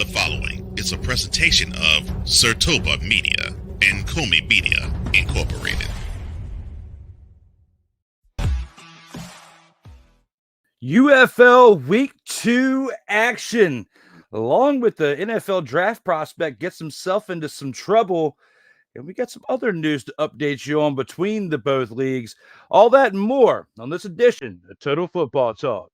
The following is a presentation of Sertoba Media and Comey Media Incorporated. UFL Week 2 action, along with the NFL draft prospect, gets himself into some trouble. And we got some other news to update you on between the both leagues. All that and more on this edition of Total Football Talk.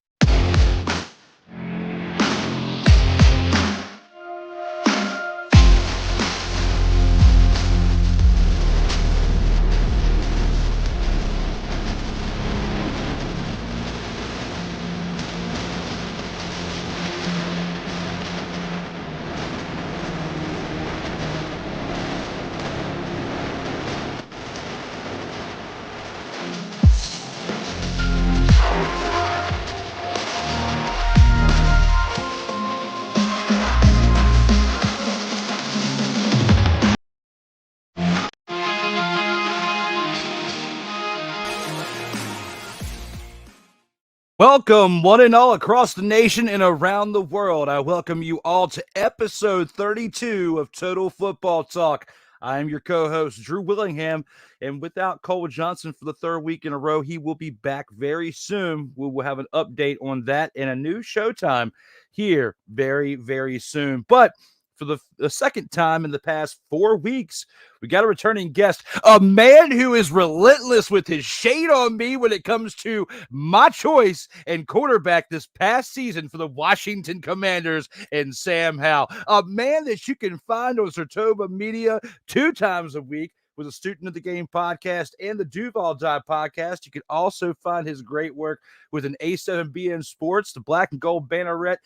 Welcome, one and all across the nation and around the world. I welcome you all to episode 32 of Total Football Talk. I am your co-host, Drew Willingham, and without Cole Johnson for the third week in a row, he will be back very soon. We will have an update on that and a new showtime here very, very soon. But for the second time in the past 4 weeks, we got a returning guest, a man who is relentless with his shade on me when it comes to my choice and quarterback this past season for the Washington Commanders, and Sam Howell, a man that you can find on Sertoba Media 2 times a week with a Student of the Game podcast and the Duval Die podcast. You can also find his great work with an A7BN Sports, the Black and Gold Banneret,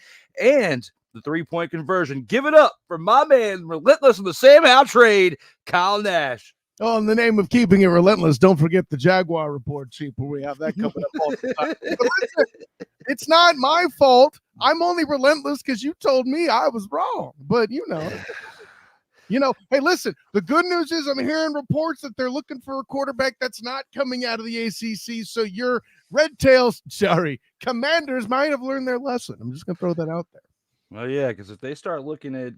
and the 3-point conversion. Give it up for my man, relentless in the Sam Howell trade, Kyle Nash. Oh, in the name of keeping it relentless, don't forget the Jaguar Report, Chief, where we have that coming up all the time. Listen, it's not my fault. I'm only relentless because you told me I was wrong. But, you know, hey, listen, the good news is I'm hearing reports that they're looking for a quarterback that's not coming out of the ACC. So your Commanders might have learned their lesson. I'm just going to throw that out there. Oh, yeah, because if they start looking at,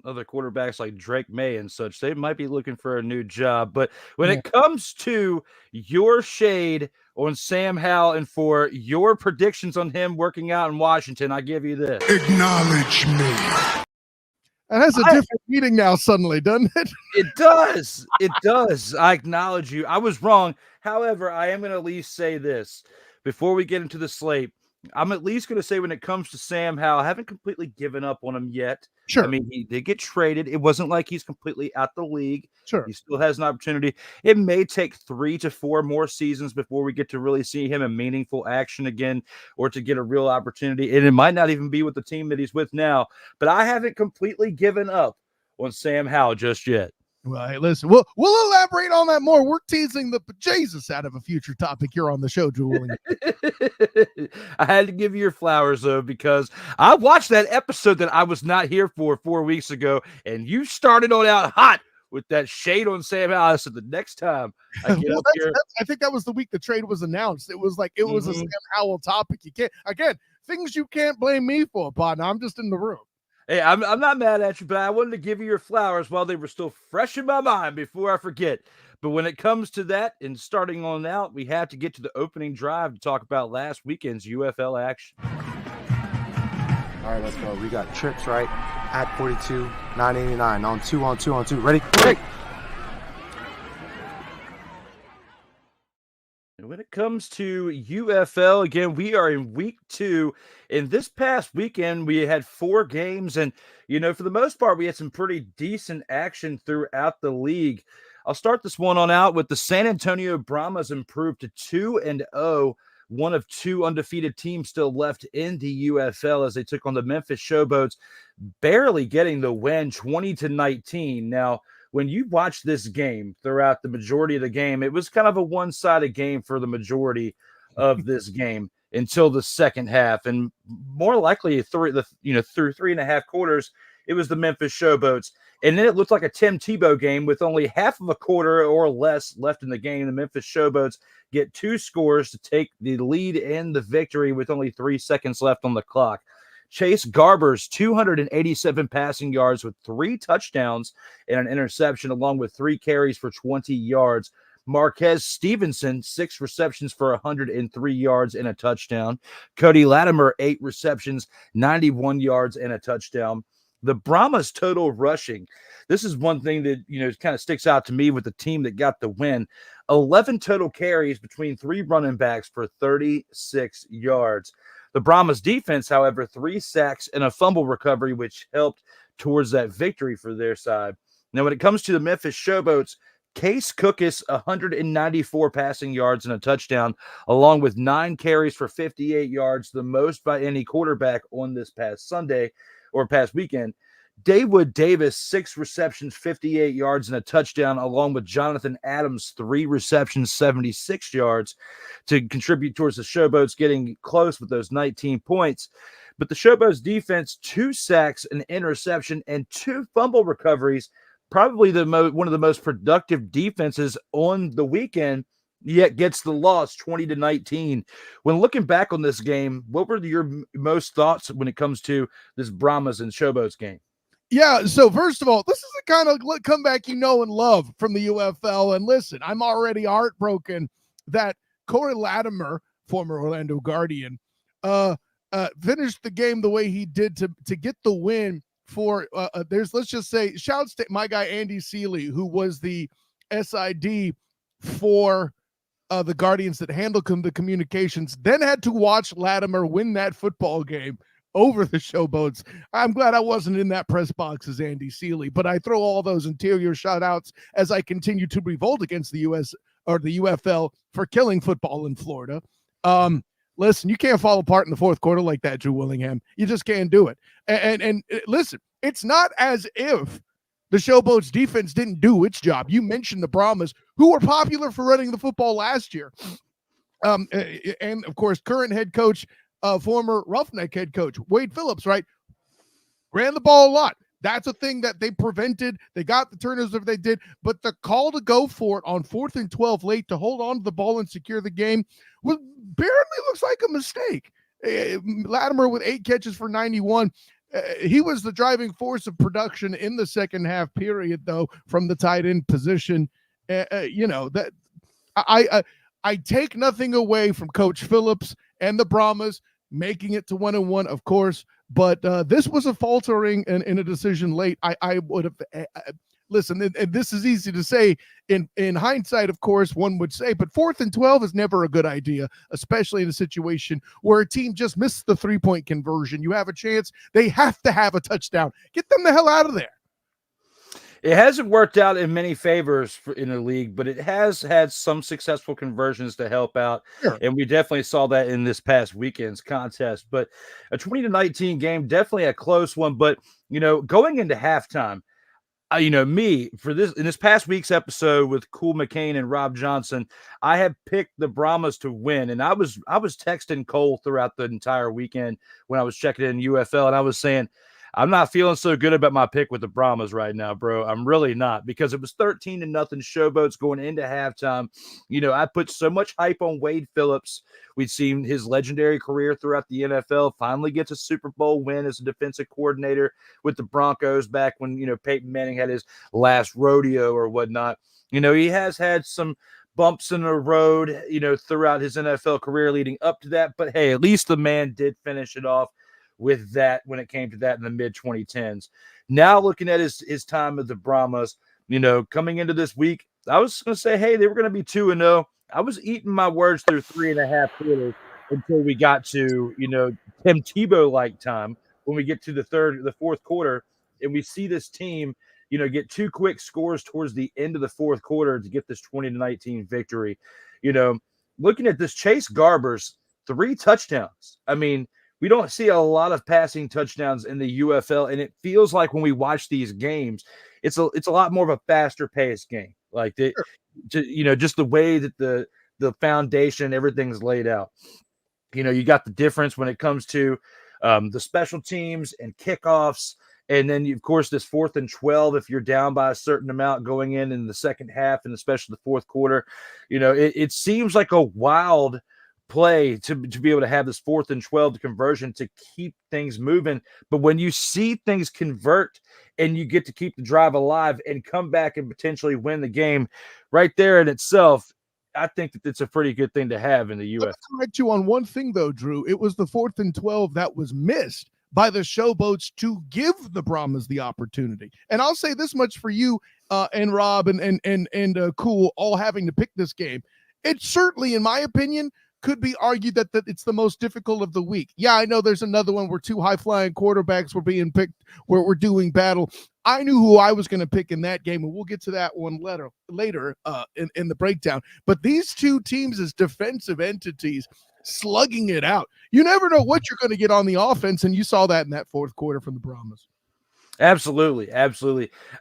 other quarterbacks like Drake May and such, they might be looking for a new job. But when it comes to your shade on Sam Howell and for your predictions on him working out in Washington, I give you this. Acknowledge me. It has a different meaning now suddenly, doesn't it? It does. It does. I acknowledge you. I was wrong. However, I am going to at least say this before we get into the slate. I'm at least going to say when it comes to Sam Howell, I haven't completely given up on him yet. Sure. I mean, he did get traded. It wasn't like he's completely out the league. Sure. He still has an opportunity. It may take 3 to 4 more seasons before we get to really see him in meaningful action again or to get a real opportunity. And it might not even be with the team that he's with now. But I haven't completely given up on Sam Howell just yet. Well, hey, listen, we'll elaborate on that more. We're teasing the bejesus out of a future topic here on the show, Drew. I had to give you your flowers, though, because I watched that episode that I was not here for 4 weeks ago, and you started on out hot with that shade on Sam Howell. I said, the next time I get up here. I think that was the week the trade was announced. It was like it was a Sam Howell topic. You can't, again, things you can't blame me for, partner. I'm just in the room. Hey, I'm not mad at you, but I wanted to give you your flowers while they were still fresh in my mind before I forget. But when it comes to that and starting on out, we have to get to the opening drive to talk about last weekend's UFL action. All right, let's go. We got trips, right? At 42, 989. On two. Ready? Ready. When it comes to UFL, again, we are in week 2. And this past weekend, we had 4 games. And, for the most part, we had some pretty decent action throughout the league. I'll start this one on out with the San Antonio Brahmas improved to 2-0. One of 2 undefeated teams still left in the UFL as they took on the Memphis Showboats, barely getting the win, 20-19. Now, when you watch this game throughout the majority of the game, it was kind of a one-sided game for the majority of this game until the second half. And more likely through 3.5 quarters, it was the Memphis Showboats. And then it looked like a Tim Tebow game with only half of a quarter or less left in the game. The Memphis Showboats get 2 scores to take the lead in the victory with only 3 seconds left on the clock. Chase Garbers, 287 passing yards with 3 touchdowns and an interception, along with 3 carries for 20 yards. Marquez Stevenson, 6 receptions for 103 yards and a touchdown. Cody Latimer, 8 receptions, 91 yards and a touchdown. The Brahmas total rushing. This is one thing that, kind of sticks out to me with the team that got the win. 11 total carries between 3 running backs for 36 yards. The Brahmas defense, however, 3 sacks and a fumble recovery, which helped towards that victory for their side. Now, when it comes to the Memphis Showboats, Case Cookus, 194 passing yards and a touchdown, along with 9 carries for 58 yards, the most by any quarterback on this past Sunday or past weekend. Dawood Davis, 6 receptions, 58 yards and a touchdown, along with Jonathan Adams, 3 receptions, 76 yards to contribute towards the Showboats getting close with those 19 points. But the Showboats defense, 2 sacks, an interception, and 2 fumble recoveries, probably one of the most productive defenses on the weekend, yet gets the loss 20-19. When looking back on this game, what were your most thoughts when it comes to this Brahmas and Showboats game? Yeah, so first of all, this is the kind of comeback you know and love from the UFL. And listen, I'm already heartbroken that Corey Latimer, former Orlando Guardian, finished the game the way he did to get the win for let's just say, shouts to my guy Andy Seeley, who was the SID for the Guardians that handled the communications, then had to watch Latimer win that football game over the Showboats. I'm glad I wasn't in that press box as Andy Seeley, but I throw all those interior shout outs as I continue to revolt against the UFL for killing football in Florida. Listen, you can't fall apart in the fourth quarter like that, Drew Willingham. You just can't do it. And listen, it's not as if the Showboats defense didn't do its job. You mentioned the Brahmas, who were popular for running the football last year. And of course, current head coach, former Roughneck head coach, Wade Phillips, right? Ran the ball a lot. That's a thing that they prevented. They got the turnovers if they did, but the call to go for it on 4th and 12 late to hold on to the ball and secure the game barely looks like a mistake. Latimer with 8 catches for 91. He was the driving force of production in the second half period, though, from the tight end position. That I take nothing away from Coach Phillips and the Brahmas making it to 1-1, of course. But this was a faltering in a decision late. I would have listen, and this is easy to say in hindsight, of course, one would say, but 4th and 12 is never a good idea, especially in a situation where a team just missed the 3-point conversion. You have a chance. They have to have a touchdown. Get them the hell out of there. It hasn't worked out in many favors in the league, but it has had some successful conversions to help out. Sure. And we definitely saw that in this past weekend's contest. But a 20-19 game, definitely a close one. But, going into halftime, in this past week's episode with Cool McCain and Rob Johnson, I have picked the Brahmas to win. And I was texting Cole throughout the entire weekend when I was checking in UFL, and I was saying, I'm not feeling so good about my pick with the Brahmas right now, bro. I'm really not, because it was 13-0 Showboats going into halftime. I put so much hype on Wade Phillips. We'd seen his legendary career throughout the NFL, finally gets a Super Bowl win as a defensive coordinator with the Broncos back when, Peyton Manning had his last rodeo or whatnot. He has had some bumps in the road, throughout his NFL career leading up to that. But hey, at least the man did finish it off with that when it came to that in the mid-2010s. Now looking at his time with the Brahmas, coming into this week, I was going to say, hey, they were going to be 2-0. I was eating my words through 3.5 quarters until we got to, Tim Tebow-like time when we get to the fourth quarter, and we see this team, get 2 quick scores towards the end of the fourth quarter to get this 20-19 victory. Looking at this, Chase Garbers, 3 touchdowns. I mean, we don't see a lot of passing touchdowns in the UFL, and it feels like when we watch these games, it's a lot more of a faster paced game. Like just the way that the foundation, everything's laid out. You got the difference when it comes to the special teams and kickoffs, and then of course this 4th and 12. If you're down by a certain amount going in the second half, and especially the fourth quarter, it seems like a wild play to be able to have this 4th and 12 conversion to keep things moving. But when you see things convert and you get to keep the drive alive and come back and potentially win the game right there in itself, I think that it's a pretty good thing to have in the UFL. Let me correct you on one thing, though, Drew. It was the 4th and 12 that was missed by the Showboats to give the Brahmas the opportunity. And I'll say this much for you and Rob and Cool all having to pick this game. It certainly, in my opinion, could be argued that it's the most difficult of the week. Yeah, I know there's another one where 2 high-flying quarterbacks were being picked, where we're doing battle. I knew who I was going to pick in that game, and we'll get to that one later in the breakdown. But these 2 teams as defensive entities slugging it out. You never know what you're going to get on the offense, and you saw that in that 4th quarter from the Brahmas. Absolutely.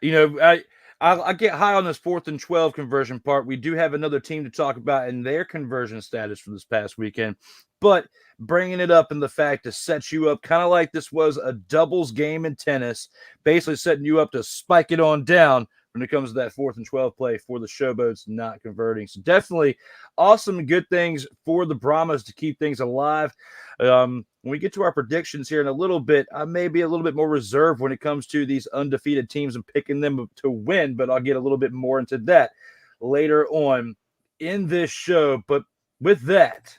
You know, I get high on this 4th and 12 conversion part. We do have another team to talk about in their conversion status from this past weekend, but bringing it up in the fact to set you up kind of like this was a doubles game in tennis, basically setting you up to spike it on down when it comes to that 4th and 12 play for the Showboats not converting. So definitely awesome and good things for the Brahmas to keep things alive. When we get to our predictions here in a little bit, I may be a little bit more reserved when it comes to these undefeated teams and picking them to win, but I'll get a little bit more into that later on in this show. But with that,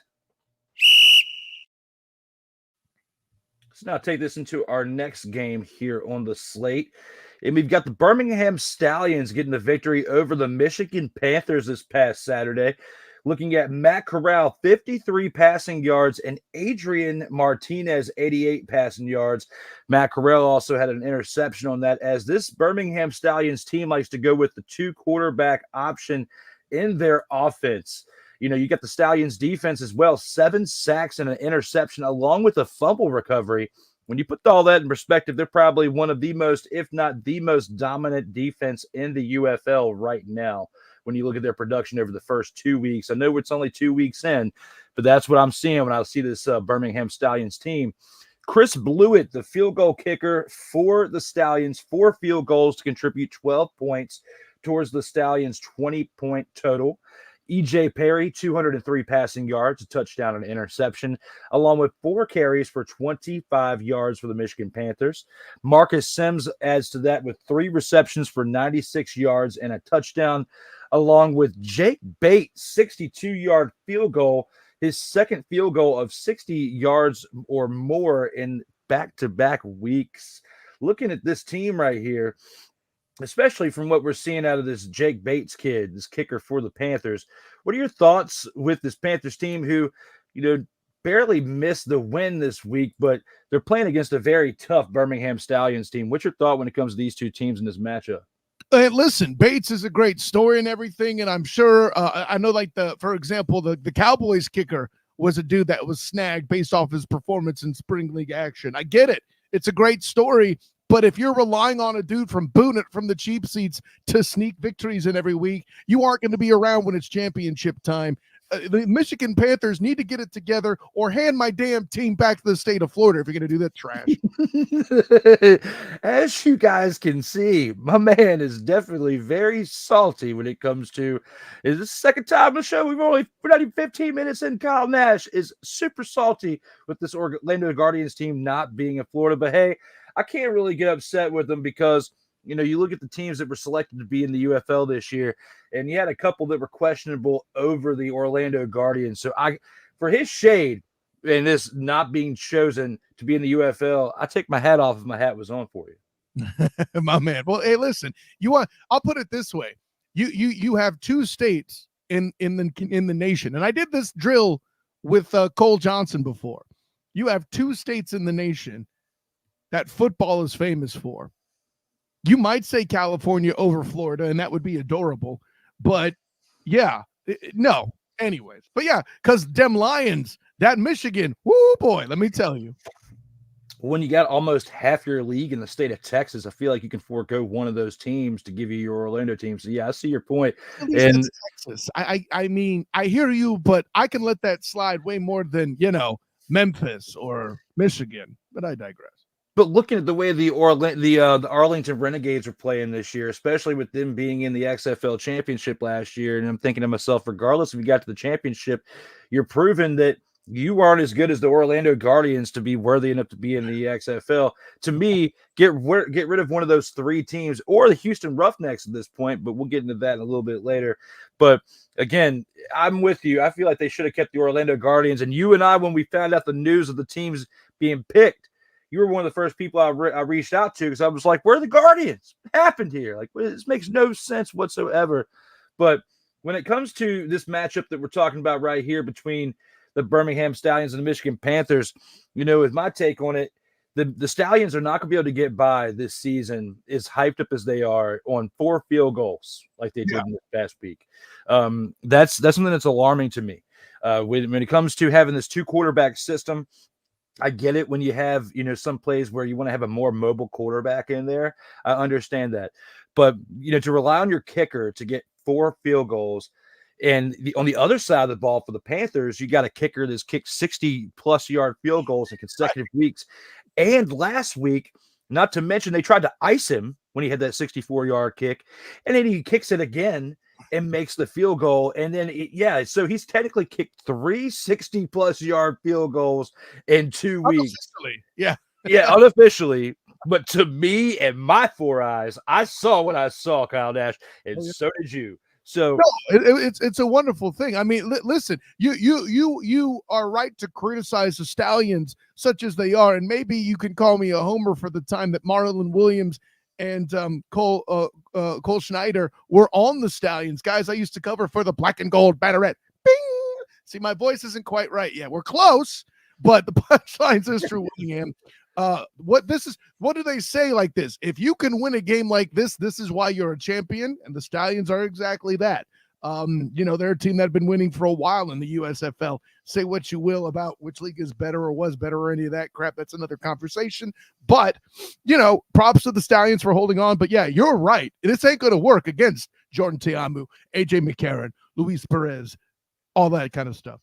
let's now take this into our next game here on the slate. And we've got the Birmingham Stallions getting the victory over the Michigan Panthers this past Saturday. Looking at Matt Corral, 53 passing yards, and Adrian Martinez, 88 passing yards. Matt Corral also had an interception on that, as this Birmingham Stallions team likes to go with the 2 quarterback option in their offense. You know, you got the Stallions defense as well, 7 sacks and an interception, along with a fumble recovery. When you put all that in perspective, they're probably one of the most, if not the most dominant defense in the UFL right now. When you look at their production over the first 2 weeks, I know it's only 2 weeks in, but that's what I'm seeing when I see this Birmingham Stallions team. Chris Blewett, the field goal kicker for the Stallions, 4 field goals to contribute 12 points towards the Stallions' 20-point total. E.J. Perry, 203 passing yards, a touchdown and an interception, along with 4 carries for 25 yards for the Michigan Panthers. Marcus Sims adds to that with 3 receptions for 96 yards and a touchdown, along with Jake Bates, 62-yard field goal, his second field goal of 60 yards or more in back-to-back weeks. Looking at this team right here, especially from what we're seeing out of this Jake Bates kid, this kicker for the Panthers. What are your thoughts with this Panthers team who, you know, barely missed the win this week, but they're playing against a very tough Birmingham Stallions team? What's your thought when it comes to these 2 teams in this matchup? Listen, Bates is a great story and everything, and I'm sure I know, like, for example, the Cowboys kicker was a dude that was snagged based off his performance in spring league action. I get it. It's a great story. But if you're relying on a dude from Boone from the cheap seats to sneak victories in every week, you aren't going to be around when it's championship time. The Michigan Panthers need to get it together or hand my damn team back to the state of Florida if you're going to do that trash. As you guys can see, my man is definitely very salty when it comes to, is this the second time on the show? We're not even 15 minutes in. Kyle Nash is super salty with this Orlando Guardians team not being in Florida. But hey, I can't really get upset with them because, you know, you look at the teams that were selected to be in the UFL this year, and you had a couple that were questionable over the Orlando Guardians. So for his shade and this not being chosen to be in the UFL, I take my hat off if my hat was on for you. My man. Well, hey, listen, I'll put it this way. You have 2 states in the nation. And I did this drill with Cole Johnson before. You have 2 states in the nation that football is famous for. You might say California over Florida, and that would be adorable. But yeah, no. Anyways, but yeah, because them Lions, that Michigan, woo boy, let me tell you. When you got almost half your league in the state of Texas, I feel like you can forego one of those teams to give you your Orlando team. So yeah, I see your point. And Texas, I mean, I hear you, but I can let that slide way more than, you know, Memphis or Michigan. But I digress. But looking at the way the Arlington Renegades are playing this year, especially with them being in the XFL championship last year, and I'm thinking to myself, regardless if you got to the championship, you're proving that you aren't as good as the Orlando Guardians to be worthy enough to be in the XFL. To me, get rid of one of those three teams or the Houston Roughnecks at this point, but we'll get into that in a little bit later. But again, I'm with you. I feel like they should have kept the Orlando Guardians. And you and I, when we found out the news of the teams being picked, you were one of the first people I reached out to because I was like, where are the Guardians? What happened here? Like, this makes no sense whatsoever. But when it comes to this matchup that we're talking about right here between the Birmingham Stallions and the Michigan Panthers, with my take on it, the Stallions are not going to be able to get by this season, as hyped up as they are, on 4 field goals like they did in this past week. That's something that's alarming to me. When it comes to having this 2-quarterback system, I get it when you have, some plays where you want to have a more mobile quarterback in there. I understand that. But, to rely on your kicker to get 4 field goals, and on the other side of the ball for the Panthers, you got a kicker that's kicked 60-plus yard field goals in consecutive weeks. And last week, not to mention, they tried to ice him when he had that 64-yard kick, and then he kicks it again and makes the field goal. And then, so he's technically kicked 3 60-plus yard field goals in 2 weeks. Unofficially. But to me and my 4 eyes, I saw what I saw, Kyle Nash, and so did you. So it's a wonderful thing. I mean, listen, you are right to criticize the Stallions such as they are, and maybe you can call me a homer for the time that Marlon Williams and Cole Schneider were on the Stallions. Guys, I used to cover for the Black and Gold Banneret. Bing! See, my voice isn't quite right yet. We're close, but the punchlines is true, Willingham. What do they say like this? If you can win a game like this is why you're a champion, and the Stallions are exactly that. They're a team that have been winning for a while in the USFL. Say what you will about which league is better or was better or any of that crap. That's another conversation. But, props to the Stallions for holding on. But yeah, you're right. This ain't going to work against Jordan Tiamu, AJ McCarron, Luis Perez, all that kind of stuff.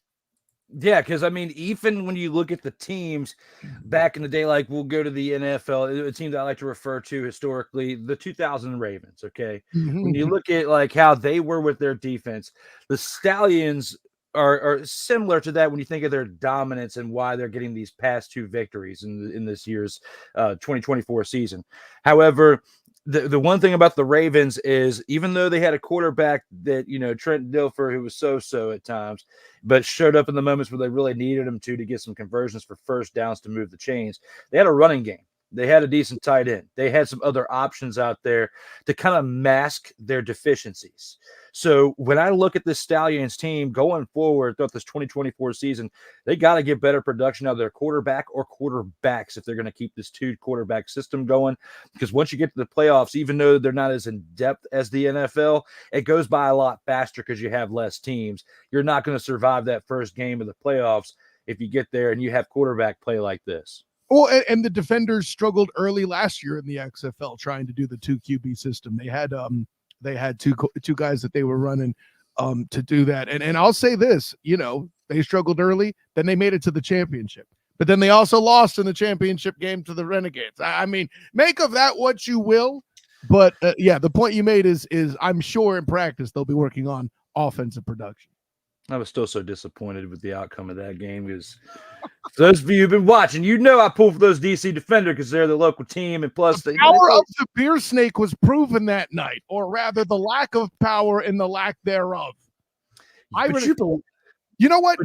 Yeah, because, even when you look at the teams back in the day, like we'll go to the NFL, a team that I like to refer to historically, the 2000 Ravens, okay? Mm-hmm. When you look at, like, how they were with their defense, the Stallions are similar to that when you think of their dominance and why they're getting these past 2 victories in this year's 2024 season. However, the one thing about the Ravens is, even though they had a quarterback that, Trent Dilfer, who was so at times, but showed up in the moments where they really needed him to get some conversions for first downs to move the chains, they had a running game. They had a decent tight end. They had some other options out there to kind of mask their deficiencies. So when I look at this Stallions team going forward throughout this 2024 season, they got to get better production out of their quarterback or quarterbacks if they're going to keep this 2-quarterback system going. Because once you get to the playoffs, even though they're not as in depth as the NFL, it goes by a lot faster because you have less teams. You're not going to survive that first game of the playoffs if you get there and you have quarterback play like this. Well, and the defenders struggled early last year in the XFL trying to do the 2 QB system. They had two guys that they were running to do that. And I'll say this, they struggled early, then they made it to the championship. But then they also lost in the championship game to the Renegades. I mean, make of that what you will. But the point you made is I'm sure in practice they'll be working on offensive production. I was still so disappointed with the outcome of that game because for those of you who've been watching, I pull for those DC Defender because they're the local team, and plus the power of the beer snake was proven that night, or rather, the lack of power and the lack thereof. You know what?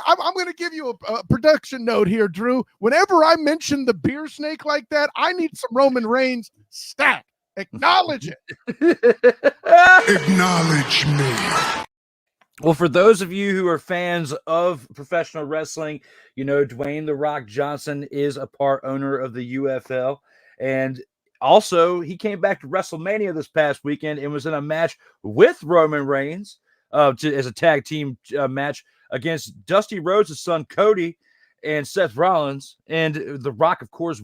I'm going to give you a production note here, Drew. Whenever I mention the beer snake like that, I need some Roman Reigns stat. Acknowledge it. Acknowledge me. Well, for those of you who are fans of professional wrestling, Dwayne "The Rock" Johnson is a part owner of the UFL. And also, he came back to WrestleMania this past weekend and was in a match with Roman Reigns as a tag team match against Dusty Rhodes' son, Cody, and Seth Rollins. And The Rock, of course,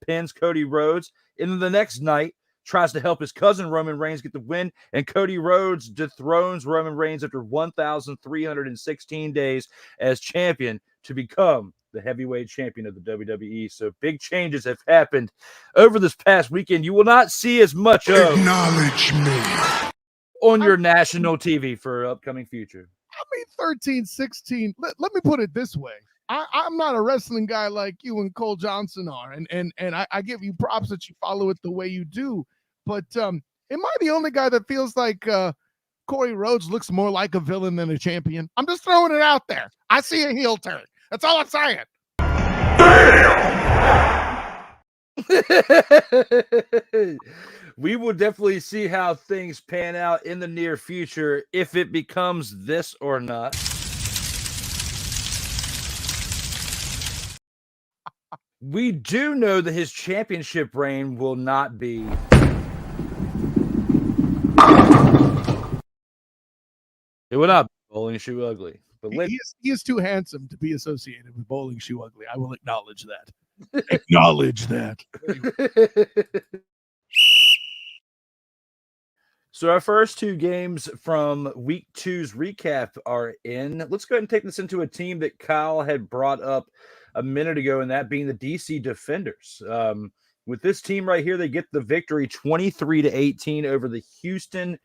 pins Cody Rhodes. And then the next night, tries to help his cousin Roman Reigns get the win, and Cody Rhodes dethrones Roman Reigns after 1,316 days as champion to become the heavyweight champion of the WWE. So big changes have happened over this past weekend. You will not see as much of Acknowledge me. on your national TV for upcoming future. I mean, 13, 16. Let me put it this way. I'm not a wrestling guy like you and Cole Johnson are. And I give you props that you follow it the way you do. But am I the only guy that feels like Corey Rhodes looks more like a villain than a champion? I'm just throwing it out there. I see a heel turn. That's all I'm saying. We will definitely see how things pan out in the near future, if it becomes this or not. We do know that his championship reign will not be it will not be Bowling Shoe Ugly. But he is too handsome to be associated with Bowling Shoe Ugly. I will acknowledge that. Acknowledge that. So our first two games from week 2's recap are in. Let's go ahead and take this into a team that Kyle had brought up a minute ago, and that being the DC Defenders. With this team right here, they get the victory 23-18 over the Houston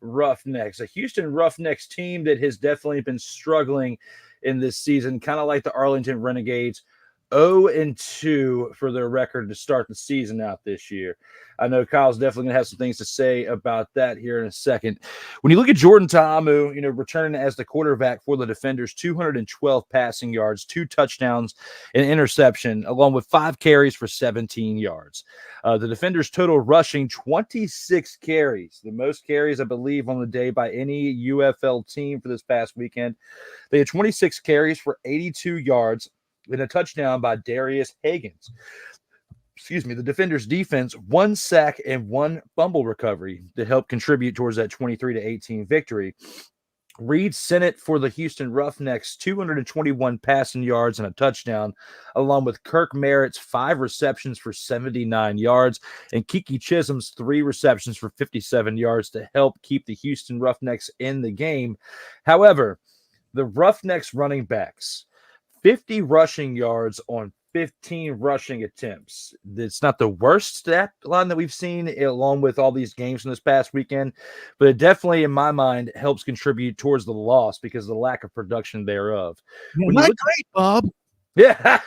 Roughnecks, a Houston Roughnecks team that has definitely been struggling in this season, kind of like the Arlington Renegades. 0-2 for their record to start the season out this year. I know Kyle's definitely going to have some things to say about that here in a second. When you look at Jordan Ta'amu, returning as the quarterback for the Defenders, 212 passing yards, 2 touchdowns, an interception, along with 5 carries for 17 yards. The Defenders total rushing 26 carries, the most carries, I believe, on the day by any UFL team for this past weekend. They had 26 carries for 82 yards, and a touchdown by Darius Higgins. The Defenders' defense, 1 sack and 1 fumble recovery to help contribute towards that 23-18 victory. Reed Sennett for the Houston Roughnecks, 221 passing yards and a touchdown, along with Kirk Merritt's 5 receptions for 79 yards and Kiki Chisholm's 3 receptions for 57 yards to help keep the Houston Roughnecks in the game. However, the Roughnecks running backs, 50 rushing yards on 15 rushing attempts. It's not the worst stat line that we've seen along with all these games from this past weekend, but it definitely, in my mind, helps contribute towards the loss because of the lack of production thereof. Yeah, not great, Bob. Yeah.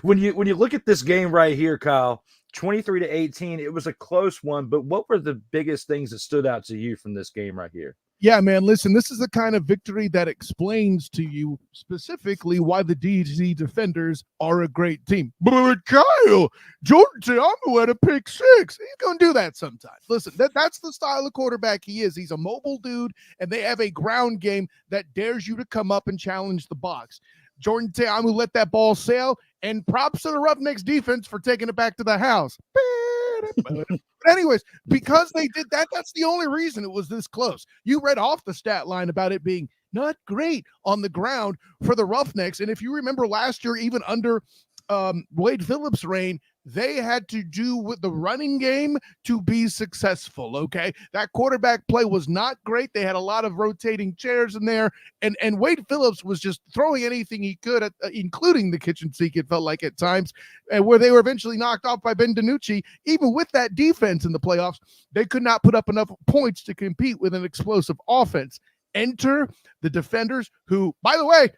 when you look at this game right here, Kyle, 23-18, it was a close one, but what were the biggest things that stood out to you from this game right here? Yeah, man, listen, this is the kind of victory that explains to you specifically why the DC Defenders are a great team. But Kyle, Jordan Ta'amu had a pick 6. He's going to do that sometimes. Listen, that's the style of quarterback he is. He's a mobile dude, and they have a ground game that dares you to come up and challenge the box. Jordan Ta'amu let that ball sail, and props to the Roughnecks defense for taking it back to the house. But anyways, because they did that, that's the only reason it was this close. You read off the stat line about it being not great on the ground for the Roughnecks. And if you remember last year, even under Wade Phillips' reign, they had to do with the running game to be successful, okay? That quarterback play was not great. They had a lot of rotating chairs in there, and Wade Phillips was just throwing anything he could, at, including the kitchen sink, it felt like at times, and where they were eventually knocked off by Ben DiNucci. Even with that defense in the playoffs, they could not put up enough points to compete with an explosive offense. Enter the Defenders, who, by the way,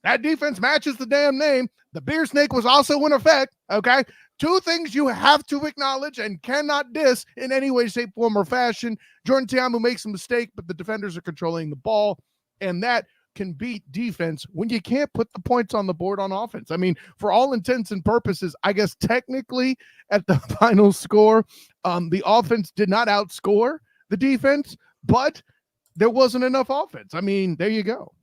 that defense matches the damn name. The beer snake was also in effect, okay? 2 things you have to acknowledge and cannot diss in any way, shape, form, or fashion. Jordan Ta'amu makes a mistake, but the Defenders are controlling the ball, and that can beat defense when you can't put the points on the board on offense. I mean, for all intents and purposes, I guess technically at the final score, the offense did not outscore the defense, but there wasn't enough offense. I mean, there you go.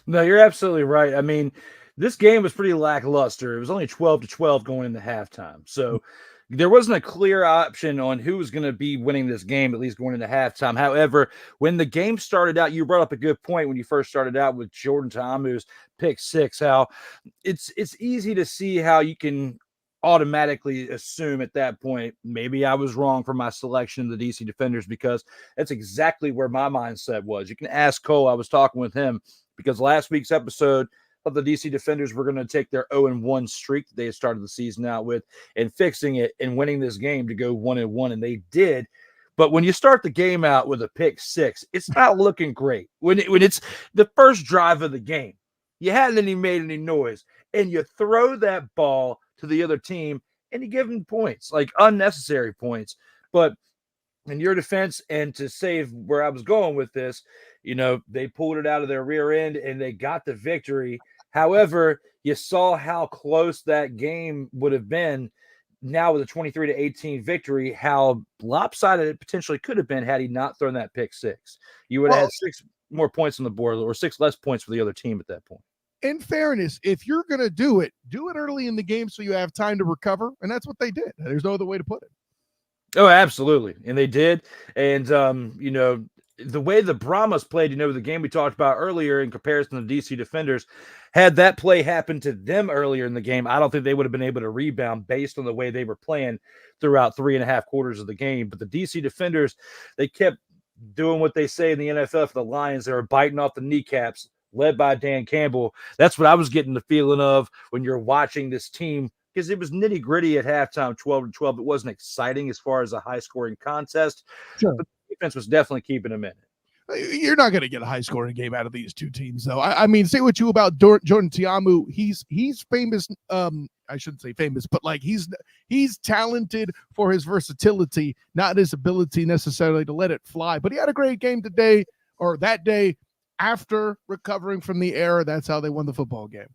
No, you're absolutely right. I mean, this game was pretty lackluster. It was only 12-12 going into halftime. So there wasn't a clear option on who was going to be winning this game, at least going into halftime. However, when the game started out, you brought up a good point when you first started out with Jordan Ta'amu's pick 6, how it's easy to see how you can automatically assume at that point, maybe I was wrong for my selection of the DC Defenders, because that's exactly where my mindset was. You can ask Cole. I was talking with him because last week's episode, thought the DC Defenders were going to take their 0-1 streak that they had started the season out with and fixing it and winning this game to go 1-1, and they did. But when you start the game out with a pick six, it's not looking great. When it's the first drive of the game, you hadn't even made any noise, and you throw that ball to the other team, and you give them points, like unnecessary points. But in your defense, and to save where I was going with this, they pulled it out of their rear end, and they got the victory. However, you saw how close that game would have been. Now with a 23-18 victory, how lopsided it potentially could have been had he not thrown that pick six. You would have had 6 more points on the board, or 6 less points for the other team at that point. In fairness, if you're going to do it early in the game so you have time to recover, and that's what they did. There's no other way to put it. Oh, absolutely. And they did. And, the way the Brahmas played, the game we talked about earlier in comparison to the DC Defenders, had that play happened to them earlier in the game, I don't think they would have been able to rebound based on the way they were playing throughout 3.5 quarters of the game. But the DC Defenders, they kept doing what they say in the NFL for the Lions. They were biting off the kneecaps, led by Dan Campbell. That's what I was getting the feeling of when you're watching this team, because it was nitty gritty at halftime, 12-12. It wasn't exciting as far as a high scoring contest. Sure. But the defense was definitely keeping them in it. You're not going to get a high scoring game out of these two teams, though. I mean, say what you about Jordan Tiamu. He's famous. I shouldn't say famous, but like he's talented for his versatility, not his ability necessarily to let it fly. But he had a great game today, or that day, after recovering from the error. That's how they won the football game.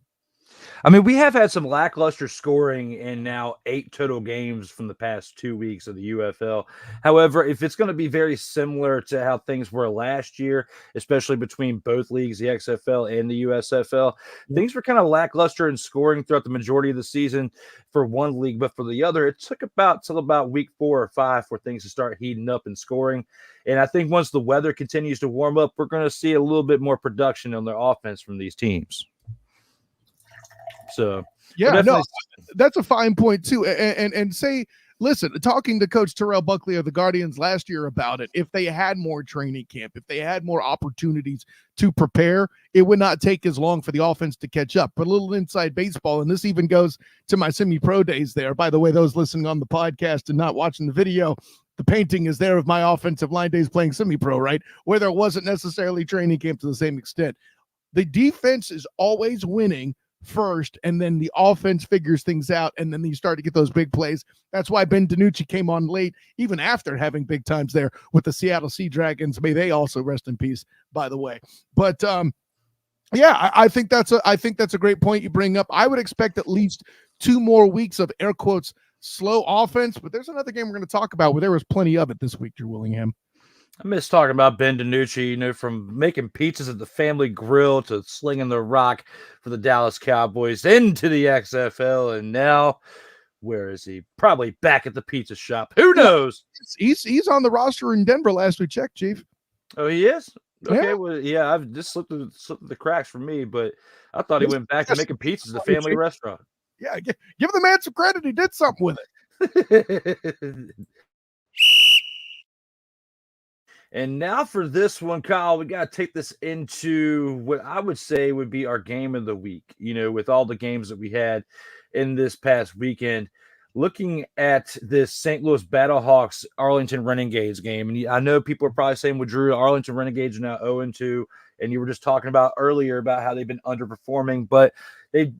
I mean, we have had some lackluster scoring in now 8 total games from the past 2 weeks of the UFL. However, if it's going to be very similar to how things were last year, especially between both leagues, the XFL and the USFL, things were kind of lackluster in scoring throughout the majority of the season for one league, but for the other, it took till about week 4 or 5 for things to start heating up and scoring. And I think once the weather continues to warm up, we're going to see a little bit more production on their offense from these teams. So yeah, no, that's a fine point too. And say, listen, talking to Coach Terrell Buckley of the Guardians last year about it, if they had more training camp, if they had more opportunities to prepare, it would not take as long for the offense to catch up. But a little inside baseball, and this even goes to my semi-pro days there. By the way, those listening on the podcast and not watching the video, the painting is there of my offensive line days playing semi-pro, right? Where there wasn't necessarily training camp to the same extent. The defense is always winning first, and then the offense figures things out, and then you start to get those big plays. That's why Ben DiNucci came on late, even after having big times there with the Seattle Sea Dragons. May they also rest in peace, by the way. But yeah, I think that's a great point you bring up. I would expect at least 2 more weeks of air quotes slow offense, but there's another game we're going to talk about where there was plenty of it this week, Drew Willingham. I miss talking about Ben DiNucci, from making pizzas at the family grill to slinging the rock for the Dallas Cowboys into the XFL. And now, where is he? Probably back at the pizza shop. Who knows? He's on the roster in Denver last we checked, Chief. Oh, he is? Okay, yeah. Well, yeah, I've just slipped the cracks for me, but I thought he went back to making pizzas at the family restaurant. Yeah, give the man some credit. He did something with it. And now for this one, Kyle, we got to take this into what I would say would be our game of the week, with all the games that we had in this past weekend. Looking at this St. Louis Battlehawks Arlington Renegades game. And I know people are probably saying, well, Drew, Arlington Renegades are now 0-2. And you were just talking about earlier about how they've been underperforming. But they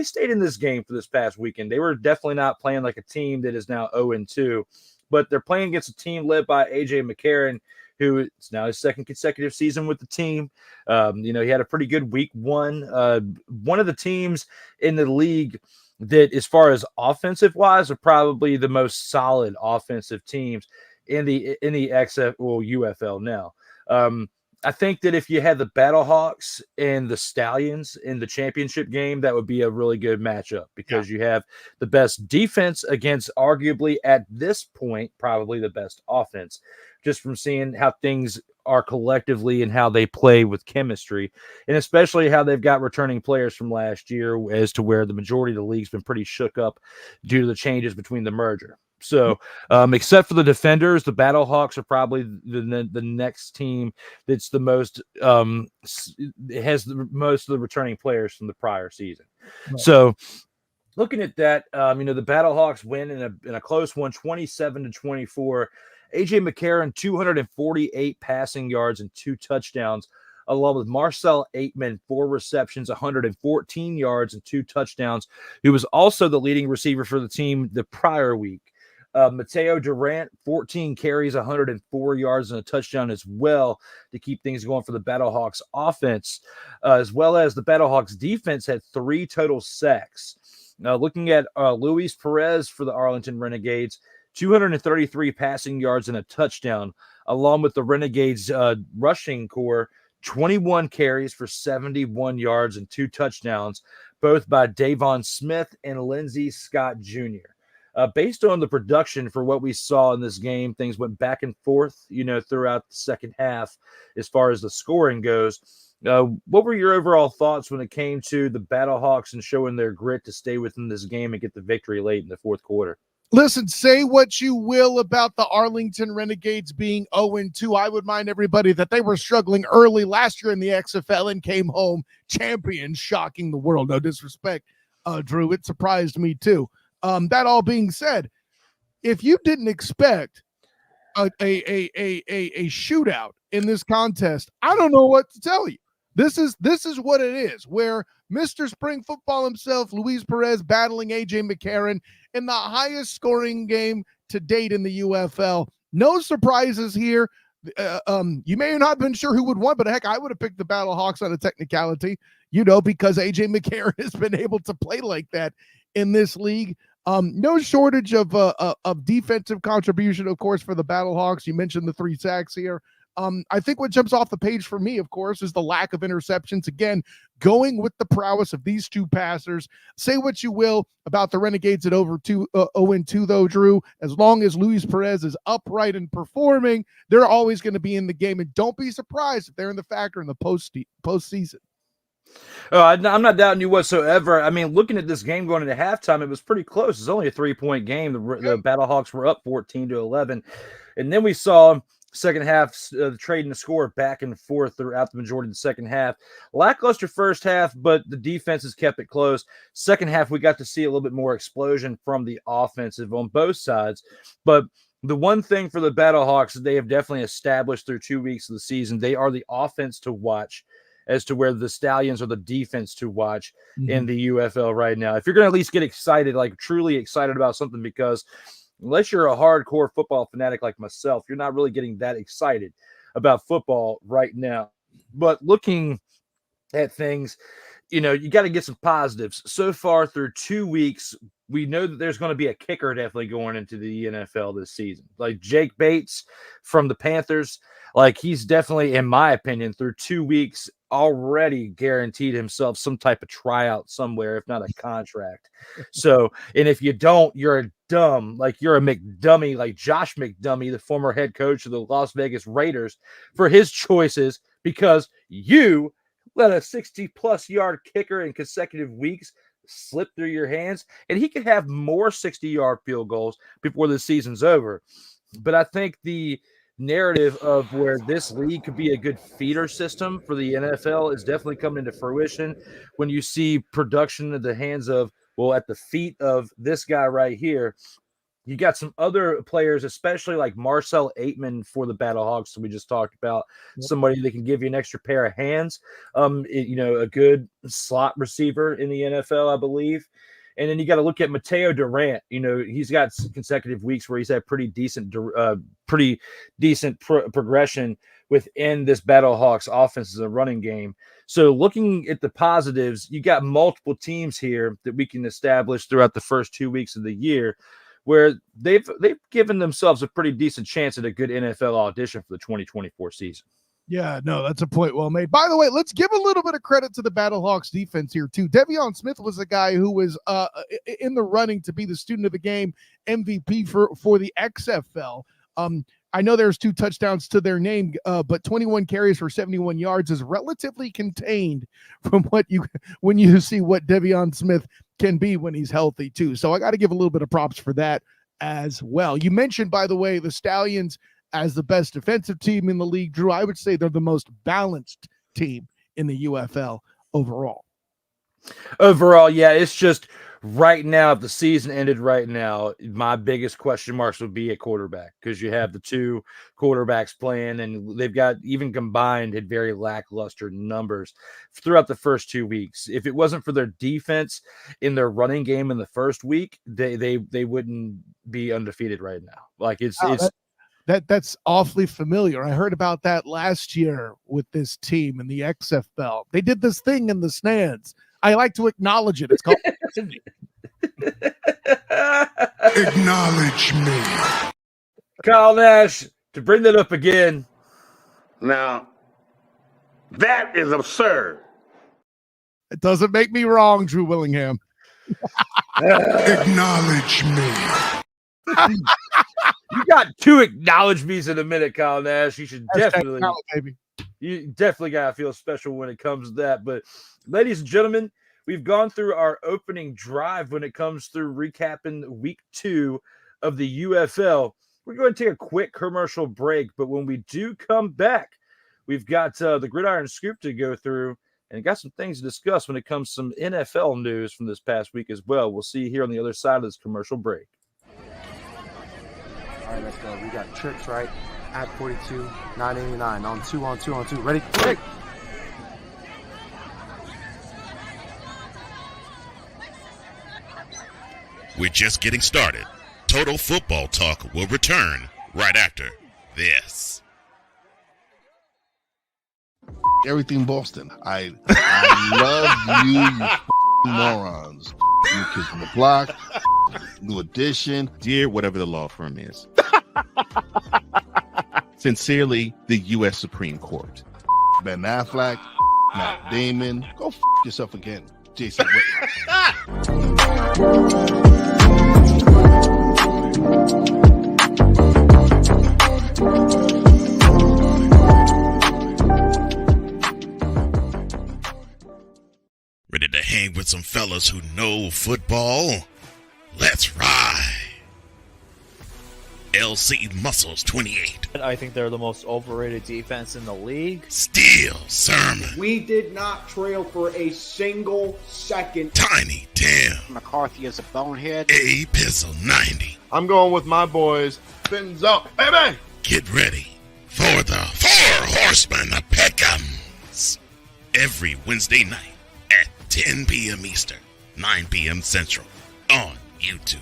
stayed in this game for this past weekend. They were definitely not playing like a team that is now 0-2. But they're playing against a team led by A.J. McCarron, who it's now his 2nd consecutive season with the team. He had a pretty good week 1. One of the teams in the league that, as far as offensive wise, are probably the most solid offensive teams in the UFL now. I think that if you had the Battlehawks and the Stallions in the championship game, that would be a really good matchup because you have the best defense against arguably at this point, probably the best offense, just from seeing how things are collectively and how they play with chemistry, and especially how they've got returning players from last year as to where the majority of the league's been pretty shook up due to the changes between the merger. So, except for the defenders, the Battlehawks are probably the next team that's the most it has the most of the returning players from the prior season. Right. So, looking at that, the Battlehawks win in a close one, 27-24. AJ McCarron, 248 passing yards and 2 touchdowns, along with Marcel Aitman, 4 receptions, 114 yards and 2 touchdowns, who was also the leading receiver for the team the prior week. Mateo Durant, 14 carries, 104 yards and a touchdown as well to keep things going for the Battlehawks offense, as well as the Battlehawks defense had 3 total sacks. Now, looking at Luis Perez for the Arlington Renegades, 233 passing yards and a touchdown, along with the Renegades rushing core, 21 carries for 71 yards and 2 touchdowns, both by Davon Smith and Lindsey Scott Jr. Based on the production for what we saw in this game, things went back and forth, throughout the second half as far as the scoring goes. What were your overall thoughts when it came to the Battlehawks and showing their grit to stay within this game and get the victory late in the fourth quarter? Listen, say what you will about the Arlington Renegades being 0-2. I would mind everybody that they were struggling early last year in the XFL and came home champions, shocking the world. No disrespect, Drew. It surprised me too. That all being said, if you didn't expect a shootout in this contest, I don't know what to tell you. This is what it is, where Mr. Spring Football himself, Luis Perez, battling AJ McCarron in the highest scoring game to date in the UFL. No surprises here. You may have not been sure who would win, but heck, I would have picked the Battlehawks on a technicality, because AJ McCarron has been able to play like that in this league. No shortage of defensive contribution, of course, for the Battlehawks. You mentioned the 3 sacks here. I think what jumps off the page for me, of course, is the lack of interceptions. Again, going with the prowess of these 2 passers. Say what you will about the Renegades at 0-2, though, Drew. As long as Luis Perez is upright and performing, they're always going to be in the game. And don't be surprised if they're in the factor in the postseason. Oh, I'm not doubting you whatsoever. I mean, looking at this game going into halftime, it was pretty close. It's only a 3-point game. The Battlehawks were up 14-11. And then we saw second half trading the score back and forth throughout the majority of the second half. Lackluster first half, but the defenses kept it close. Second half, we got to see a little bit more explosion from the offensive on both sides. But the one thing for the Battlehawks that they have definitely established through 2 weeks of the season, they are the offense to watch, as to where the Stallions are the defense to watch in the UFL right now. If you're going to at least get excited, like truly excited about something, because unless you're a hardcore football fanatic like myself, you're not really getting that excited about football right now. But looking at things, you got to get some positives. So far through 2 weeks, we know that there's going to be a kicker definitely going into the NFL this season. Like Jake Bates from the Panthers, like he's definitely, in my opinion, through 2 weeks, already guaranteed himself some type of tryout somewhere, if not a contract. So, and if you don't, you're a dumb, like you're a McDummy, like Josh McDummy, the former head coach of the Las Vegas Raiders, for his choices, because you let a 60-plus yard kicker in consecutive weeks slip through your hands, and he could have more 60-yard field goals before the season's over. But I think the narrative of where this league could be a good feeder system for the NFL is definitely coming into fruition when you see production at the hands of, at the feet of this guy right here. You got some other players, especially like Marcel Aitman for the Battlehawks that we just talked about, somebody that can give you an extra pair of hands, a good slot receiver in the NFL, I believe. And then you got to look at Mateo Durant. He's got consecutive weeks where he's had pretty decent progression within this Battlehawks offense as a running game. So looking at the positives, you got multiple teams here that we can establish throughout the first 2 weeks of the year, where they've given themselves a pretty decent chance at a good NFL audition for the 2024 season. Yeah, no, that's a point well made. By the way, let's give a little bit of credit to the Battlehawks defense here too. Devion Smith was a guy who was in the running to be the student of the game MVP for the XFL. I know there's 2 touchdowns to their name, but 21 carries for 71 yards is relatively contained from when you see what Devion Smith can be when he's healthy too. So I got to give a little bit of props for that as well. You mentioned, by the way, the Stallions as the best defensive team in the league. Drew, I would say they're the most balanced team in the UFL overall. Overall, yeah, it's just right now, if the season ended right now, my biggest question marks would be a quarterback, because you have the two quarterbacks playing, and they've got, even combined, had very lackluster numbers throughout the first 2 weeks. If it wasn't for their defense in their running game in the first week, they wouldn't be undefeated right now. Like That's awfully familiar. I heard about that last year with this team in the XFL. They did this thing in the stands. I like to acknowledge it. It's called Acknowledge me. Kyle Nash, to bring that up again. Now, that is absurd. It doesn't make me wrong, Drew Willingham. Acknowledge me. You got two acknowledge me's in a minute, Kyle Nash. You should definitely, baby. you definitely gotta feel special when it comes to that. But ladies and gentlemen, we've gone through our opening drive when it comes through recapping week 2 of the UFL. We're going to take a quick commercial break, but when we do come back, we've got the Gridiron Scoop to go through and got some things to discuss when it comes to some NFL news from this past week as well. We'll see you here on the other side of this commercial break. All right, let's go. We got trips, right? At 42, 989. On 2. Ready? Break! We're just getting started. Total Football Talk will return right after this. Everything Boston. I love you morons. New Kids on the Block, New Edition. Dear whatever the law firm is. Sincerely, the U.S. Supreme Court. Ben Affleck, Matt Damon. Go yourself again, Jason Whitlock. Ready to hang with some fellas who know football? Let's ride. LC Muscles 28. I think they're the most overrated defense in the league. Steel Sermon. We did not trail for a single second. Tiny Tim. McCarthy is a bonehead. A Pistol 90. I'm going with my boys. Fins up, baby! Get ready for the Four Horsemen of Peckham's. Every Wednesday night at 10 p.m. Eastern, 9 p.m. Central on YouTube.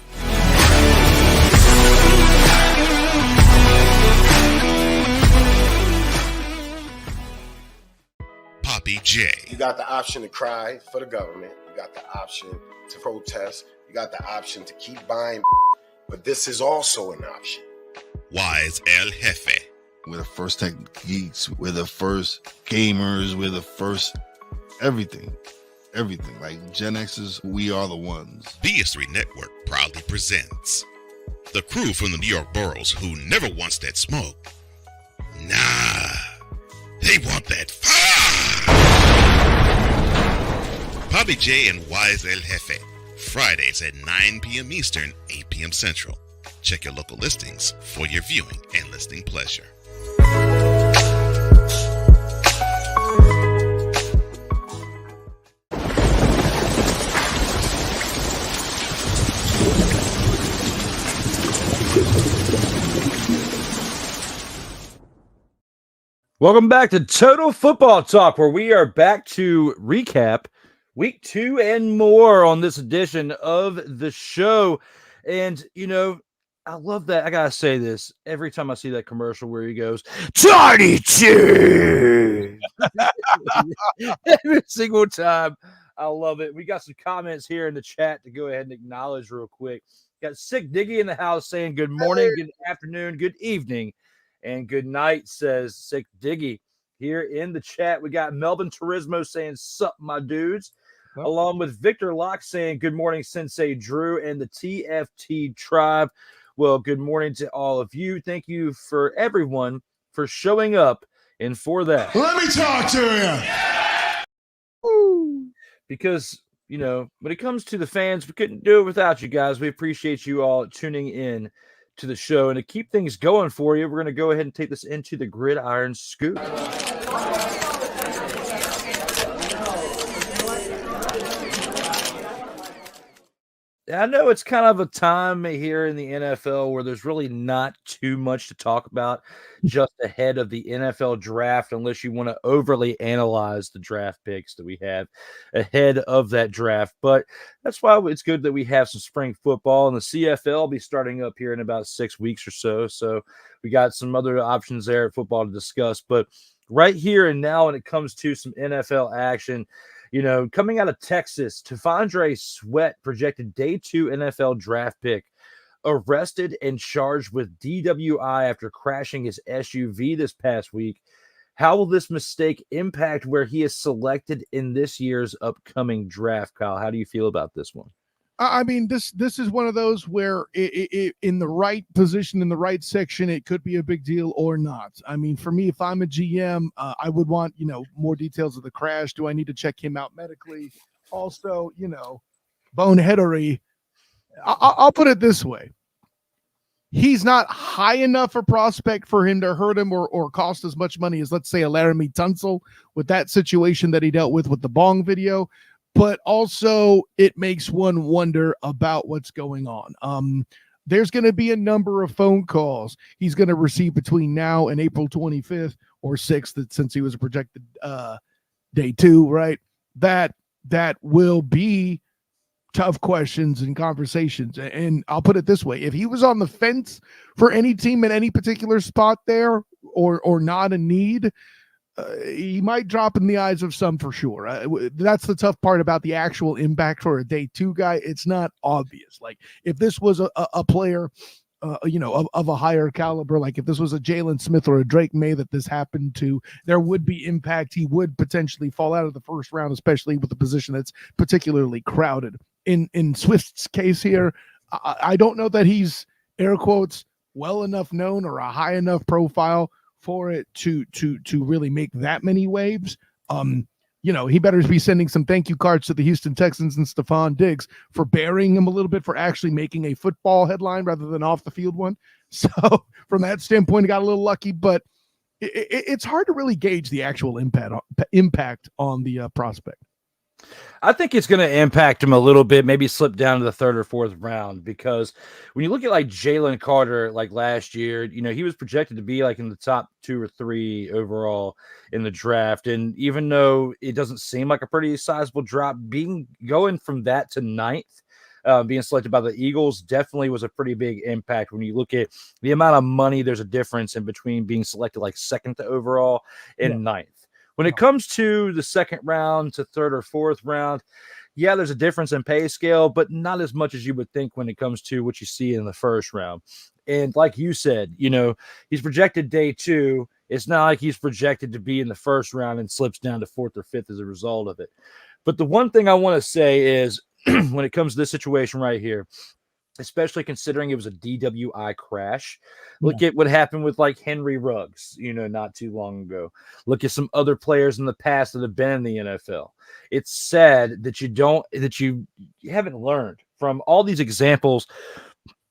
Poppy J. You got the option to cry for the government. You got the option to protest. You got the option to keep buying. But this is also an option. Wise El Jefe. We're the first tech geeks. We're the first gamers. We're the first everything. Everything. Like Gen X's, we are the ones. BS3 Network proudly presents the crew from the New York boroughs who never wants that smoke. Nah, they want that fire. Poppy J and Wise El Jefe. Fridays at 9 p.m. Eastern, 8 p.m. Central. Check your local listings for your viewing and listening pleasure. Welcome back to Total Football Talk, where we are back to recap week 2 and more on this edition of the show. And, you know, I love that. I got to say this every time I see that commercial where he goes, Tiny Tim! Every single time. I love it. We got some comments here in the chat to go ahead and acknowledge real quick. Got Sick Diggy in the house saying good morning, good afternoon, good evening, and good night, says Sick Diggy. Here in the chat, we got Melvin Turismo saying, sup, my dudes, along with Victor Locke saying, good morning, Sensei Drew, and the TFT tribe. Well, good morning to all of you. Thank you for everyone for showing up and for that. Let me talk to you. Because when it comes to the fans, we couldn't do it without you guys. We appreciate you all tuning in to the show. And to keep things going for you, we're going to go ahead and take this into the Gridiron Scoop. I know it's kind of a time here in the NFL where there's really not too much to talk about just ahead of the NFL draft, unless you want to overly analyze the draft picks that we have ahead of that draft. But that's why it's good that we have some spring football, and the CFL will be starting up here in about 6 weeks or so. So we got some other options there at football to discuss. But right here and now, when it comes to some NFL action, coming out of Texas, T'Vondre Sweat, projected day 2 NFL draft pick, arrested and charged with DWI after crashing his SUV this past week. How will this mistake impact where he is selected in this year's upcoming draft, Kyle? How do you feel about this one? I mean, this is one of those where in the right position, in the right section, it could be a big deal or not. I mean, for me, if I'm a GM, I would want, more details of the crash. Do I need to check him out medically? Also, boneheadery. I'll put it this way. He's not high enough a prospect for him to hurt him or cost as much money as, let's say, a Laramie Tunsil with that situation that he dealt with the Bong video. But also it makes one wonder about what's going on. There's going to be a number of phone calls he's going to receive between now and April 25th or 6th, since he was a projected day 2, right? That will be tough questions and conversations. And I'll put it this way. If he was on the fence for any team in any particular spot there or not a need, he might drop in the eyes of some for sure. That's the tough part about the actual impact for a day 2 guy. It's not obvious. Like if this was a player, of a higher caliber, like if this was a Jalen Smith or a Drake May that this happened to, there would be impact. He would potentially fall out of the first round, especially with the position that's particularly crowded. In Swift's case here, I don't know that he's, air quotes, well enough known or a high enough profile for it to really make that many waves. He better be sending some thank you cards to the Houston Texans and Stefon Diggs for burying him a little bit, for actually making a football headline rather than off the field one. So from that standpoint, he got a little lucky, but it's hard to really gauge the actual impact on the prospect. I think it's going to impact him a little bit, maybe slip down to the 3rd or 4th round, because when you look at like Jalen Carter, like last year, he was projected to be like in the top 2 or 3 overall in the draft. And even though it doesn't seem like a pretty sizable drop, going from that to 9th, being selected by the Eagles definitely was a pretty big impact. When you look at the amount of money, there's a difference in between being selected like 2nd to overall and 9th. When it comes to the 2nd round to 3rd or 4th round, yeah, there's a difference in pay scale, but not as much as you would think when it comes to what you see in the 1st round. And like you said, he's projected day 2. It's not like he's projected to be in the 1st round and slips down to 4th or 5th as a result of it. But the one thing I want to say is when it comes to this situation right here, especially considering it was a DWI crash. Look at what happened with like Henry Ruggs, not too long ago. Look at some other players in the past that have been in the NFL. It's sad that you haven't learned from all these examples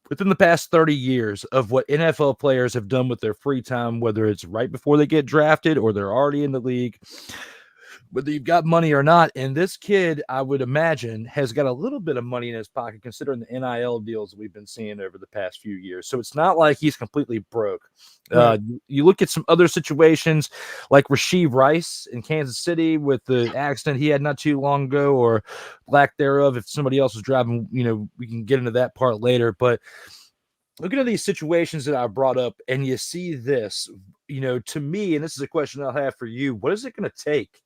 within the past 30 years of what NFL players have done with their free time, whether it's right before they get drafted or they're already in the league, whether you've got money or not. And this kid, I would imagine, has got a little bit of money in his pocket considering the NIL deals that we've been seeing over the past few years. So it's not like he's completely broke. Right. You look at some other situations like Rashee Rice in Kansas City with the accident he had not too long ago, or lack thereof. If somebody else was driving, we can get into that part later. But looking at these situations that I brought up, and you see this, to me, and this is a question I'll have for you, what is it going to take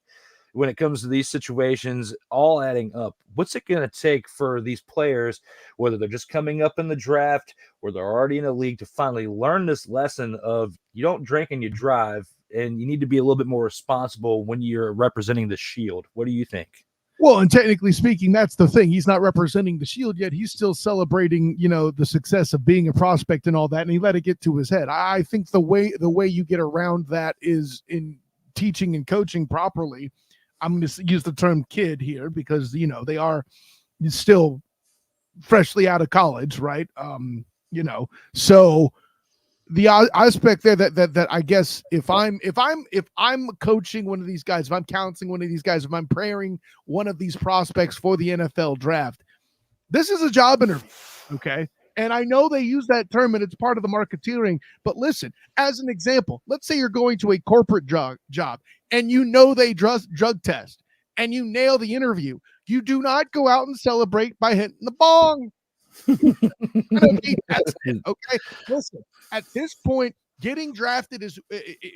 when it comes to these situations, all adding up? What's it going to take for these players, whether they're just coming up in the draft or they're already in a league, to finally learn this lesson of you don't drink and you drive, and you need to be a little bit more responsible when you're representing the Shield? What do you think? Well, and technically speaking, that's the thing. He's not representing the Shield yet. He's still celebrating, the success of being a prospect and all that, and he let it get to his head. I think the way you get around that is in teaching and coaching properly. I'm going to use the term kid here because, they are still freshly out of college, right? So the aspect there that I guess if I'm coaching one of these guys, if I'm counseling one of these guys, if I'm praying one of these prospects for the NFL draft, this is a job interview, okay? And I know they use that term and it's part of the marketeering, but listen, as an example, let's say you're going to a corporate job and they drug test and you nail the interview. You do not go out and celebrate by hitting the bong. That's it, okay? Listen, at this point, getting drafted is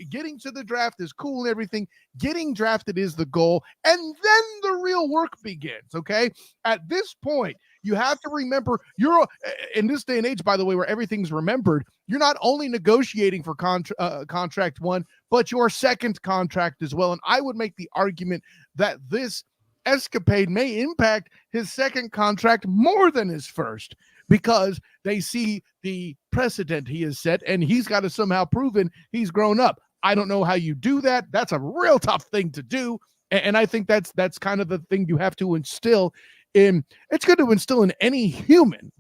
getting to the draft is cool and everything. Getting drafted is the goal, and then the real work begins, okay? At this point, you have to remember you're in this day and age, by the way, where everything's remembered. You're not only negotiating for contract one, but your second contract as well. And I would make the argument that this escapade may impact his second contract more than his first, because they see the precedent he has set and he's got to somehow proven he's grown up. I don't know how you do that. That's a real tough thing to do. And I think that's kind of the thing you have to instill in. It's good to instill in any human,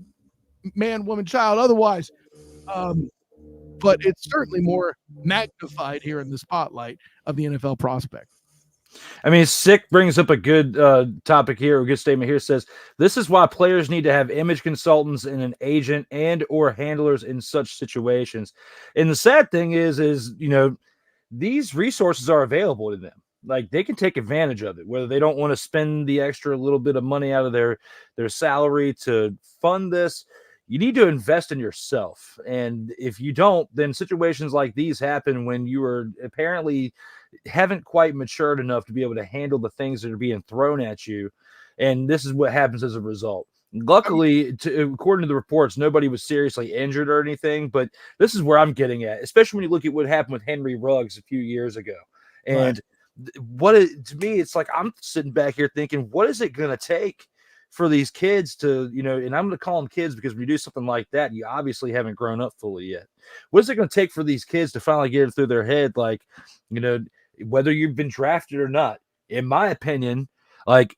man, woman, child, otherwise. But it's certainly more magnified here in the spotlight of the NFL prospect. I mean, Sick brings up a good topic here, a good statement here. Says, this is why players need to have image consultants and an agent and or handlers in such situations. And the sad thing is, these resources are available to them. Like, they can take advantage of it, whether they don't want to spend the extra little bit of money out of their salary to fund this. You need to invest in yourself. And if you don't, then situations like these happen when you are apparently haven't quite matured enough to be able to handle the things that are being thrown at you. And this is what happens as a result. Luckily, according to the reports, nobody was seriously injured or anything, but this is where I'm getting at, especially when you look at what happened with Henry Ruggs a few years ago. And to me, it's like, I'm sitting back here thinking, what is it going to take for these kids to, and I'm going to call them kids because when you do something like that, you obviously haven't grown up fully yet. What is it going to take for these kids to finally get it through their head? Like, whether you've been drafted or not, in my opinion, like,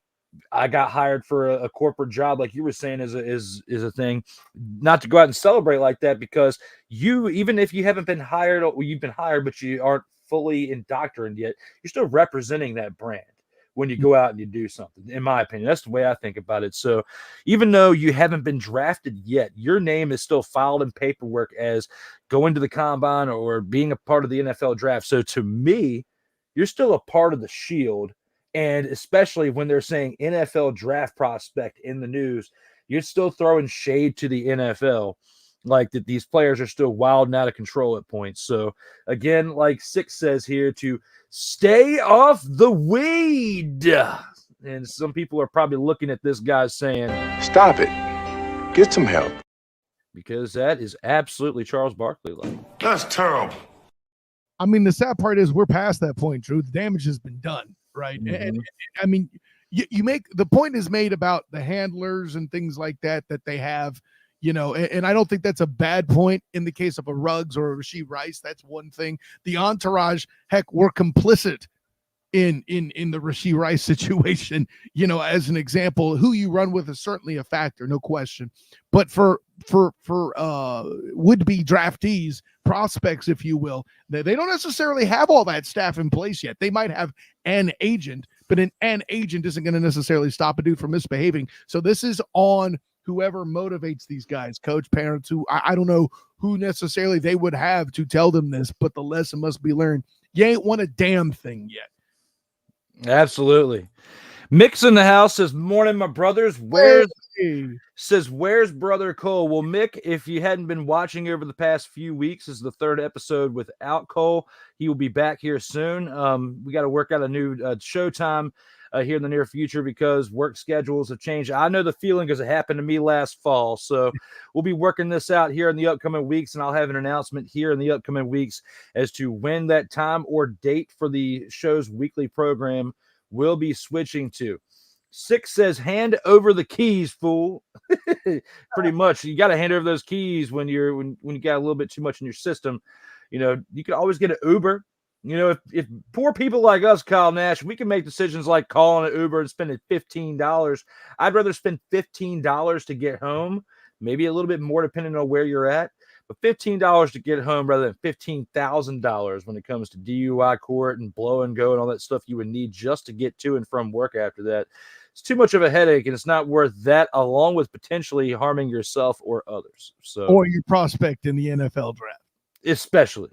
I got hired for a corporate job, like you were saying, is a thing, not to go out and celebrate like that, because even if you haven't been hired, or you've been hired, but you aren't fully indoctrinated yet, you're still representing that brand when you go out and you do something. In my opinion, that's the way I think about it. So even though you haven't been drafted yet, your name is still filed in paperwork as going to the combine or being a part of the NFL draft. So to me, you're still a part of the shield. And especially when they're saying NFL draft prospect in the news, you're still throwing shade to the NFL, like that these players are still wild and out of control at points. So again, like Six says here, to stay off the weed. And some people are probably looking at this guy saying, stop it. Get some help. Because that is absolutely Charles Barkley like. That's terrible. I mean, the sad part is we're past that point, Drew. The damage has been done. Right. Mm-hmm. And I mean, you make the point is made about the handlers and things like that they have, and I don't think that's a bad point in the case of a Ruggs or a Rashee Rice. That's one thing. The entourage, heck, we're complicit in the Rashee Rice situation, as an example. Who you run with is certainly a factor, no question. But for would-be draftees, prospects, if you will, they don't necessarily have all that staff in place yet. They might have an agent, but an agent isn't going to necessarily stop a dude from misbehaving. So this is on whoever motivates these guys, coach, parents, who I don't know who necessarily they would have to tell them this, but the lesson must be learned. You ain't won a damn thing yet. Absolutely. Mick's in the house says, morning, my brothers. Where's brother Cole? Well, Mick, if you hadn't been watching over the past few weeks, this is the third episode without Cole. He will be back here soon. We got to work out a new showtime here in the near future because work schedules have changed. I know the feeling because it happened to me last fall. So we'll be working this out here in the upcoming weeks, and I'll have an announcement here in the upcoming weeks as to when that time or date for the show's weekly program will be switching to. Six says, hand over the keys, fool. Pretty much. You got to hand over those keys when you got a little bit too much in your system. You can always get an Uber. You know, if poor people like us, Kyle Nash, we can make decisions like calling an Uber and spending $15. I'd rather spend $15 to get home, maybe a little bit more depending on where you're at, but $15 to get home rather than $15,000 when it comes to DUI court and blow and go and all that stuff you would need just to get to and from work after that. It's too much of a headache, and it's not worth that, along with potentially harming yourself or others. Or your prospect in the NFL draft. Especially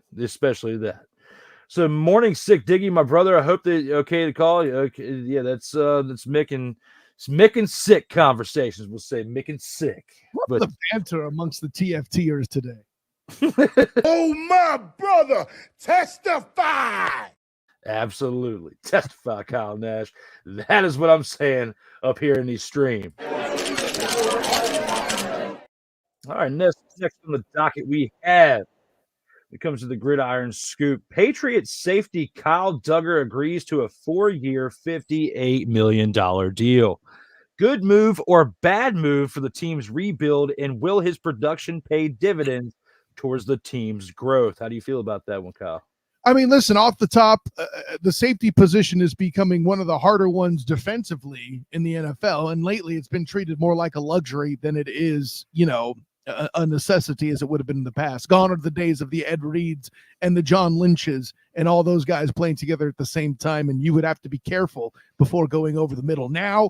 that. So morning sick, Diggy, my brother. I hope that okay to call you. Okay, yeah, that's Mick and sick conversations. We'll say Mick and sick. What's the banter amongst the TFTers today? Oh, my brother, testify. Absolutely. Testify, Kyle Nash. That is what I'm saying up here in these streams. All right, next on the docket we have, when it comes to the gridiron scoop, Patriots safety Kyle Duggar agrees to a 4-year, $58 million deal. Good move or bad move for the team's rebuild, and will his production pay dividends towards the team's growth? How do you feel about that one, Kyle? I mean, listen, off the top, the safety position is becoming one of the harder ones defensively in the NFL, and lately it's been treated more like a luxury than it is, a necessity as it would have been in the past. Gone are the days of the Ed Reeds and the John Lynches and all those guys playing together at the same time, and you would have to be careful before going over the middle. Now,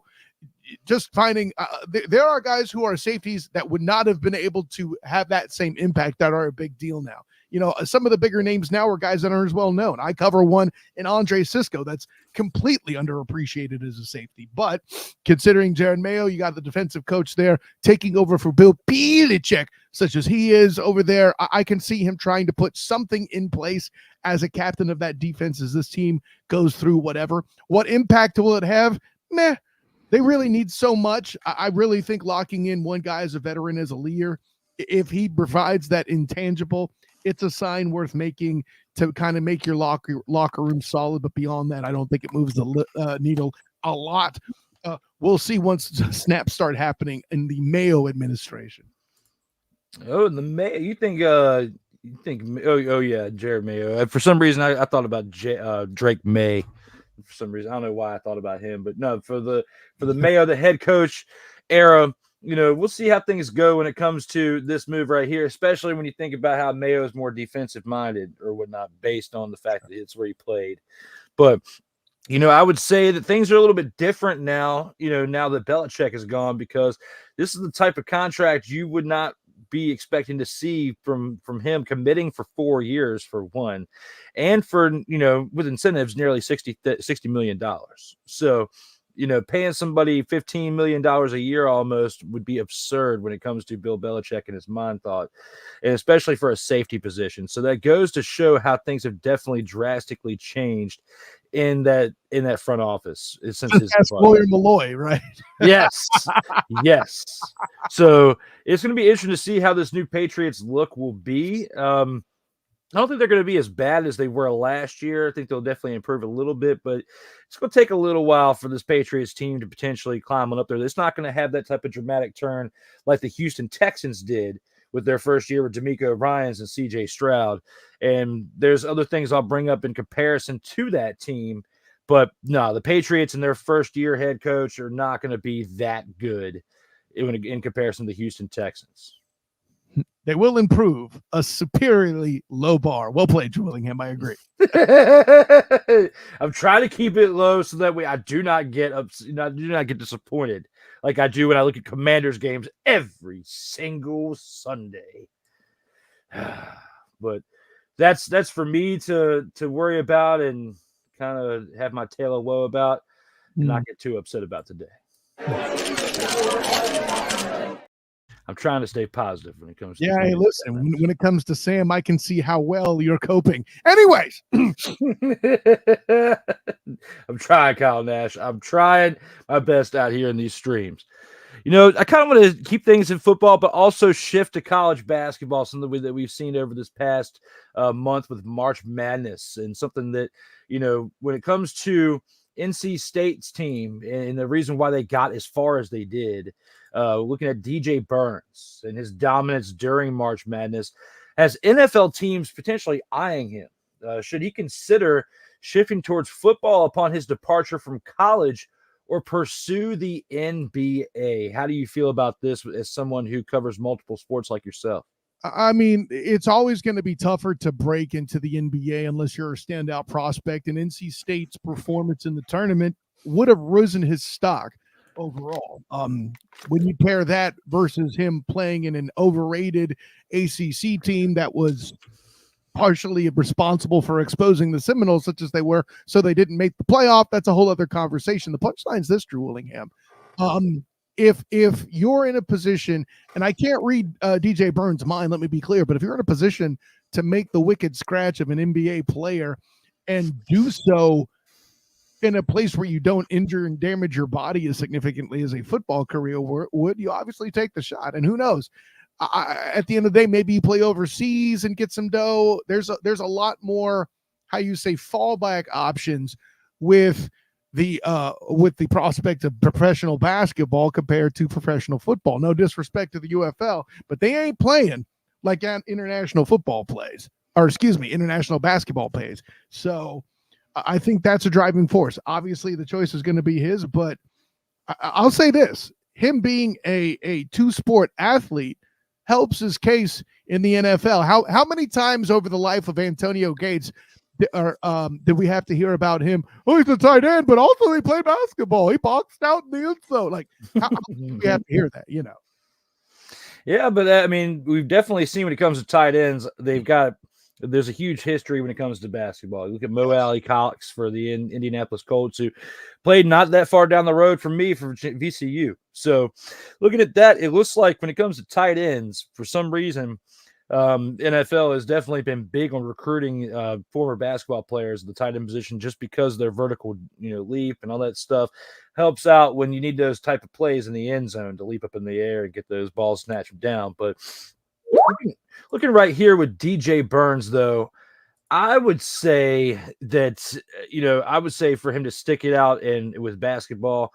just finding there are guys who are safeties that would not have been able to have that same impact that are a big deal now. Some of the bigger names now are guys that aren't as well known. I cover one in Andre Sisco that's completely underappreciated as a safety. But considering Jared Mayo, you got the defensive coach there taking over for Bill Belichick, such as he is over there. I can see him trying to put something in place as a captain of that defense as this team goes through whatever. What impact will it have? Meh. They really need so much. I really think locking in one guy as a veteran as a leader, if he provides that intangible, it's a sign worth making to kind of make your locker room solid. But beyond that, I don't think it moves the needle a lot. We'll see once snaps start happening in the Mayo administration. Oh, the Mayo. You think? Oh yeah, Jared Mayo. For some reason, I thought about Drake May. For some reason, I don't know why I thought about him, but no, for the Mayo, the head coach era. We'll see how things go when it comes to this move right here, especially when you think about how Mayo is more defensive minded or whatnot, based on the fact that it's where he played. But, I would say that things are a little bit different now, now that Belichick is gone, because this is the type of contract you would not be expecting to see from him, committing for 4 years for one, and for, with incentives, nearly $60 million. So, paying somebody $15 million a year almost would be absurd when it comes to Bill Belichick and his mind thought, and especially for a safety position. So that goes to show how things have definitely drastically changed in that front office since his Lawyer Malloy, right? Yes. So it's going to be interesting to see how this new Patriots look will be. I don't think they're going to be as bad as they were last year. I think they'll definitely improve a little bit, but it's going to take a little while for this Patriots team to potentially climb on up there. It's not going to have that type of dramatic turn like the Houston Texans did with their first year with DeMeco Ryans and CJ Stroud. And there's other things I'll bring up in comparison to that team. But no, the Patriots and their first year head coach are not going to be that good in comparison to the Houston Texans. They will improve a superiorly low bar. Well played, Drew Willingham. I agree. I'm trying to keep it low so that way I do not get disappointed like I do when I look at Commanders games every single Sunday. But that's for me to worry about and kind of have my tail of woe about and not get too upset about today. I'm trying to stay positive when it comes to hey, listen, when it comes to Sam, I can see how well you're coping. Anyways. I'm trying, Kyle Nash. I'm trying my best out here in these streams. I kind of want to keep things in football, but also shift to college basketball, something that we've seen over this past month with March Madness, and something that, when it comes to NC State's team and the reason why they got as far as they did, looking at DJ Burns and his dominance during March Madness, has NFL teams potentially eyeing him Should he consider shifting towards football upon his departure from college or pursue the NBA? How do you feel about this as someone who covers multiple sports like yourself? I mean, it's always going to be tougher to break into the NBA unless you're a standout prospect, and NC State's performance in the tournament would have risen his stock overall. When you pair that versus him playing in an overrated ACC team that was partially responsible for exposing the Seminoles such as they were, so they didn't make the playoff, that's a whole other conversation. The punchline's this, Drew Willingham. If you're in a position, and I can't read DJ Burns' mind, let me be clear, but if you're in a position to make the wicked scratch of an NBA player and do so in a place where you don't injure and damage your body as significantly as a football career would, you obviously take the shot. And who knows? At the end of the day, maybe you play overseas and get some dough. There's a lot more, how you say, fallback options with the prospect of professional basketball compared to professional football. No disrespect to the UFL, but they ain't playing like international football plays, or excuse me, international basketball plays. So I think that's a driving force. Obviously, the choice is going to be his, but I'll say this: him being a two-sport athlete helps his case in the NFL. How many times over the life of Antonio Gates did we have to hear about him? Oh, he's a tight end, but also he played basketball. He boxed out in the end zone. Like, how do we have to hear that? You know? Yeah, but I mean, we've definitely seen when it comes to tight ends, there's a huge history when it comes to basketball. You look at Mo Alley Cox for the Indianapolis Colts, who played not that far down the road from me for VCU. So looking at that, it looks like when it comes to tight ends, for some reason, NFL has definitely been big on recruiting former basketball players at the tight end position just because their vertical, leap and all that stuff helps out when you need those type of plays in the end zone to leap up in the air and get those balls snatched down. But looking right here with DJ Burns, though, I would say that, I would say for him to stick it out and with basketball,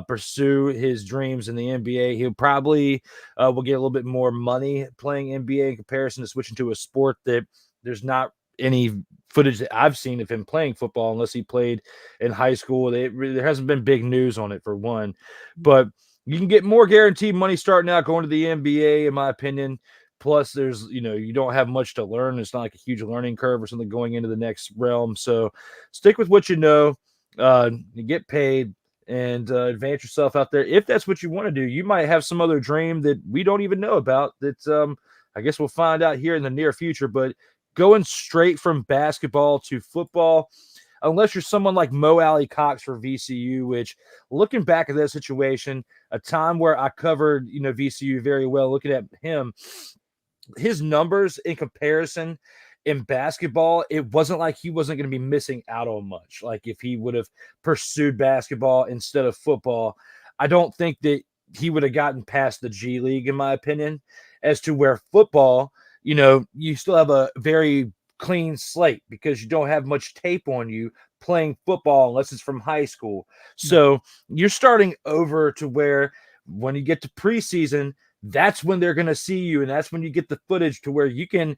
pursue his dreams in the NBA. He'll probably will get a little bit more money playing NBA in comparison to switching to a sport that there's not any footage that I've seen of him playing football unless he played in high school. There hasn't been big news on it, for one. But you can get more guaranteed money starting out going to the NBA, in my opinion. Plus, there's, you don't have much to learn. It's not like a huge learning curve or something going into the next realm. So stick with what you know, you get paid, and advance yourself out there. If that's what you want to do, you might have some other dream that we don't even know about that I guess we'll find out here in the near future. But going straight from basketball to football, unless you're someone like Mo Alley Cox for VCU, which, looking back at that situation, a time where I covered, VCU very well, looking at him, his numbers in comparison in basketball, it wasn't like he wasn't going to be missing out on much. Like if he would have pursued basketball instead of football, I don't think that he would have gotten past the G League, in my opinion, as to where football, you still have a very clean slate because you don't have much tape on you playing football unless it's from high school. So you're starting over to where when you get to preseason, that's when they're going to see you. And that's when you get the footage to where you can,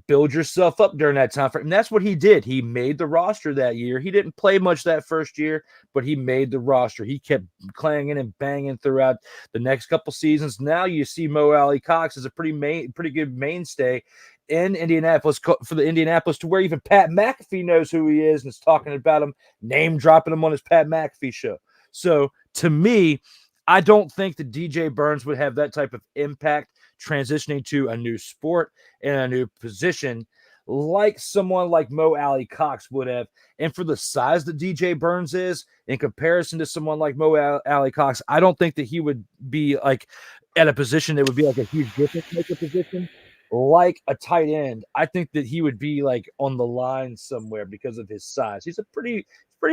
build yourself up during that time frame. And that's what he did. He made the roster that year. He didn't play much that first year, but he made the roster. He kept clanging and banging throughout the next couple seasons. Now you see Mo Alley Cox as a pretty good mainstay in Indianapolis for the Indianapolis, to where even Pat McAfee knows who he is and is talking about him, name dropping him on his Pat McAfee show. So to me, I don't think that DJ Burns would have that type of impact transitioning to a new sport and a new position like someone like Mo Alley Cox would have. And for the size that DJ Burns is in comparison to someone like Mo Alley Cox, I don't think that he would be like at a position that would be like a huge difference maker position like a tight end. I think that he would be like on the line somewhere because of his size. He's a pretty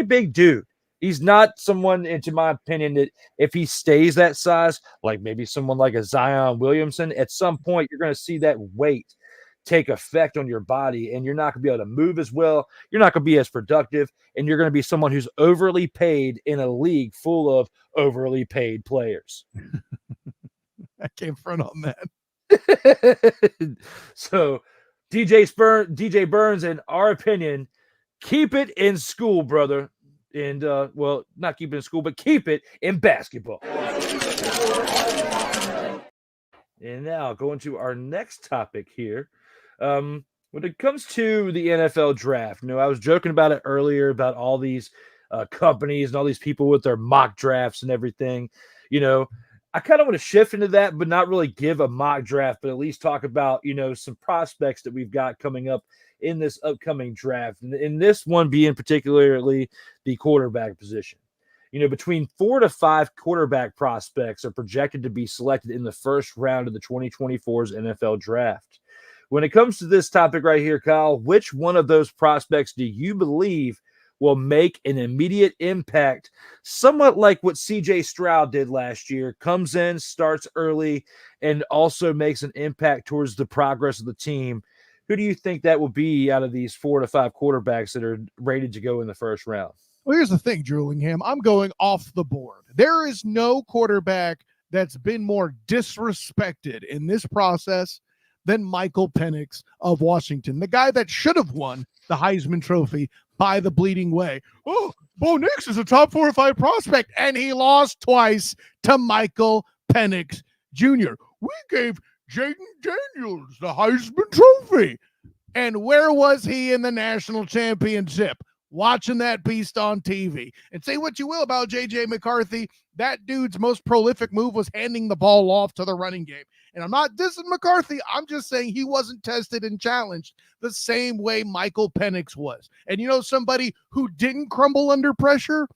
big dude. He's not someone, into my opinion, that if he stays that size, like maybe someone like a Zion Williamson, at some point you're going to see that weight take effect on your body, and you're not going to be able to move as well. You're not going to be as productive, and you're going to be someone who's overly paid in a league full of overly paid players. I can't front on that. So DJ Burns, in our opinion, keep it in school, brother. And, well, not keep it in school, but keep it in basketball. And now going to our next topic here. When it comes to the NFL draft, I was joking about it earlier about all these companies and all these people with their mock drafts and everything. I kind of want to shift into that, but not really give a mock draft, but at least talk about, some prospects that we've got coming up in this upcoming draft. And in this one being particularly the quarterback position. Between 4 to 5 quarterback prospects are projected to be selected in the first round of the 2024's NFL draft. When it comes to this topic right here, Kyle, which one of those prospects do you believe will make an immediate impact, somewhat like what C.J. Stroud did last year, comes in, starts early, and also makes an impact towards the progress of the team? Who do you think that will be out of these 4 to 5 quarterbacks that are rated to go in the first round? Well, here's the thing, Drew Willingham. I'm going off the board. There is no quarterback that's been more disrespected in this process than Michael Penix of Washington, the guy that should have won the Heisman Trophy by the bleeding way. Oh, Bo Nix is a top 4 or 5 prospect, and he lost twice to Michael Penix Jr. We gave Jaden Daniels the Heisman Trophy. And where was he in the national championship? Watching that beast on TV. And say what you will about J.J. McCarthy, that dude's most prolific move was handing the ball off to the running game. And I'm not dissing McCarthy. I'm just saying he wasn't tested and challenged the same way Michael Penix was. And somebody who didn't crumble under pressure?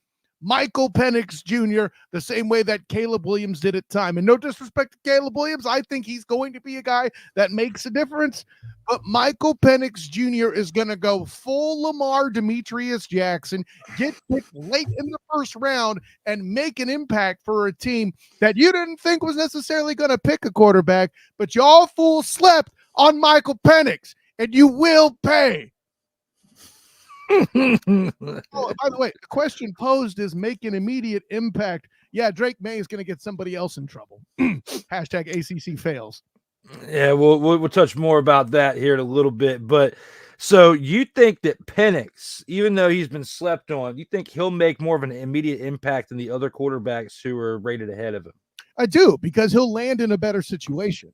Michael Penix Jr., the same way that Caleb Williams did at time. And no disrespect to Caleb Williams, I think he's going to be a guy that makes a difference. But Michael Penix Jr. is going to go full Lamar Demetrius Jackson, get picked late in the first round, and make an impact for a team that you didn't think was necessarily going to pick a quarterback, but y'all fools slept on Michael Penix, and you will pay. Oh, by the way, the question posed is make an immediate impact. Yeah, Drake May is going to get somebody else in trouble. Hashtag ACC fails. Yeah, we'll touch more about that here in a little bit. But so you think that Penix, even though he's been slept on, you think he'll make more of an immediate impact than the other quarterbacks who are rated ahead of him? I do, because he'll land in a better situation.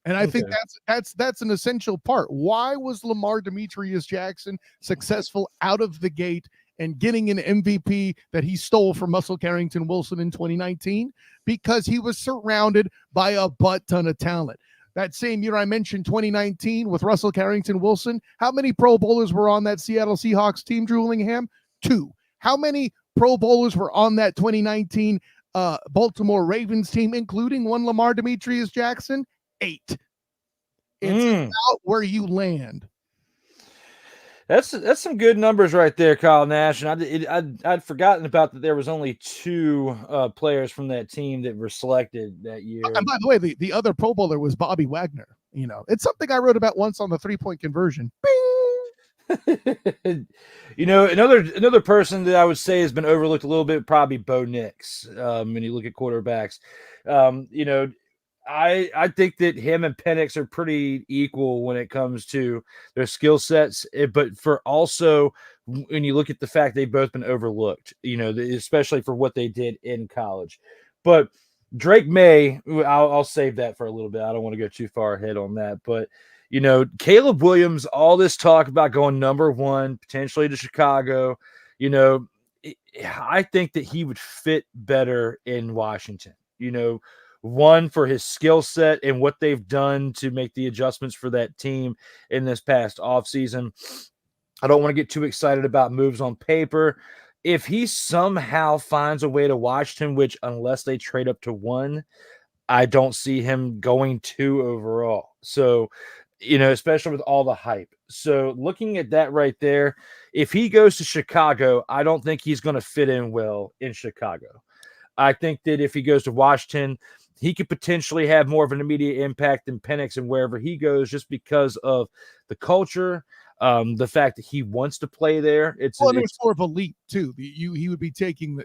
And I think that's an essential part. Why was Lamar Demetrius Jackson successful out of the gate and getting an MVP that he stole from Russell Carrington Wilson in 2019? Because he was surrounded by a butt ton of talent. That same year I mentioned 2019 with Russell Carrington Wilson, how many Pro Bowlers were on that Seattle Seahawks team, Drew Willingham? 2. How many Pro Bowlers were on that 2019 Baltimore Ravens team, including one Lamar Demetrius Jackson? 8. It's about where you land. That's some good numbers right there, Kyle Nash. And I'd forgotten about that. There was only 2 players from that team that were selected that year. And by the way, the other Pro Bowler was Bobby Wagner. It's something I wrote about once on the 3-point conversion. Bing! Another person that I would say has been overlooked a little bit, probably Bo Nix. When you look at quarterbacks, I think that him and Penix are pretty equal when it comes to their skill sets, but for also when you look at the fact they've both been overlooked, especially for what they did in college. But Drake May, I'll save that for a little bit. I don't want to go too far ahead on that, but Caleb Williams, all this talk about going number 1, potentially to Chicago, I think that he would fit better in Washington, one, for his skill set and what they've done to make the adjustments for that team in this past offseason. I don't want to get too excited about moves on paper. If he somehow finds a way to Washington, which unless they trade up to 1, I don't see him going 2 overall. So, especially with all the hype. So looking at that right there, if he goes to Chicago, I don't think he's going to fit in well in Chicago. I think that if he goes to Washington, he could potentially have more of an immediate impact than Penix and wherever he goes, just because of the culture, the fact that he wants to play there. It's more of a leap too. He would be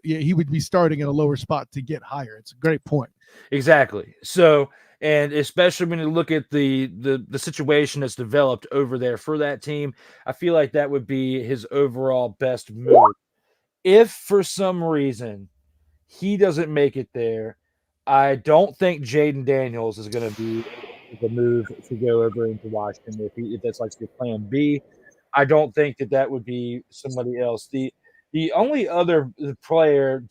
he would be starting at a lower spot to get higher. It's a great point. Exactly. So And especially when you look at the situation that's developed over there for that team, I feel like that would be his overall best move. If for some reason he doesn't make it there, I don't think Jaden Daniels is going to be the move to go over into Washington if that's like your plan B. I don't think that would be somebody else. The only other player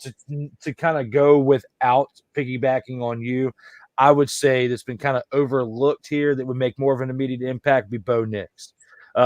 to kind of go without piggybacking on you, I would say that's been kind of overlooked here that would make more of an immediate impact be Bo Nix,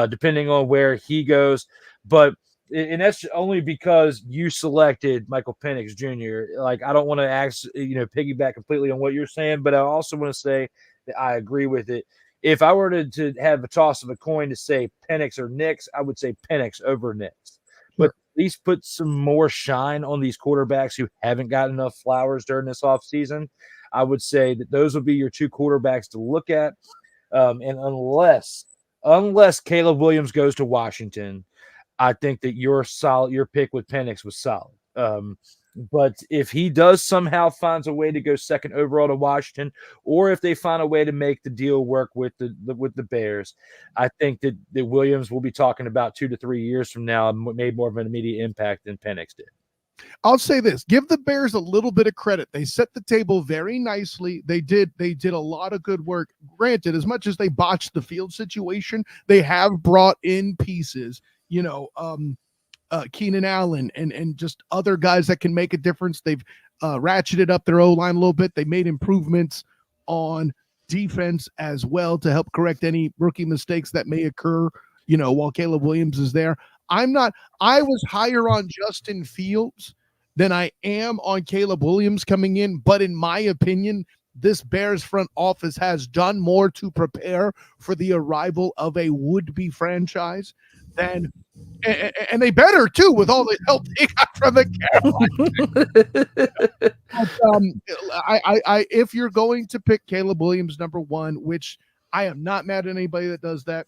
depending on where he goes. But and that's only because you selected Michael Penix Jr. Like, I don't want to piggyback completely on what you're saying, but I also want to say that I agree with it. If I were to have a toss of a coin to say Penix or Nix, I would say Penix over Nix. But at least put some more shine on these quarterbacks who haven't got enough flowers during this offseason. I would say that those would be your two quarterbacks to look at. And unless Caleb Williams goes to Washington, I think that your pick with Penix was solid. But if he does somehow finds a way to go second overall to Washington, or if they find a way to make the deal work with the Bears, I think that Williams will be talking about 2 to 3 years from now and made more of an immediate impact than Penix did. I'll say this: give the Bears a little bit of credit. They set the table very nicely. They did a lot of good work. Granted, as much as they botched the field situation, they have brought in pieces. Keenan Allen and just other guys that can make a difference. They've ratcheted up their O-line a little bit. They made improvements on defense as well to help correct any rookie mistakes that may occur, while Caleb Williams is there. I was higher on Justin Fields than I am on Caleb Williams coming in, but in my opinion, this Bears front office has done more to prepare for the arrival of a would-be franchise than, and they better too with all the help they got from the Carolina. If you're going to pick Caleb Williams number one, which I am not mad at anybody that does that,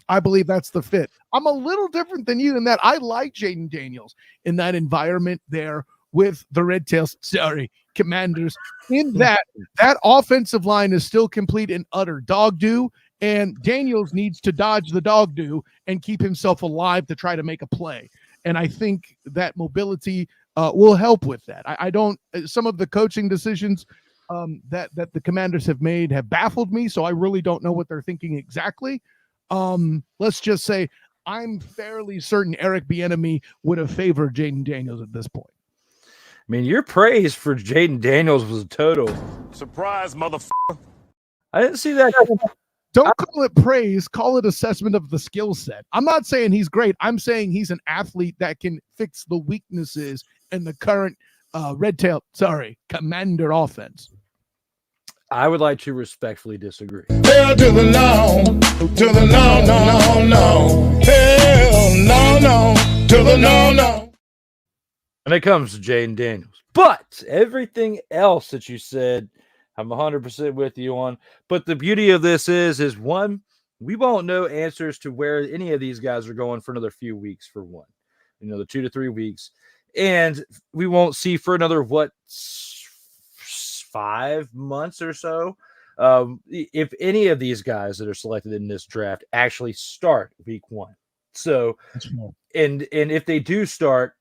I believe that's the fit. I'm a little different than you in that I like Jaden Daniels in that environment there with the Commanders, in that offensive line is still complete and utter dog do, and Daniels needs to dodge the dog do and keep himself alive to try to make a play. And I think that mobility will help with that. I don't – some of the coaching decisions that the Commanders have made have baffled me, so I really don't know what they're thinking exactly. Let's just say I'm fairly certain Eric Bieniemy would have favored Jaden Daniels at this point. I mean, your praise for Jaden Daniels was total. Surprise, motherfucker. I didn't see that. Don't call it praise, call it assessment of the skill set. I'm not saying he's great. I'm saying he's an athlete that can fix the weaknesses in the current Commander offense. I would like to respectfully disagree. Hell to the no, to the no, no, no, no. Hell no, no, to the no, no. When it comes to Jaden Daniels. But everything else that you said, I'm 100% with you on. But the beauty of this is one, we won't know answers to where any of these guys are going for another few weeks for one. The 2 to 3 weeks. And we won't see for another, 5 months or so, if any of these guys that are selected in this draft actually start week 1. So, and if they do start,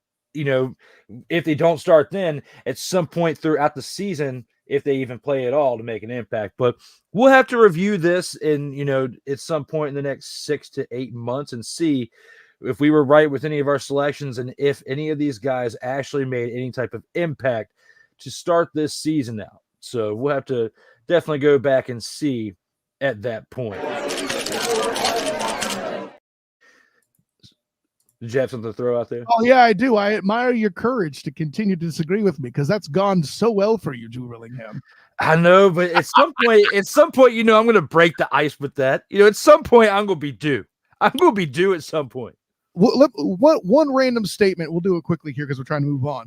if they don't start then, at some point throughout the season, if they even play at all to make an impact. But we'll have to review this at some point in the next 6 to 8 months and see if we were right with any of our selections and if any of these guys actually made any type of impact to start this season out. So we'll have to definitely go back and see at that point. Did you have something to throw out there? Oh, yeah, I do. I admire your courage to continue to disagree with me because that's gone so well for you, Drew Willingham. I know, but at some point, I'm going to break the ice with that. At some point, I'm going to be due. I'm going to be due at some point. One random statement. We'll do it quickly here because we're trying to move on.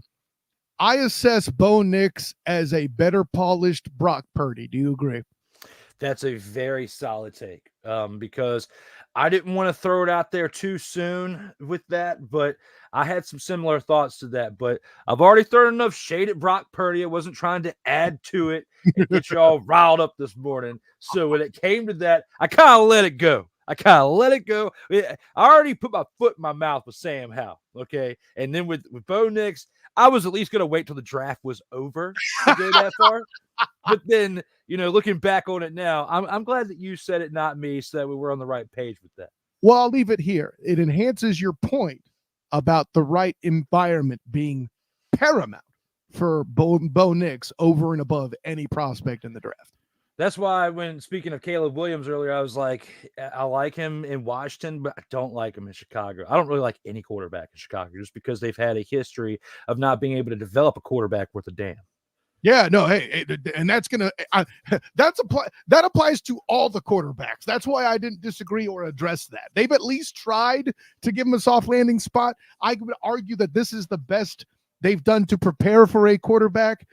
I assess Bo Nix as a better polished Brock Purdy. Do you agree? That's a very solid take, because I didn't want to throw it out there too soon with that, but I had some similar thoughts to that. But I've already thrown enough shade at Brock Purdy. I wasn't trying to add to it and get you all riled up this morning. So when it came to that, I kind of let it go. I already put my foot in my mouth with Sam Howell, okay? And then with Bo Nix, I was at least going to wait till the draft was over to go that far. But then, looking back on it now, I'm glad that you said it, not me, so that we were on the right page with that. Well, I'll leave it here. It enhances your point about the right environment being paramount for Bo Nix over and above any prospect in the draft. That's why when speaking of Caleb Williams earlier, I was like, I like him in Washington, but I don't like him in Chicago. I don't really like any quarterback in Chicago just because they've had a history of not being able to develop a quarterback worth a damn. Yeah, no, hey, and that's that applies to all the quarterbacks. That's why I didn't disagree or address that. They've at least tried to give him a soft landing spot. I would argue that this is the best they've done to prepare for a quarterback.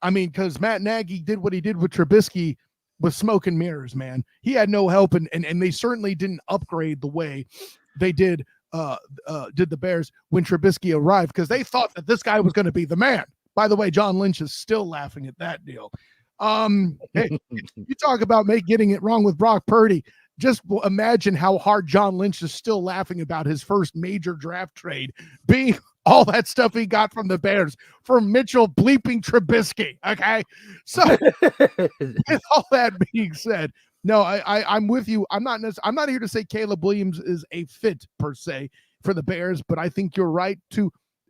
I mean, because Matt Nagy did what he did with Trubisky with smoke and mirrors, man. He had no help, and they certainly didn't upgrade the way they did the Bears when Trubisky arrived, because they thought that this guy was going to be the man. By the way, John Lynch is still laughing at that deal. Hey, you talk about getting it wrong with Brock Purdy. Just imagine how hard John Lynch is still laughing about his first major draft trade being all that stuff he got from the Bears for Mitchell bleeping Trubisky. Okay. So with all that being said, no, I'm with you. I'm not here to say Caleb Williams is a fit per se for the Bears, but I think you're right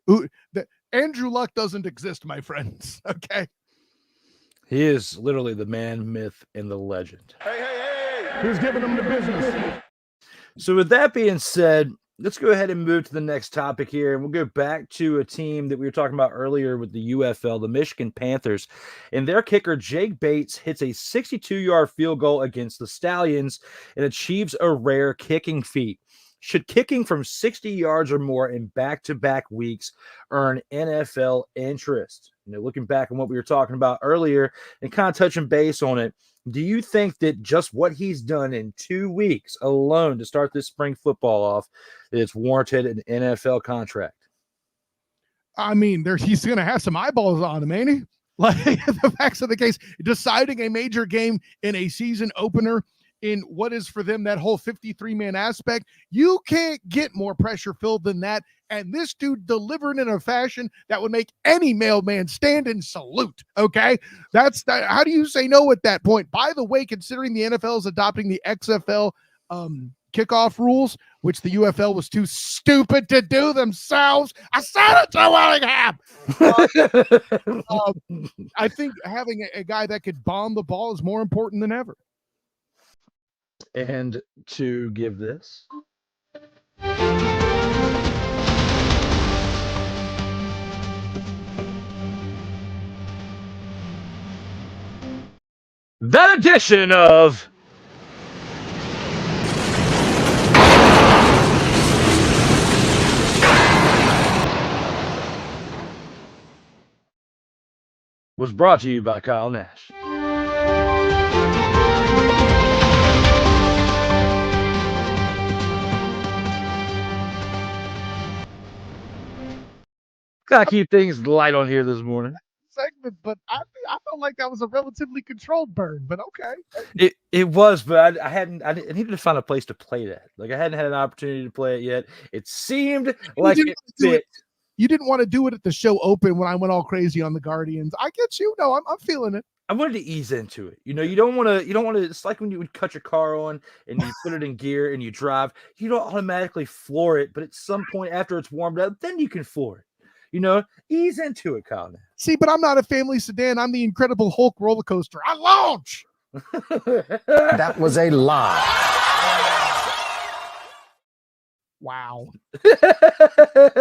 that Andrew Luck doesn't exist, my friends. Okay. He is literally the man, myth, and the legend. Hey, who's giving them the business? So with that being said, let's go ahead and move to the next topic here. And we'll go back to a team that we were talking about earlier with the UFL, the Michigan Panthers. And their kicker, Jake Bates, hits a 62-yard field goal against the Stallions and achieves a rare kicking feat. Should kicking from 60 yards or more in back-to-back weeks earn NFL interest? Looking back on what we were talking about earlier and kind of touching base on it, do you think that just what he's done in 2 weeks alone to start this spring football off, that it's warranted an NFL contract? I mean, he's going to have some eyeballs on him, ain't he? Like, the facts of the case, deciding a major game in a season opener in what is for them that whole 53-man aspect, you can't get more pressure filled than that. And this dude delivered in a fashion that would make any mailman stand and salute. Okay, that's that. How do you say no at that point? By the way, considering the NFL is adopting the XFL kickoff rules, which the UFL was too stupid to do themselves, I said it to Willingham. I think having a guy that could bomb the ball is more important than ever. And to give this, that edition of was brought to you by Kyle Nash. Gotta keep things light on here this morning. Segment, but I felt like that was a relatively controlled burn, but okay. It was, but I needed to find a place to play that. Like, I hadn't had an opportunity to play it yet. It seemed like it fit. You didn't want to do it at the show open when I went all crazy on the Guardians. I get you. No, I'm feeling it. I wanted to ease into it. You don't want to, it's like when you would cut your car on and you put it in gear and you drive, you don't automatically floor it, but at some point after it's warmed up, then you can floor it. Ease into it, Kyle. See, but I'm not a family sedan. I'm the Incredible Hulk roller coaster. I launch. That was a lie. Wow. I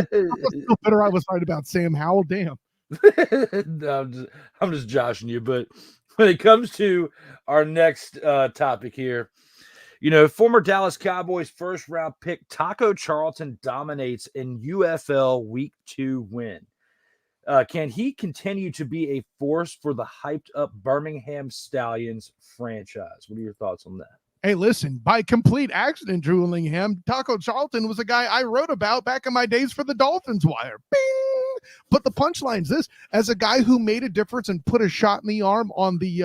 feel better I was right about Sam Howell. Damn. No, I'm just joshing you. But when it comes to our next topic here, former Dallas Cowboys first-round pick Taco Charlton dominates in UFL Week 2 win. Can he continue to be a force for the hyped up Birmingham Stallions franchise? What are your thoughts on that? Hey, listen, by complete accident, Drew Willingham, Taco Charlton was a guy I wrote about back in my days for the Dolphins Wire. Bing! But the punchline's this: as a guy who made a difference and put a shot in the arm on the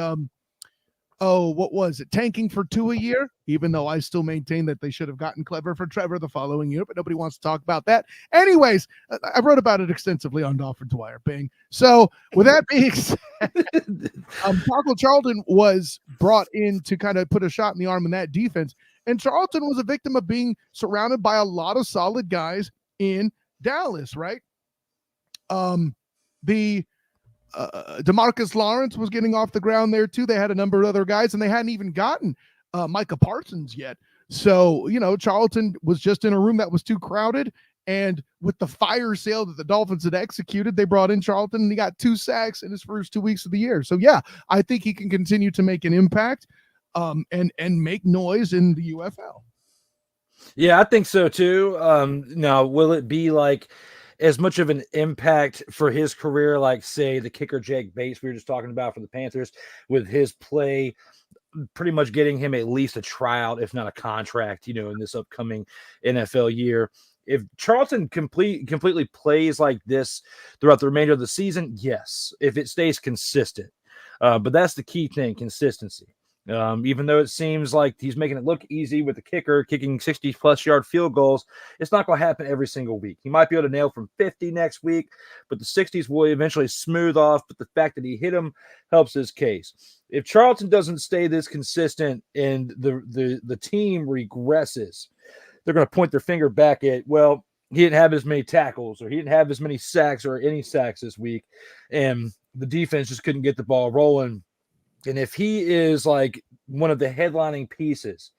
what was it? Tanking for 2 a year, even though I still maintain that they should have gotten clever for Trevor the following year, but nobody wants to talk about that. Anyways, I wrote about it extensively on Dolphins Wire, Bing. So with that being said, Taco Charlton was brought in to kind of put a shot in the arm in that defense. And Charlton was a victim of being surrounded by a lot of solid guys in Dallas, right? DeMarcus Lawrence was getting off the ground there too. They had a number of other guys, and they hadn't even gotten Micah Parsons yet. So, Charlton was just in a room that was too crowded. And with the fire sale that the Dolphins had executed, they brought in Charlton, and he got 2 sacks in his first 2 weeks of the year. So, yeah, I think he can continue to make an impact and make noise in the UFL. Yeah, I think so too. Now, will it be like as much of an impact for his career, like, say, the kicker Jake Bates we were just talking about for the Panthers, with his play pretty much getting him at least a tryout, if not a contract, in this upcoming NFL year? If Charlton completely plays like this throughout the remainder of the season, yes, if it stays consistent. But that's the key thing, consistency. Even though it seems like he's making it look easy with the kicker kicking 60-plus yard field goals, it's not going to happen every single week. He might be able to nail from 50 next week, but the 60s will eventually smooth off. But the fact that he hit them helps his case. If Charlton doesn't stay this consistent and the team regresses, they're going to point their finger back at, well, he didn't have as many tackles, or he didn't have as many sacks or any sacks this week, and the defense just couldn't get the ball rolling. And if he is like one of the headlining pieces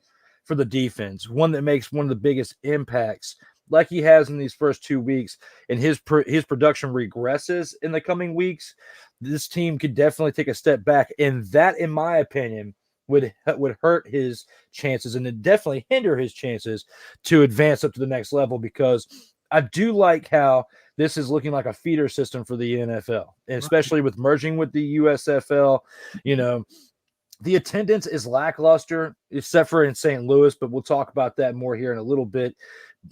for the defense, one that makes one of the biggest impacts, like he has in these first 2 weeks, and his production regresses in the coming weeks, this team could definitely take a step back. And that, in my opinion, would hurt his chances, and it definitely hinder his chances to advance up to the next level, because I do like how this is looking like a feeder system for the NFL, and especially with merging with the USFL. The attendance is lackluster, except for in St. Louis, but we'll talk about that more here in a little bit.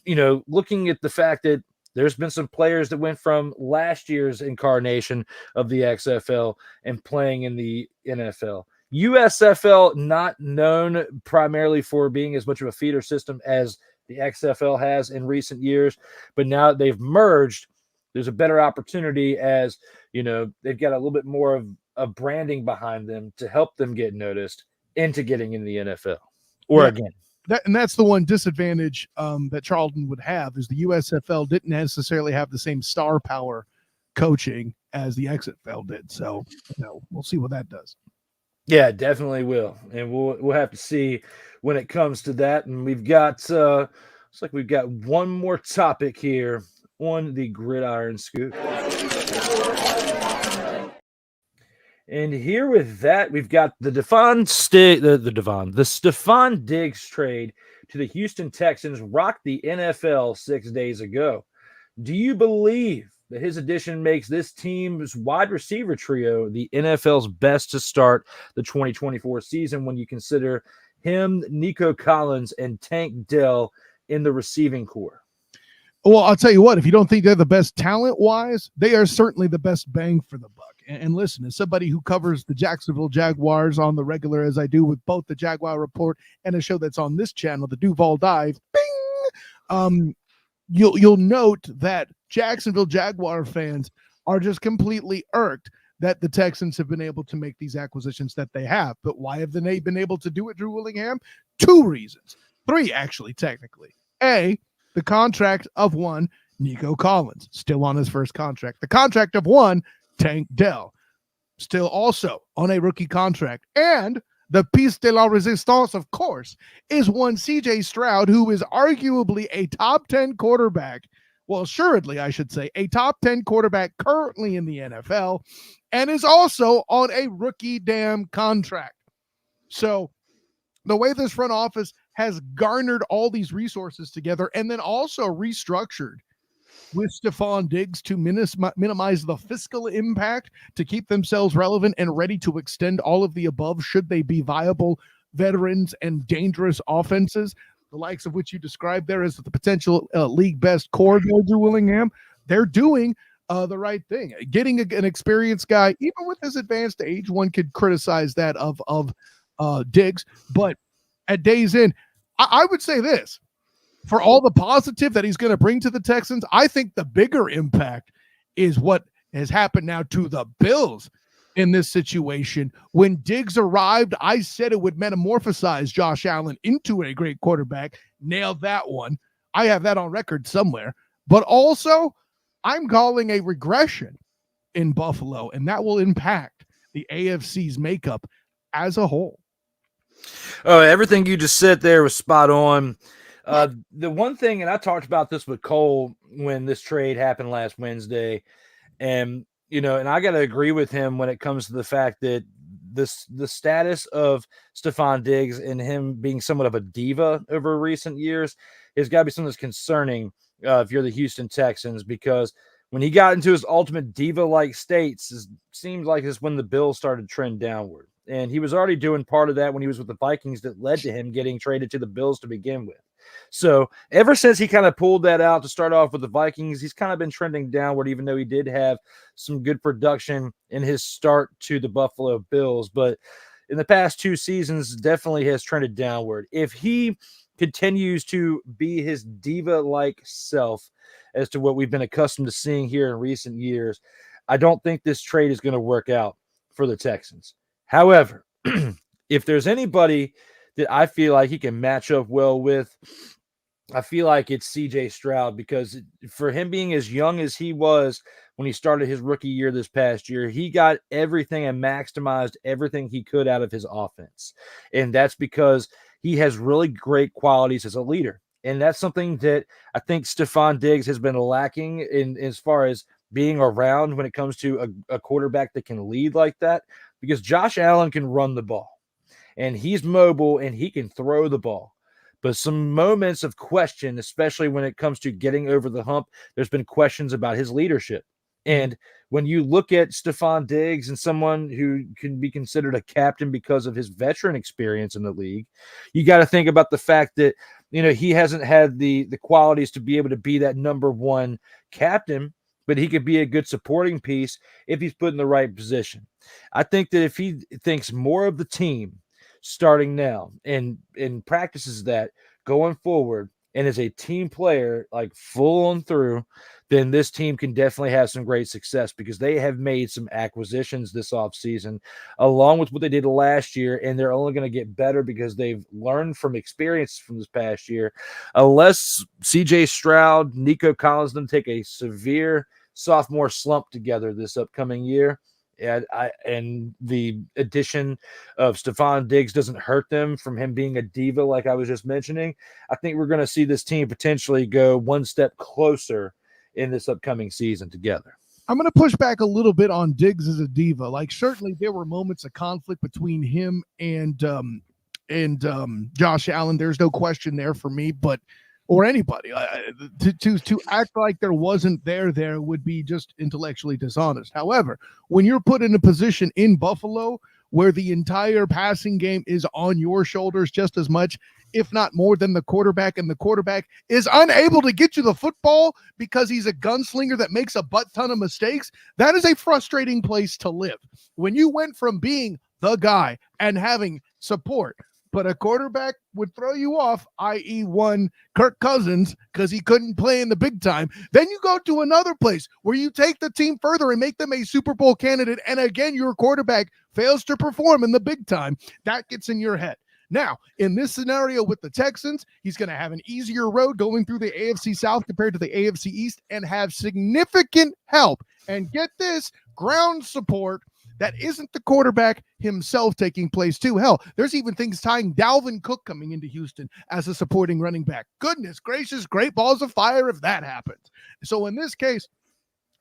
Looking at the fact that there's been some players that went from last year's incarnation of the XFL and playing in the NFL. USFL, not known primarily for being as much of a feeder system as the XFL has in recent years, but now that they've merged, there's a better opportunity, as they've got a little bit more of branding behind them to help them get noticed into getting in the NFL. That's the one disadvantage that Charlton would have, is the USFL didn't necessarily have the same star power coaching as the XFL did. So we'll see what that does. Yeah, definitely will, and we'll have to see when it comes to that. And we've got looks like we've got one more topic here on the Gridiron Scoop. And here with that, we've got the Stefon Diggs trade to the Houston Texans rocked the NFL 6 days ago. Do you believe that his addition makes this team's wide receiver trio the NFL's best to start the 2024 season, when you consider him, Nico Collins, and Tank Dell in the receiving core? Well, I'll tell you what, if you don't think they're the best talent-wise, they are certainly the best bang for the buck. And listen, as somebody who covers the Jacksonville Jaguars on the regular, as I do with both the Jaguar Report and a show that's on this channel, the Duval Dive, bing, you'll note that Jacksonville Jaguar fans are just completely irked that the Texans have been able to make these acquisitions that they have. But why have they been able to do it, Drew Willingham? 2 reasons. 3, actually, technically. A, the contract of one, Nico Collins, still on his first contract. The contract of one, Tank Dell, still also on a rookie contract. And the piece de la resistance, of course, is one CJ Stroud, who is arguably a top 10 quarterback. Well, assuredly, I should say, a top 10 quarterback currently in the NFL, and is also on a rookie damn contract. So the way this front office has garnered all these resources together and then also restructured with Stefon Diggs to minimize the fiscal impact, to keep themselves relevant and ready to extend all of the above should they be viable veterans and dangerous offenses, the likes of which you described there as the potential league best core, Drew Willingham. They're doing the right thing. Getting an experienced guy, even with his advanced age, one could criticize that of Diggs, but at day's end, I would say this. For all the positive that he's going to bring to the Texans, I think the bigger impact is what has happened now to the Bills in this situation. When Diggs arrived, I said it would metamorphosize Josh Allen into a great quarterback. Nailed that one. I have that on record somewhere. But also, I'm calling a regression in Buffalo, and that will impact the AFC's makeup as a whole. Oh, everything you just said there was spot on. The one thing, and I talked about this with Cole when this trade happened last Wednesday, and and I got to agree with him when it comes to the fact that the status of Stefon Diggs and him being somewhat of a diva over recent years has got to be something that's concerning if you're the Houston Texans, because when he got into his ultimate diva-like states, it seems like it's when the Bills started to trend downward. And he was already doing part of that when he was with the Vikings that led to him getting traded to the Bills to begin with. So ever since he kind of pulled that out to start off with the Vikings, he's kind of been trending downward, even though he did have some good production in his start to the Buffalo Bills. But in the past 2 seasons, definitely has trended downward. If he continues to be his diva-like self as to what we've been accustomed to seeing here in recent years, I don't think this trade is going to work out for the Texans. However, if there's anybody that I feel like he can match up well with, I feel like it's CJ Stroud, because for him being as young as he was when he started his rookie year this past year, he got everything and maximized everything he could out of his offense. And that's because he has really great qualities as a leader. And that's something that I think Stefon Diggs has been lacking in as far as being around when it comes to a quarterback that can lead like that, because Josh Allen can run the ball and he's mobile and he can throw the ball. But some moments of question, especially when it comes to getting over the hump, there's been questions about his leadership. And when you look at Stefon Diggs and someone who can be considered a captain because of his veteran experience in the league, you got to think about the fact that, he hasn't had the qualities to be able to be that number one captain, but he could be a good supporting piece if he's put in the right position. I think that if he thinks more of the team starting now and practices that going forward and is a team player, like full on through, then this team can definitely have some great success, because they have made some acquisitions this offseason along with what they did last year, and they're only going to get better because they've learned from experience from this past year. Unless CJ Stroud, Nico Collins take a severe sophomore slump together this upcoming year, and the addition of Stefon Diggs doesn't hurt them from him being a diva like I was just mentioning, I think we're going to see this team potentially go one step closer in this upcoming season together. I'm going to push back a little bit on Diggs as a diva. Like, certainly there were moments of conflict between him and Josh Allen. There's no question there for me, but or anybody to act like there wasn't there would be just intellectually dishonest. However, when you're put in a position in Buffalo where the entire passing game is on your shoulders just as much, if not more, than the quarterback, and the quarterback is unable to get you the football because he's a gunslinger that makes a butt ton of mistakes, that is a frustrating place to live. When you went from being the guy and having support, but a quarterback would throw you off, i.e. one Kirk Cousins, because he couldn't play in the big time. Then you go to another place where you take the team further and make them a Super Bowl candidate, and again, your quarterback fails to perform in the big time. That gets in your head. Now, in this scenario with the Texans, he's going to have an easier road going through the AFC South compared to the AFC East and have significant help. And get this, ground support that isn't the quarterback himself taking place too. Hell, there's even things tying Dalvin Cook coming into Houston as a supporting running back. Goodness gracious, great balls of fire if that happens. So in this case,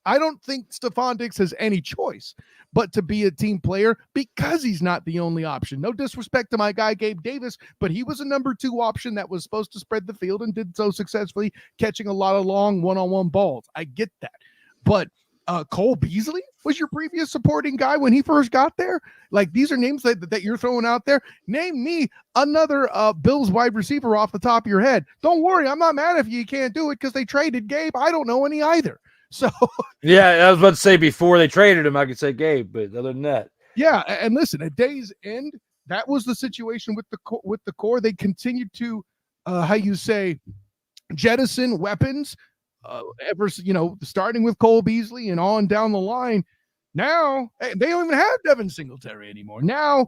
I don't think Stefon Diggs has any choice but to be a team player because he's not the only option. No disrespect to my guy, Gabe Davis, but he was a number 2 option that was supposed to spread the field and did so successfully, catching a lot of long one-on-one balls. I get that. But Cole Beasley was your previous supporting guy when he first got there. Like, these are names that you're throwing out there. Name me another Bills wide receiver off the top of your head. Don't worry, I'm not mad if you can't do it because they traded Gabe. I don't know any either. So yeah, I was about to say before they traded him, I could say Gabe, but other than that, yeah. And listen, at day's end, that was the situation with the core. They continued to, jettison weapons. Starting with Cole Beasley and on down the line. Now they don't even have Devin Singletary anymore. Now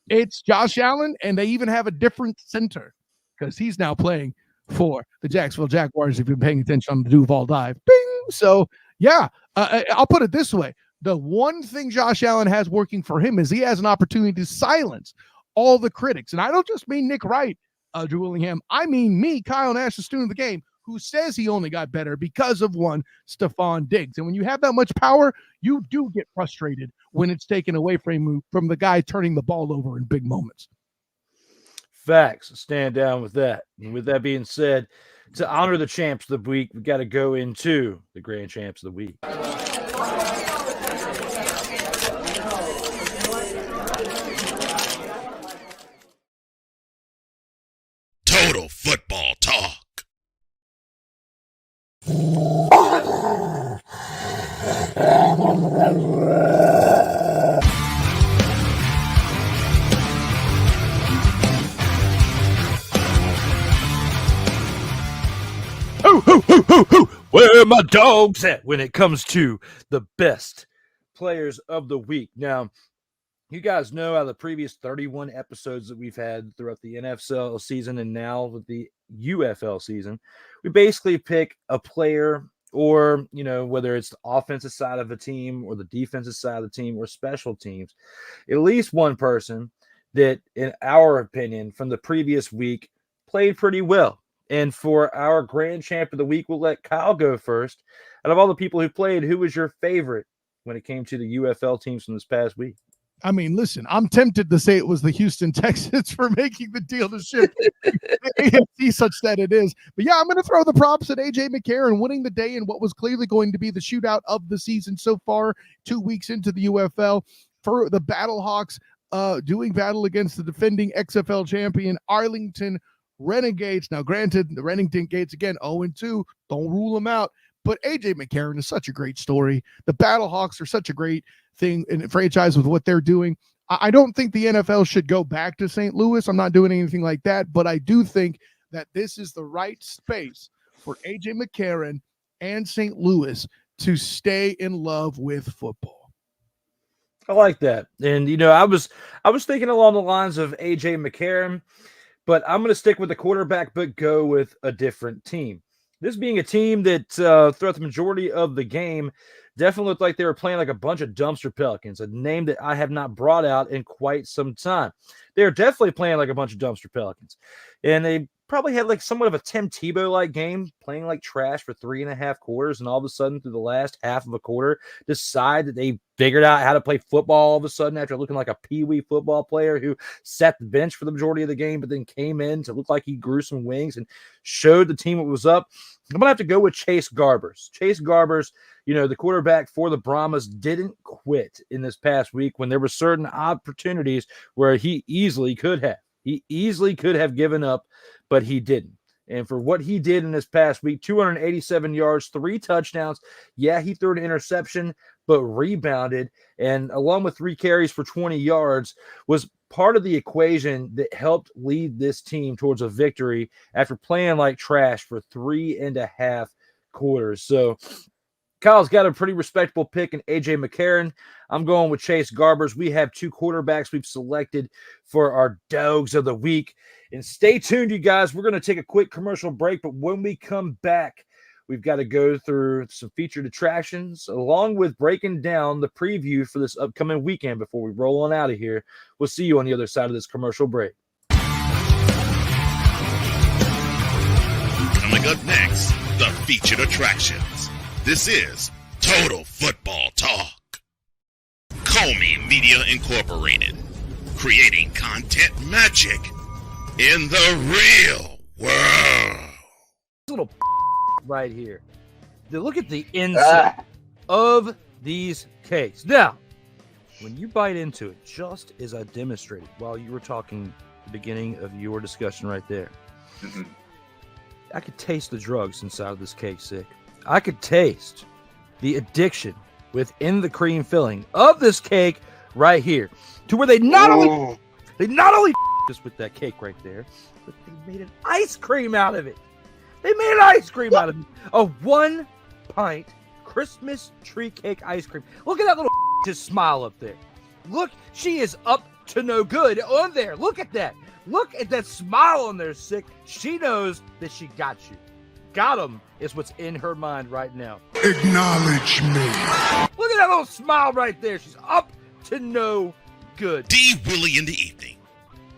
it's Josh Allen, and they even have a different center because he's now playing for the Jacksonville Jaguars. If you've been paying attention on the Duval dive, bing. So yeah, I'll put it this way: the one thing Josh Allen has working for him is he has an opportunity to silence all the critics, and I don't just mean Nick Wright, Drew Willingham. I mean me, Kyle Nash, the student of the game, who says he only got better because of one Stefon Diggs. And when you have that much power, you do get frustrated when it's taken away from the guy turning the ball over in big moments. Facts. Stand down with that. And with that being said, to honor the champs of the week, we got to go into the grand champs of the week. Total Football Talk. Where are my dogs at when it comes to the best players of the week? Now, you guys know out of the previous 31 episodes that we've had throughout the NFL season and now with the UFL season, we basically pick a player or, whether it's the offensive side of the team or the defensive side of the team or special teams, at least one person that, in our opinion, from the previous week played pretty well. And for our grand champ of the week, we'll let Kyle go first. Out of all the people who played, who was your favorite when it came to the UFL teams from this past week? I mean, listen, I'm tempted to say it was the Houston Texans for making the deal to ship AFC such that it is. But yeah, I'm going to throw the props at A.J. McCarron winning the day in what was clearly going to be the shootout of the season so far, 2 weeks into the UFL, for the Battlehawks doing battle against the defending XFL champion Arlington Renegades. Now, granted, the Renegades, again, 0-2, don't rule them out. But A.J. McCarron is such a great story. The Battlehawks are such a great thing in a franchise with what they're doing. I don't think the NFL should go back to St. Louis. I'm not doing anything like that, but I do think that this is the right space for A.J. McCarron and St. Louis to stay in love with football. I like that. And, I was thinking along the lines of A.J. McCarron, but I'm going to stick with the quarterback, but go with a different team. This being a team that throughout the majority of the game definitely looked like they were playing like a bunch of dumpster Pelicans, a name that I have not brought out in quite some time. They're definitely playing like a bunch of dumpster Pelicans. And they probably had like somewhat of a Tim Tebow-like game, playing like trash for 3.5 quarters, and all of a sudden through the last half of a quarter decide that they figured out how to play football all of a sudden after looking like a peewee football player who sat the bench for the majority of the game, but then came in to look like he grew some wings and showed the team what was up. I'm going to have to go with Chase Garbers. Chase Garbers, the quarterback for the Brahmas, didn't quit in this past week when there were certain opportunities where he easily could have. He easily could have given up, but he didn't. And for what he did in this past week, 287 yards, 3 touchdowns. Yeah, he threw an interception, but rebounded. And along with 3 carries for 20 yards, was part of the equation that helped lead this team towards a victory after playing like trash for 3.5 quarters. So Kyle's got a pretty respectable pick in A.J. McCarron. I'm going with Chase Garbers. We have 2 quarterbacks we've selected for our dogs of the week. And stay tuned, you guys. We're going to take a quick commercial break, but when we come back, we've got to go through some featured attractions along with breaking down the preview for this upcoming weekend before we roll on out of here. We'll see you on the other side of this commercial break. Coming up next, the featured attractions. This is Total Football Talk. Comey Media Incorporated. Creating content magic in the real world. This little right here. Look at the inside of these cakes. Now, when you bite into it, just as I demonstrated while you were talking at the beginning of your discussion right there, I could taste the drugs inside of this cake, Sick. I could taste the addiction within the cream filling of this cake right here, to where they not only us with that cake right there, but they made an ice cream out of it. They made an ice cream out of it. A 1 pint Christmas tree cake ice cream. Look at that little just smile up there. Look, she is up to no good on there. Look at that. Look at that smile on there, Sick. She knows that she got you. Got him is what's in her mind right now. Acknowledge me. Look at that little smile right there. She's up to no good. D. Willie in the evening.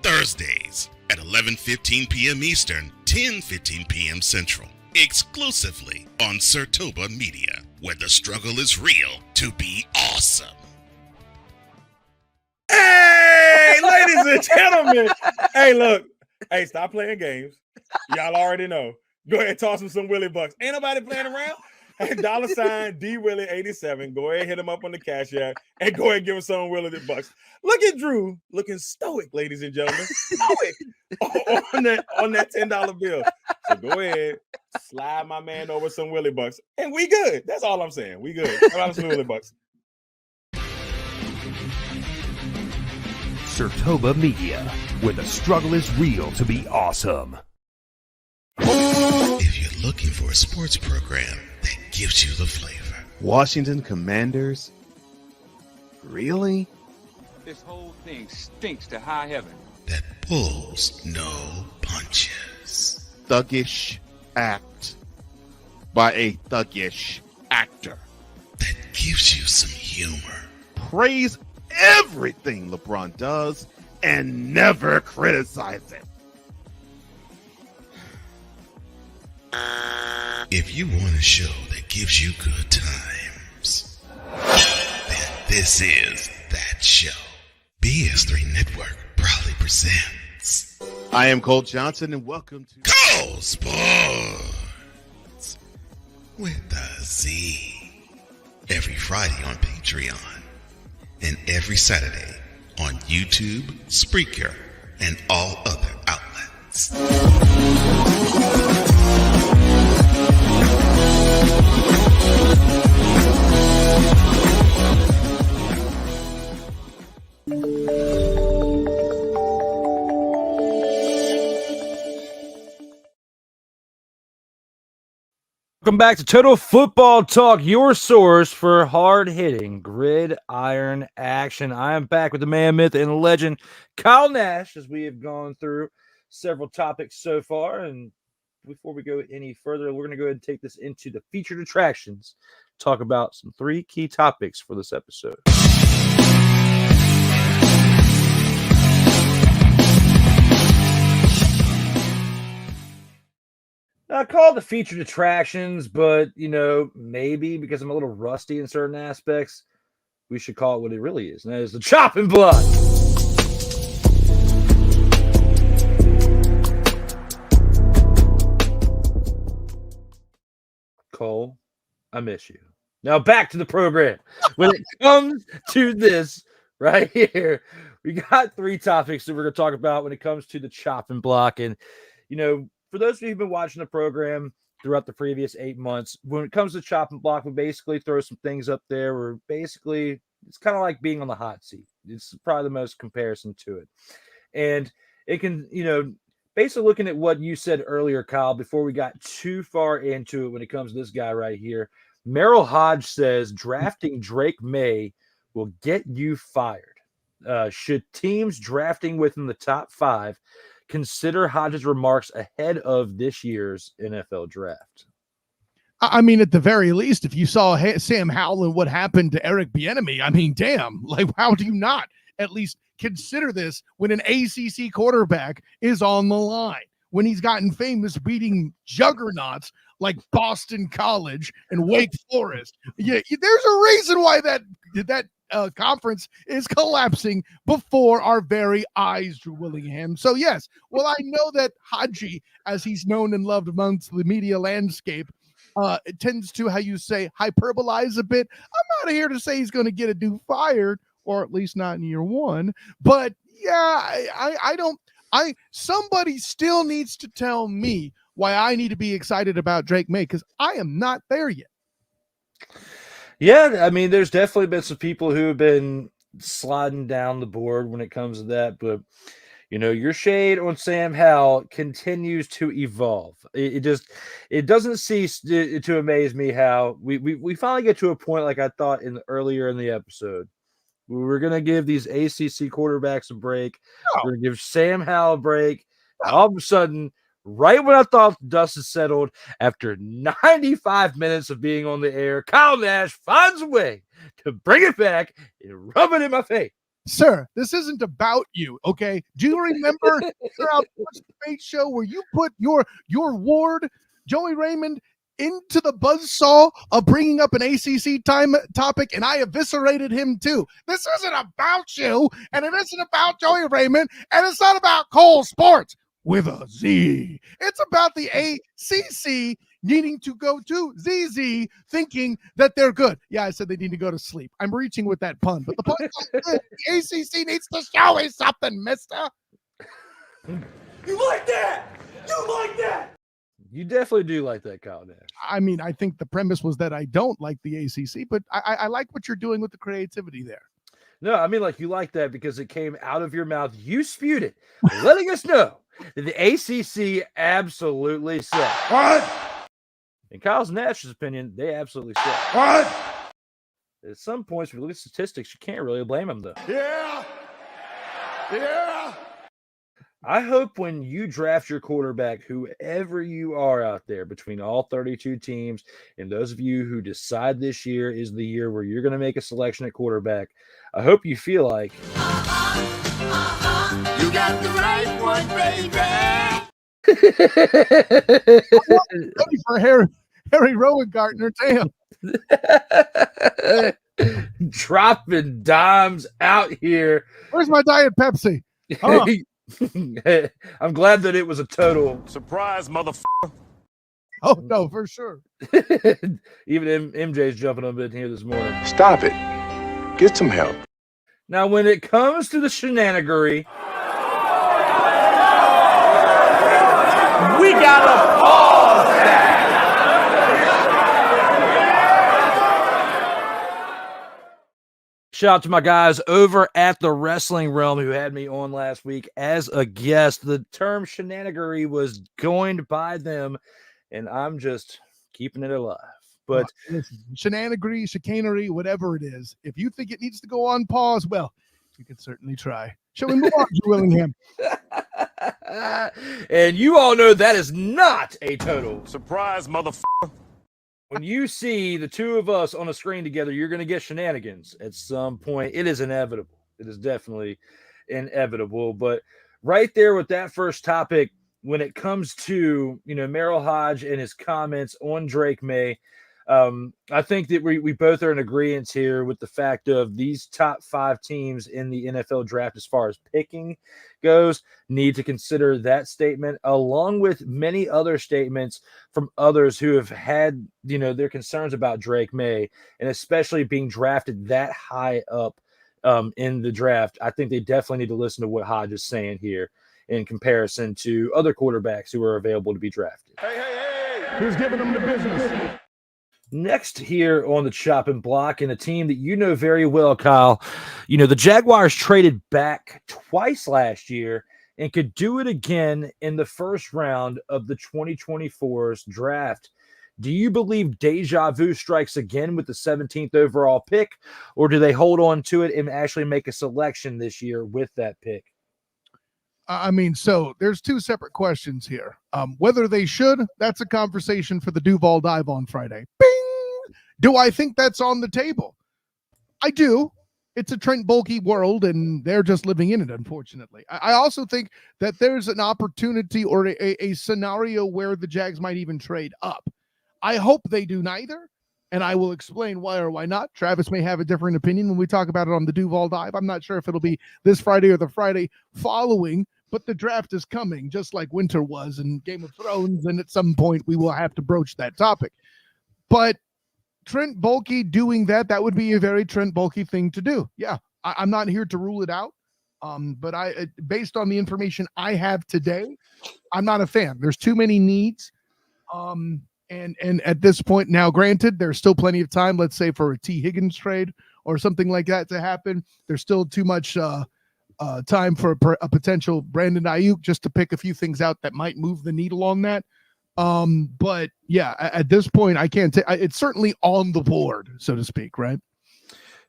Thursdays at 11:15 p.m. Eastern, 10:15 p.m. Central. Exclusively on Sertoba Media, where the struggle is real to be awesome. Hey, ladies and gentlemen. Hey, look. Hey, stop playing games. Y'all already know. Go ahead and toss him some Willie Bucks. Ain't nobody playing around. Hey, $sign D Willie 87. Go ahead and hit him up on the Cash App and go ahead and give him some Willie Bucks. Look at Drew looking stoic, ladies and gentlemen. Stoic on that $10 bill. So go ahead, slide my man over some Willie Bucks, and we good. That's all I'm saying. We good. How about some Willie Bucks? Sertoba Media, where the struggle is real to be awesome. If you're looking for a sports program that gives you the flavor. Washington Commanders? Really? This whole thing stinks to high heaven. That pulls no punches. Thuggish act by a thuggish actor. That gives you some humor. Praise everything LeBron does and never criticize it. If you want a show that gives you good times, then this is that show. BS3 Network proudly presents. I am Colt Johnson, and welcome to Cole Sports with a Z. Every Friday on Patreon, and every Saturday on YouTube, Spreaker, and all other outlets. Welcome back to Total Football Talk, your source for hard-hitting gridiron action. I am back with the man, myth, and legend, Kyle Nash, as we have gone through several topics so far. And before we go any further, we're going to go ahead and take this into the featured attractions, talk about some 3 key topics for this episode. I call it the featured attractions, but, maybe because I'm a little rusty in certain aspects, we should call it what it really is, and that is the chopping block. Cole, I miss you. Now back to the program. When it comes to this right here, we got 3 topics that we're going to talk about when it comes to the chopping block. And, for those of you who've been watching the program throughout the previous 8 months, when it comes to chopping block, we basically throw some things up there where basically it's kind of like being on the hot seat. It's probably the most comparison to it. And it can, basically looking at what you said earlier, Kyle, before we got too far into it when it comes to this guy right here, Merrill Hodge says drafting Drake May will get you fired. Should teams drafting within the top 5 consider Hodges' remarks ahead of this year's NFL draft? I mean, at the very least, if you saw Sam Howell and what happened to Eric Bieniemy, I mean, damn, like, how do you not at least consider this when an ACC quarterback is on the line? when he's gotten famous beating juggernauts like Boston College and Wake Forest. Yeah, there's a reason why that conference is collapsing before our very eyes, Drew Willingham. So yes, well, I know that Haji, as he's known and loved amongst the media landscape, it tends to, how you say, hyperbolize a bit. I'm not here to say he's going to get a dude fired, or at least not in year one. But yeah, somebody still needs to tell me why I need to be excited about Drake May, because I am not there yet. Yeah, I mean, there's definitely been some people who have been sliding down the board when it comes to that, but your shade on Sam Howell continues to evolve. It doesn't cease to amaze me how we finally get to a point, like I thought earlier in the episode, where we're gonna give these ACC quarterbacks a break. We're gonna give Sam Howell a break. All of a sudden, right when I thought the dust had settled, after 95 minutes of being on the air, Kyle Nash finds a way to bring it back and rub it in my face. Sir, this isn't about you, okay? Do you remember throughout the debate show where you put your ward, Joey Raymond, into the buzzsaw of bringing up an ACC topic, and I eviscerated him too? This isn't about you, and it isn't about Joey Raymond, and it's not about Cole Sports with a Z. It's about the ACC needing to go to ZZ, thinking that they're good. Yeah, I said they need to go to sleep. I'm reaching with that pun, but the pun is good. The ACC needs to show me something, mister. You like that? You like that? You definitely do like that, Kyle Nash. I mean, I think the premise was that I don't like the ACC, but I like what you're doing with the creativity there. No, I mean, like, you like that because it came out of your mouth. You spewed it, letting us know that the ACC absolutely sucks. What? In Kyle Nash's opinion, they absolutely suck. What? At some points, if you look at statistics, you can't really blame them, though. Yeah. Yeah. I hope when you draft your quarterback, whoever you are out there, between all 32 teams, and those of you who decide this year is the year where you're going to make a selection at quarterback, I hope you feel like you got the right one, baby. Ready for Harry Rowan-Gartner, damn. Dropping dimes out here. Where's my Diet Pepsi? Huh. I'm glad that it was a total surprise, motherfucker. Oh, no, for sure. Even MJ's jumping up in here this morning. Stop it. Get some help. Now, when it comes to the shenanigery, we gotta pause that. Shout out to my guys over at the Wrestling Realm who had me on last week as a guest. The term shenanigery was coined by them, and I'm just keeping it alive. But listen, shenanigery, chicanery, whatever it is, if you think it needs to go on pause, well, you can certainly try. Shall we move on to Willingham? And you all know that is not a total surprise, motherfucker. When you see the two of us on a screen together, you're going to get shenanigans at some point. It is inevitable. It is definitely inevitable. But right there with that first topic, when it comes to, Merrill Hodge and his comments on Drake May, I think that we both are in agreement here with the fact of these top 5 teams in the NFL draft as far as picking goes need to consider that statement along with many other statements from others who have had, their concerns about Drake May and especially being drafted that high up in the draft. I think they definitely need to listen to what Hodge is saying here in comparison to other quarterbacks who are available to be drafted. Hey. Who's giving them the business? Next here on the chopping block, and a team that you know very well, Kyle, the Jaguars traded back twice last year and could do it again in the first round of the 2024's draft. Do you believe deja vu strikes again with the 17th overall pick, or do they hold on to it and actually make a selection this year with that pick? So there's 2 separate questions here. Whether they should, that's a conversation for the Duval Dive on Friday. Bing! Do I think that's on the table? I do. it's a Trent Baalke world, and they're just living in it, unfortunately. I also think that there's an opportunity or a scenario where the Jags might even trade up. I hope they do neither, and I will explain why or why not. Travis may have a different opinion when we talk about it on the Duval Dive. I'm not sure if it'll be this Friday or the Friday following, but the draft is coming, just like winter was in Game of Thrones, and at some point we will have to broach that topic. But Trent Baalke doing that would be a very Trent Baalke thing to do. Yeah, I'm not here to rule it out. But based on the information I have today, I'm not a fan. There's too many needs. And at this point now, granted, there's still plenty of time, let's say for a T. Higgins trade or something like that to happen. There's still too much time for a potential Brandon Ayuk, just to pick a few things out that might move the needle on that. But yeah, at this point, I can't take. It's certainly on the board, so to speak, right?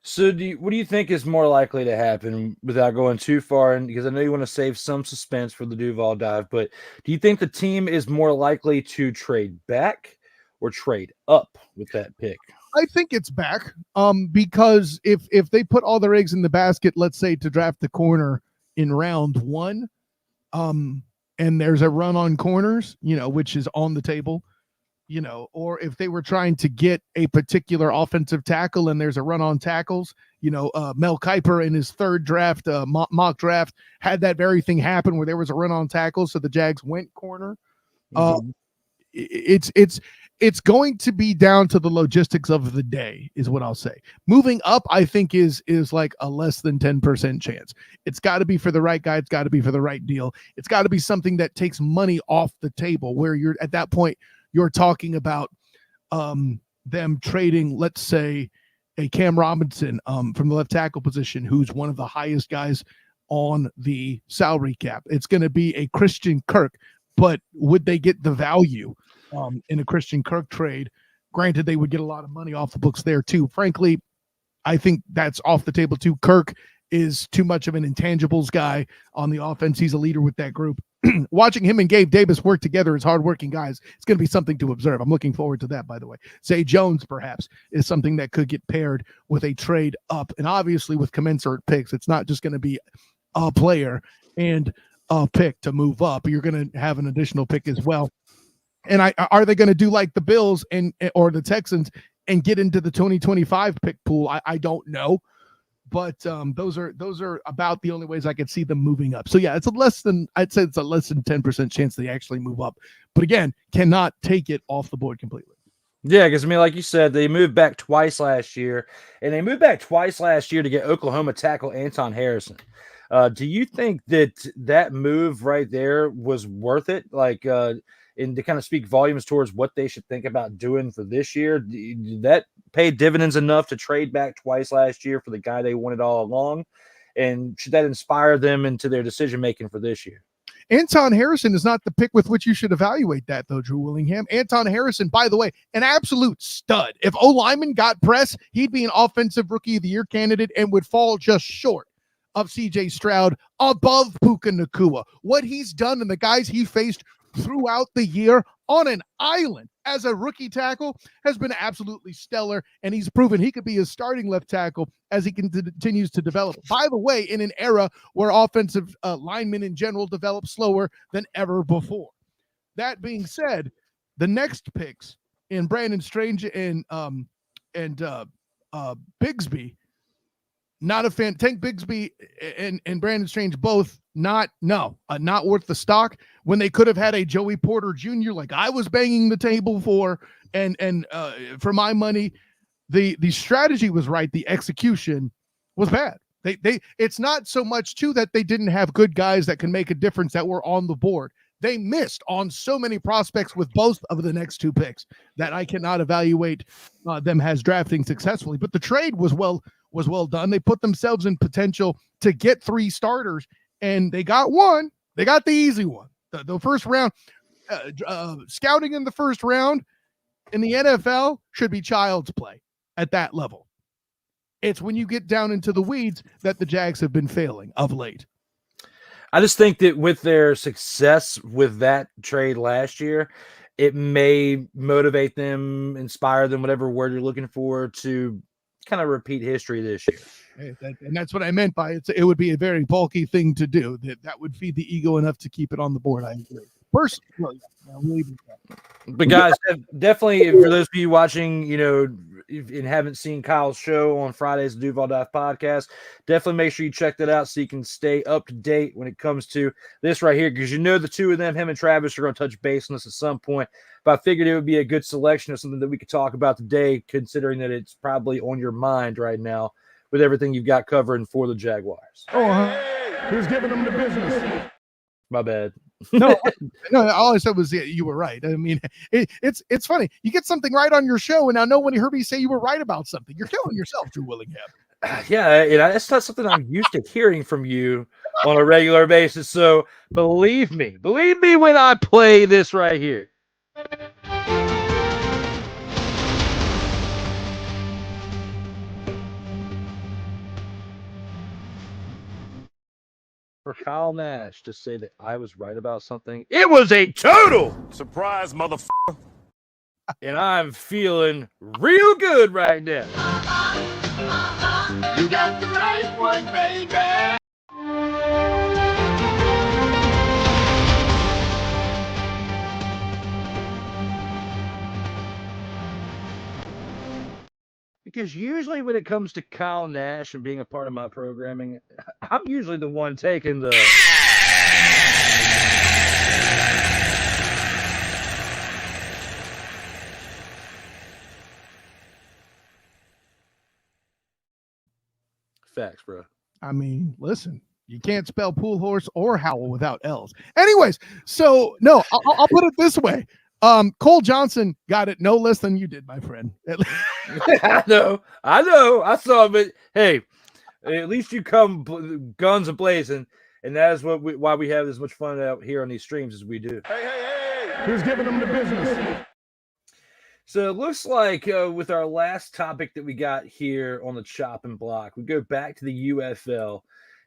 So, what do you think is more likely to happen without going too far? And because I know you want to save some suspense for the Duval Dive, but do you think the team is more likely to trade back or trade up with that pick? I think it's back. Because if they put all their eggs in the basket, let's say to draft the corner in round 1, and there's a run on corners, which is on the table, or if they were trying to get a particular offensive tackle and there's a run on tackles, Mel Kiper in his third draft, mock draft, had that very thing happen where there was a run on tackle. So the Jags went corner. It's going to be down to the logistics of the day is what I'll say. Moving up, I think is like a less than 10% chance. It's got to be for the right guy. It's got to be for the right deal. It's got to be something that takes money off the table where you're at that point, you're talking about them trading, let's say, a Cam Robinson from the left tackle position, who's one of the highest guys on the salary cap. It's going to be a Christian Kirk, but would they get the value in a Christian Kirk trade? Granted, they would get a lot of money off the books there too. Frankly, I think that's off the table too. Kirk is too much of an intangibles guy on the offense. He's a leader with that group. Watching him and Gabe Davis work together as hardworking guys, it's going to be something to observe. I'm looking forward to that, by the way. Zay Jones, perhaps, is something that could get paired with a trade up. And obviously with commensurate picks, it's not just going to be a player and a pick to move up. You're going to have an additional pick as well. And are they going to do like the Bills or the Texans and get into the 2025 pick pool? I don't know. But those are about the only ways I could see them moving up. So yeah, it's a less than 10% chance they actually move up. But again, cannot take it off the board completely. Yeah, because like you said, they moved back twice last year, and they moved back twice last year to get Oklahoma tackle Anton Harrison. Do you think that move right there was worth it? And to kind of speak volumes towards what they should think about doing for this year, did that pay dividends enough to trade back twice last year for the guy they wanted all along? And should that inspire them into their decision-making for this year? Anton Harrison is not the pick with which you should evaluate that, though, Drew Willingham. Anton Harrison, by the way, an absolute stud. If O. Lyman got press, he'd be an offensive rookie of the year candidate and would fall just short of C.J. Stroud, above Puka Nacua. What he's done and the guys he faced throughout the year on an island as a rookie tackle has been absolutely stellar, and he's proven he could be a starting left tackle as he continues to develop. By the way, in an era where offensive linemen in general develop slower than ever before. That being said, the next picks in Brandon Strange and Bigsby, not a fan. Tank Bigsby and Brandon Strange both not worth the stock when they could have had a Joey Porter Jr. like I was banging the table for, and for my money, the strategy was right. The execution was bad. It's not so much too that they didn't have good guys that can make a difference that were on the board. They missed on so many prospects with both of the next two picks that I cannot evaluate them as drafting successfully. But the trade was well done. They put themselves in potential to get 3 starters, and they got one. They got the easy one. The first round, scouting in the first round in the NFL should be child's play at that level. It's when you get down into the weeds that the Jags have been failing of late. I just think that with their success with that trade last year, it may motivate them, inspire them, whatever word you're looking for, to kind of repeat history this year. And that's what I meant by it. It would be a very bulky thing to do. That would feed the ego enough to keep it on the board. I agree. Personally, but guys, definitely for those of you watching, and haven't seen Kyle's show on Fridays, the Duval Dive podcast, definitely make sure you check that out so you can stay up to date when it comes to this right here, because the two of them, him and Travis, are going to touch base on this at some point. But I figured it would be a good selection of something that we could talk about today, considering that it's probably on your mind right now with everything you've got covering for the Jaguars. Who's giving them the business? My bad. No, all I said was you were right. I mean, it's funny. You get something right on your show, and now no one heard me say you were right about something. You're killing yourself, Drew Willingham. Yeah, that's not something I'm used to hearing from you on a regular basis. So believe me when I play this right here. For Kyle Nash to say that I was right about something, it was a total surprise, motherfucker. And I'm feeling real good right now. You got the right one, baby. Because usually when it comes to Kyle Nash and being a part of my programming, I'm usually the one taking the... Facts, bro. I mean, listen, you can't spell pool horse or howl without L's. Anyways, so no, I'll put it this way. Cole Johnson got it no less than you did, my friend. I know. I saw it, but hey, at least you come guns a-blazing, and that is why we have as much fun out here on these streams as we do. Hey. Who's giving them the business? So it looks like with our last topic that we got here on the chopping block, we go back to the UFL,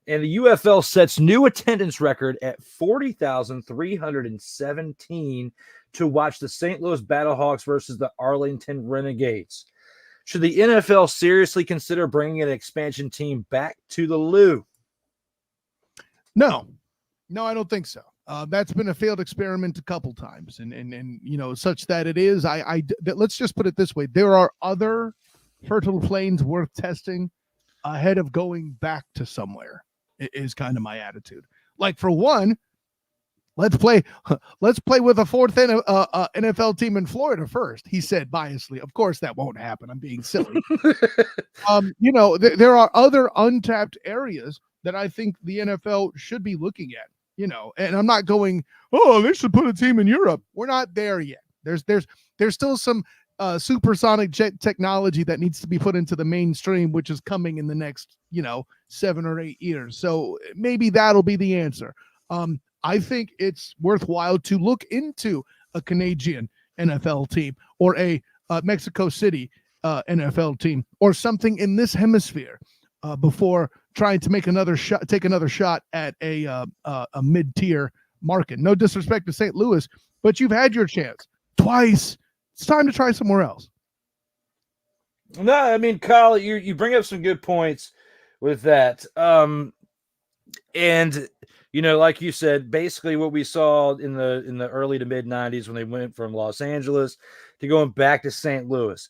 and the UFL sets new attendance record at 40,317 to watch the St. Louis Battlehawks versus the Arlington Renegades. Should the NFL seriously consider bringing an expansion team back to the Lou? No, I don't think so. That's been a failed experiment a couple times, and such that it is. Let's just put it this way: there are other fertile plains worth testing ahead of going back to somewhere. Is kind of my attitude. Like, for one, let's play with a fourth NFL team in Florida first. He said biasly. Of course, that won't happen. I'm being silly. There are other untapped areas that I think the NFL should be looking at. And I'm not going, they should put a team in Europe. We're not there yet. There's still some supersonic jet technology that needs to be put into the mainstream, which is coming in the next, 7 or 8 years. So maybe that'll be the answer. I think it's worthwhile to look into a Canadian NFL team or a Mexico City NFL team or something in this hemisphere before trying to take another shot at a mid-tier market. No disrespect to St. Louis, but you've had your chance twice. It's time to try somewhere else. No, I mean, Kyle, you bring up some good points with that. And like you said, basically what we saw in the early to mid 90s when they went from Los Angeles to going back to St. Louis.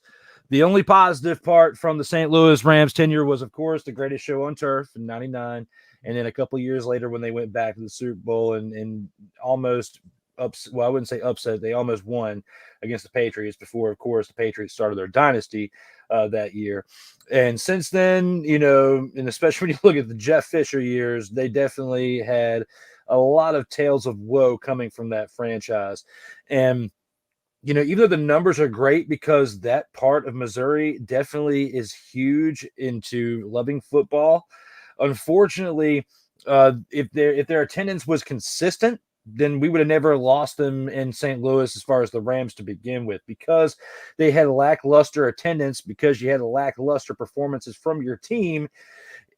The only positive part from the St. Louis Rams tenure was, of course, the greatest show on turf in '99. And then a couple of years later when they went back to the Super Bowl and almost I wouldn't say upset. They almost won against the Patriots before, of course, the Patriots started their dynasty that year. And since then, and especially when you look at the Jeff Fisher years, they definitely had a lot of tales of woe coming from that franchise. And even though the numbers are great because that part of Missouri definitely is huge into loving football, unfortunately, if their attendance was consistent, then we would have never lost them in St. Louis as far as the Rams to begin with, because they had lackluster attendance, because you had lackluster performances from your team.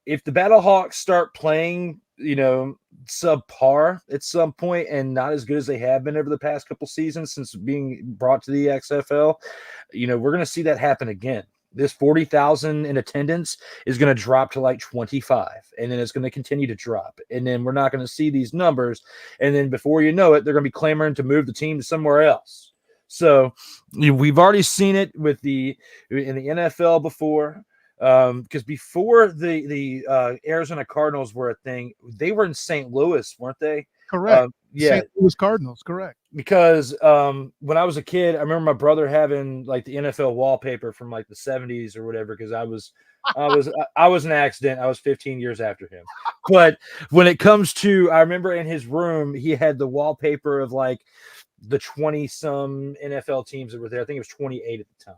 If the Battlehawks start playing, subpar at some point and not as good as they have been over the past couple seasons since being brought to the XFL, we're going to see that happen again. this 40,000 in attendance is going to drop to like 25, and then it's going to continue to drop. And then we're not going to see these numbers. And then before you know it, they're going to be clamoring to move the team to somewhere else. So we've already seen it in the NFL before. Because before the Arizona Cardinals were a thing, they were in St. Louis, weren't they? Correct. Yeah. St. Louis Cardinals, correct. Because when I was a kid, I remember my brother having like the NFL wallpaper from like the 70s or whatever, because I was an accident. I was 15 years after him. But when it comes to, I remember in his room, he had the wallpaper of like the 20-some NFL teams that were there. I think it was 28 at the time.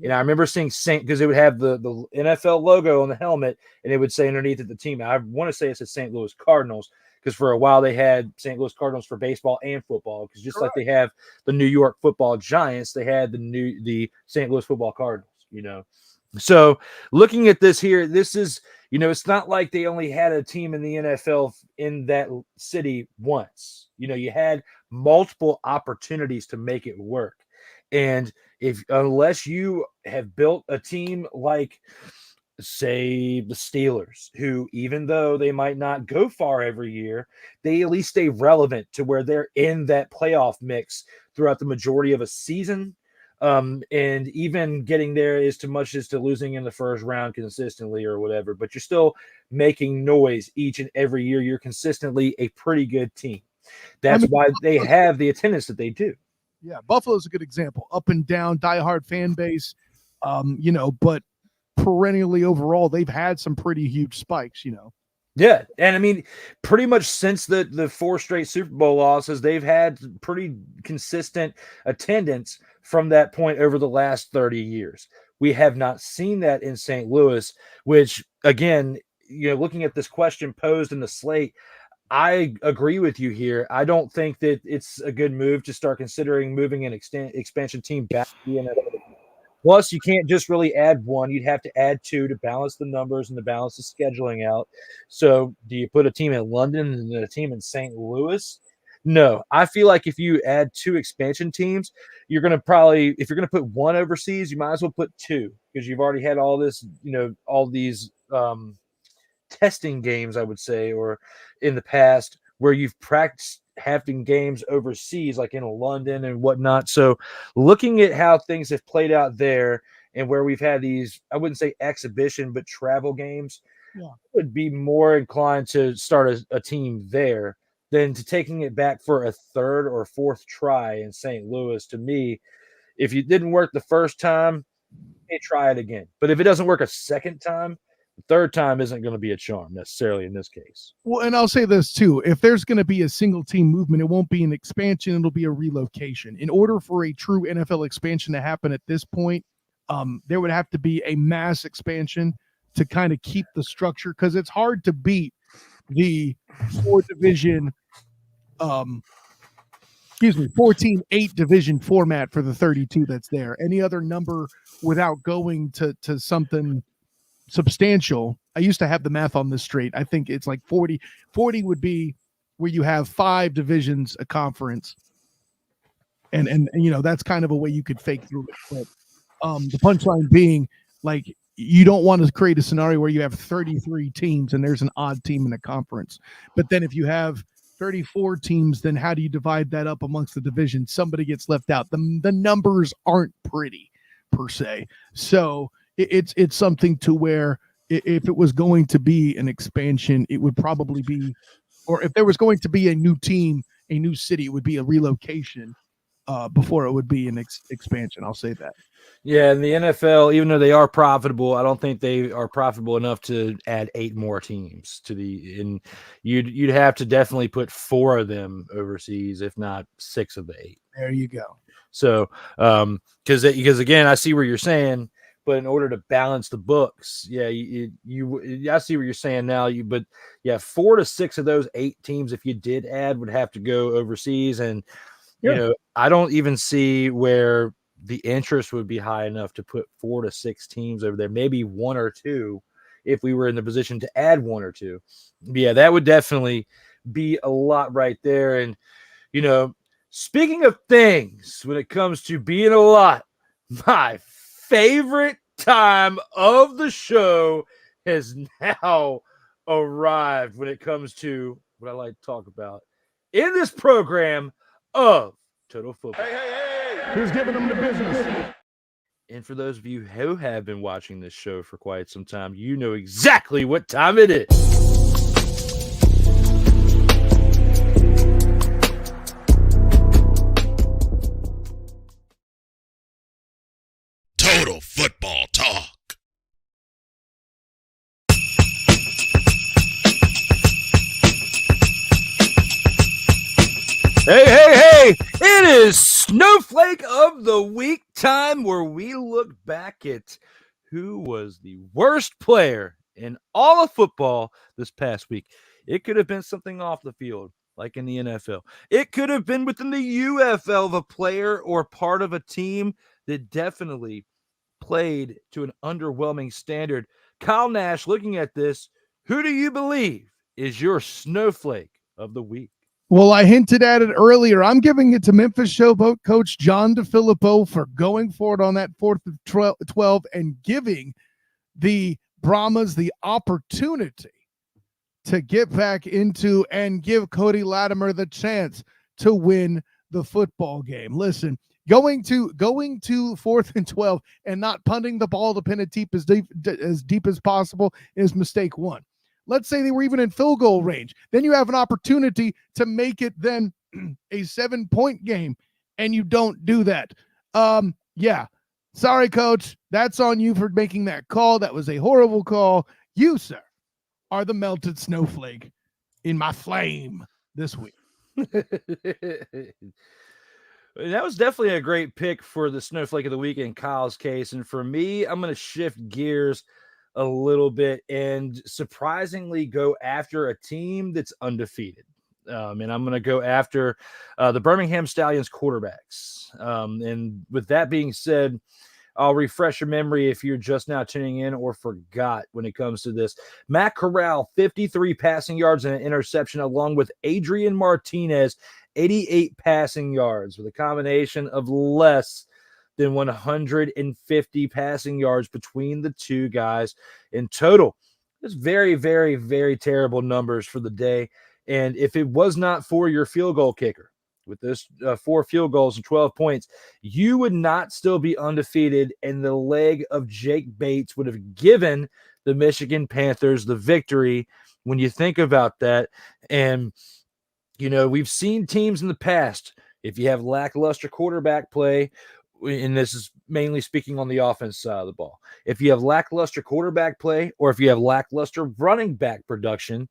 And I remember seeing because it would have the NFL logo on the helmet, and it would say underneath it the team. I want to say it said St. Louis Cardinals, because for a while they had St. Louis Cardinals for baseball and football. Because just like they have the New York Football Giants, they had the St. Louis Football Cardinals. So looking at this here, this is it's not like they only had a team in the NFL in that city once. You had multiple opportunities to make it work. And unless you have built a team like, say, the Steelers, who, even though they might not go far every year, they at least stay relevant to where they're in that playoff mix throughout the majority of a season. And even getting there is too much as to losing in the first round consistently or whatever, but you're still making noise each and every year. You're consistently a pretty good team. That's why they have the attendance that they do. Yeah, Buffalo's a good example. Up and down, diehard fan base, but perennially overall, they've had some pretty huge spikes, Yeah, and I mean, pretty much since the 4 straight Super Bowl losses, they've had pretty consistent attendance from that point over the last 30 years. We have not seen that in St. Louis, which, again, looking at this question posed in the slate, I agree with you here. I don't think that it's a good move to start considering moving an expansion team back to the NFL. Plus, you can't just really add one. You'd have to add 2 to balance the numbers and to balance the scheduling out. So do you put a team in London and a team in St. Louis? No. I feel like if you add 2 expansion teams, you're going to probably – if you're going to put one overseas, you might as well put 2, because you've already had all this – all these testing games, I would say, or in the past where you've practiced having games overseas, like in London and whatnot. So looking at how things have played out there and where we've had these, I wouldn't say exhibition, but travel games, would be more inclined to start a team there than to taking it back for a 3rd or 4th try in St. Louis. To me, if it didn't work the first time, try it again. But if it doesn't work a second time, the 3rd time isn't going to be a charm necessarily in this case. Well, and I'll say this too. If there's going to be a single team movement, it won't be an expansion. It'll be a relocation. In order for a true NFL expansion to happen at this point, there would have to be a mass expansion to kind of keep the structure, because it's hard to beat the 4-division 14-8 division format for the 32 that's there. Any other number without going to something substantial. I used to have the math on this straight. I think it's like 40. 40 would be where you have 5 divisions, a conference. And that's kind of a way you could fake through it. But the punchline being, like, you don't want to create a scenario where you have 33 teams and there's an odd team in a conference. But then if you have 34 teams, then how do you divide that up amongst the divisions? Somebody gets left out. The numbers aren't pretty per se. So it's something to where if it was going to be an expansion, it would probably be, or if there was going to be a new team, a new city, it would be a relocation before it would be an expansion. I'll say that. Yeah, and the NFL, even though they are profitable, I don't think they are profitable enough to add 8 more teams to and you'd have to definitely put 4 of them overseas, if not 6 of the 8. There you go. So, because again, I see where you're saying, but in order to balance the books, I see what you're saying now. But 4 to 6 of those 8 teams, if you did add, would have to go overseas, and I don't even see where the interest would be high enough to put 4 to 6 teams over there. Maybe 1 or 2, if we were in the position to add 1 or 2. Yeah, that would definitely be a lot right there. And speaking of things, when it comes to being a lot, my favorite time of the show has now arrived when it comes to what I like to talk about in this program of Total Football. Who's giving them the business? And for those of you who have been watching this show for quite some time, you know exactly what time it is. Total Football Talk. Hey! It is Snowflake of the Week time, where we look back at who was the worst player in all of football this past week. It could have been something off the field, like in the NFL. It could have been within the UFL of a player or part of a team that definitely played to an underwhelming standard. Kyle Nash, looking at this, who do you believe is your Snowflake of the Week? Well, I hinted at it earlier. I'm giving it to Memphis Showboat coach John DeFilippo for going forward on that 4th and 12 and giving the Brahmas the opportunity to get back into and give Cody Latimer the chance to win the football game. Listen, going to 4th and 12 and not punting the ball to pin it as deep as possible is mistake one. Let's say they were even in field goal range. Then you have an opportunity to make it then a 7-point game, and you don't do that. Yeah. Sorry, coach. That's on you for making that call. That was a horrible call. You, sir, are the melted snowflake in my flame this week. That was definitely a great pick for the Snowflake of the Week in Kyle's case. And for me, I'm going to shift gears a little bit and surprisingly go after a team that's undefeated. And I'm going to go after the Birmingham Stallions quarterbacks. And with that being said, I'll refresh your memory if you're just now tuning in or forgot when it comes to this. Matt Corral, 53 passing yards and an interception, along with Adrian Martinez, 88 passing yards, with a combination of less than 150 passing yards between the two guys in total. It's very, very, very terrible numbers for the day. And if it was not for your field goal kicker, with this 4 field goals and 12 points, you would not still be undefeated, and the leg of Jake Bates would have given the Michigan Panthers the victory when you think about that. And, you know, we've seen teams in the past, if you have lackluster quarterback play, and this is mainly speaking on the offense side of the ball, if you have lackluster quarterback play or if you have lackluster running back production,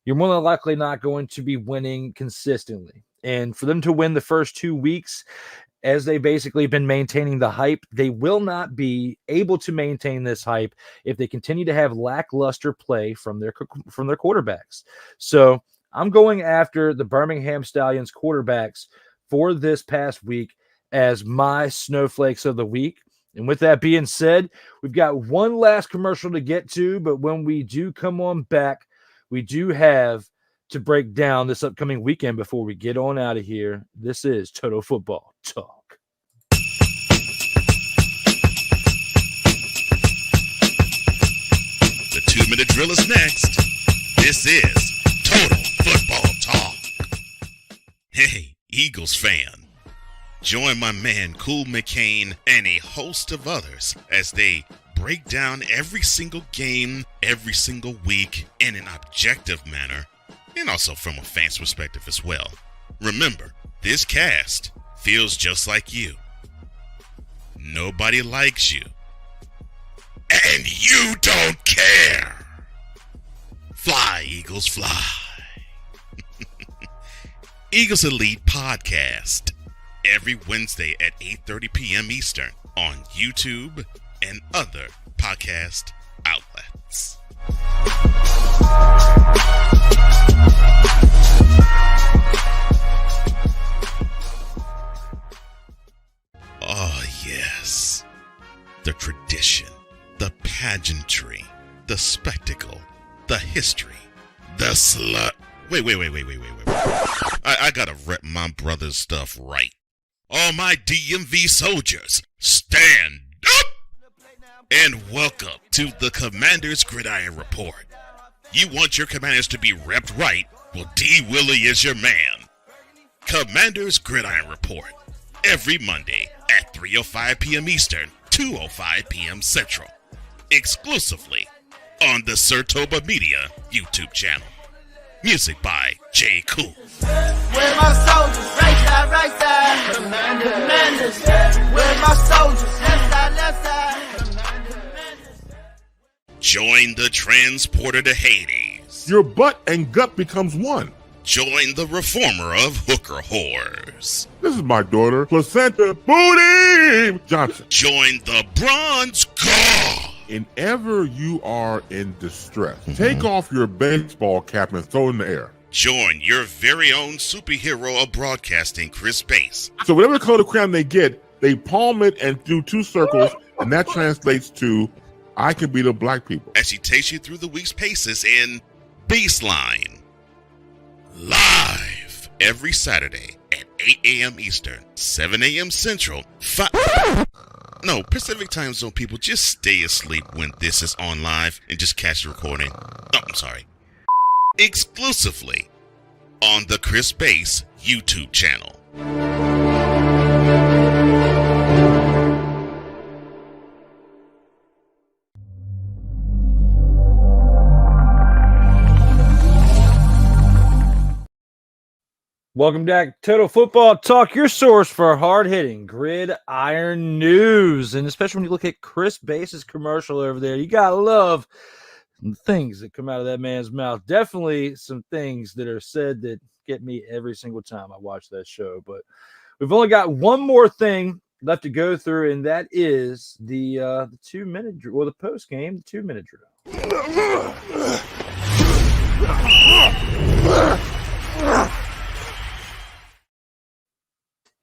you're more than likely not going to be winning consistently. And for them to win the first 2 weeks, as they basically been maintaining the hype, they will not be able to maintain this hype if they continue to have lackluster play from their quarterbacks. So I'm going after the Birmingham Stallions quarterbacks for this past week as my snowflakes of the week. And with that being said, we've got one last commercial to get to, but when we do come on back, we do have to break down this upcoming weekend before we get on out of here. This is Total Football Talk. The 2-minute drill is next. This is Total Football Talk. Hey, Eagles fan. Join my man Cool McCain and a host of others as they break down every single game, every single week in an objective manner, and also from a fan's perspective as well. Remember, this cast feels just like you. Nobody likes you. And you don't care. Fly, Eagles, fly. Eagles Elite Podcast. Every Wednesday at 8:30 p.m. Eastern on YouTube and other podcast outlets. Oh, yes. The tradition, the pageantry, the spectacle, the history, the slut. Wait. I gotta rep my brother's stuff right. All my DMV soldiers, stand up And welcome to the Commander's Gridiron Report. You want your Commanders to be repped right? Well, D. Willie is your man. Commander's Gridiron Report, every Monday at 3:05 p.m. Eastern, 2:05 p.m. Central, exclusively on the Sertoba Media YouTube channel. Music by J. Cool. Where my soldiers, right side, commanders. Where my soldiers, left side. Join the transporter to Hades. Your butt and gut becomes one. Join the reformer of hooker whores. This is my daughter, Placenta Booty Johnson. Join the bronze god. Whenever you are in distress, take off your baseball cap and throw it in the air. Join your very own superhero of broadcasting, Chris Bass. So whatever color crayon they get, they palm it and do 2 circles, and that translates to, I can be the black people. As she takes you through the week's paces in Baseline. Live every Saturday at 8 a.m. Eastern, 7 a.m. Central, Pacific Time Zone people, just stay asleep when this is on live and just catch the recording. Oh, I'm sorry. Exclusively on the Chris Bass YouTube channel. Welcome back to Total Football Talk, your source for hard-hitting gridiron news. And especially when you look at Chris Bass's commercial over there, you got to love the things that come out of that man's mouth. Definitely some things that are said that get me every single time I watch that show. But we've only got one more thing left to go through, and that is the 2-minute drill, or the post-game, the 2-minute drill.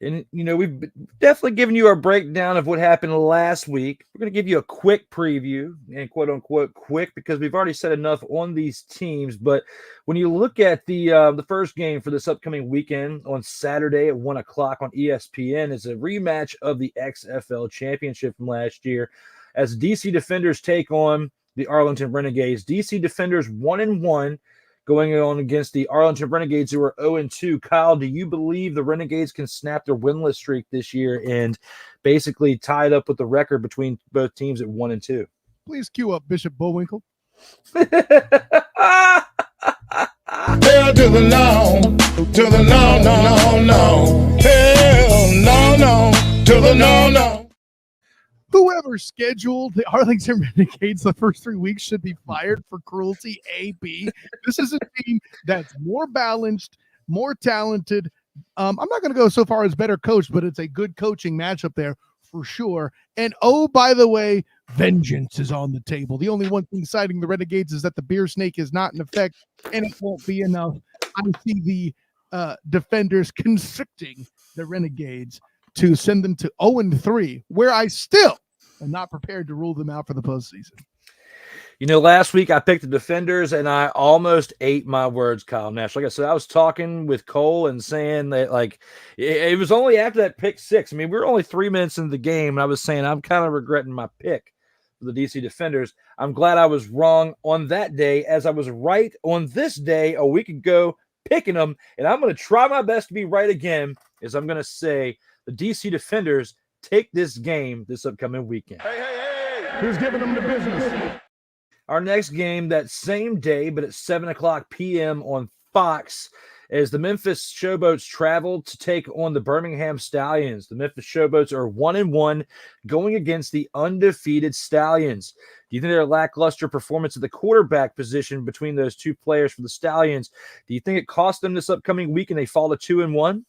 And, we've definitely given you our breakdown of what happened last week. We're going to give you a quick preview, and quote-unquote quick, because we've already said enough on these teams. But when you look at the first game for this upcoming weekend on Saturday at 1 o'clock on ESPN, is a rematch of the XFL Championship from last year as DC Defenders take on the Arlington Renegades. DC Defenders 1-1. Going on against the Arlington Renegades, who are 0-2. Kyle, do you believe the Renegades can snap their winless streak this year and basically tie it up with the record between both teams at 1-2? Please cue up Bishop Bullwinkle. Hell to the no, to the no, no, no. Hell no, to the no. Whoever scheduled the Arlington Renegades the first 3 weeks should be fired for cruelty. AB. This is a team that's more balanced, more talented. I'm not going to go so far as better coached, but it's a good coaching matchup there for sure. And oh, by the way, vengeance is on the table. The only one thing citing the Renegades is that the beer snake is not in effect, and it won't be enough. I see the defenders constricting the Renegades to send them to 0-3, where I still am not prepared to rule them out for the postseason. Last week I picked the Defenders, and I almost ate my words, Kyle Nash. Like I said, I was talking with Cole and saying that, it was only after that pick 6. I mean, we were only 3 minutes into the game, and I was saying I'm kind of regretting my pick for the DC Defenders. I'm glad I was wrong on that day, as I was right on this day a week ago picking them, and I'm going to try my best to be right again, as I'm going to say the DC Defenders take this game this upcoming weekend. Hey. Who's giving them the business? Our next game that same day, but at 7 o'clock p.m. on Fox, as the Memphis Showboats travel to take on the Birmingham Stallions. The Memphis Showboats are 1-1 going against the undefeated Stallions. Do you think their lackluster performance at the quarterback position between those two players for the Stallions, do you think it cost them this upcoming week and they fall to 2-1?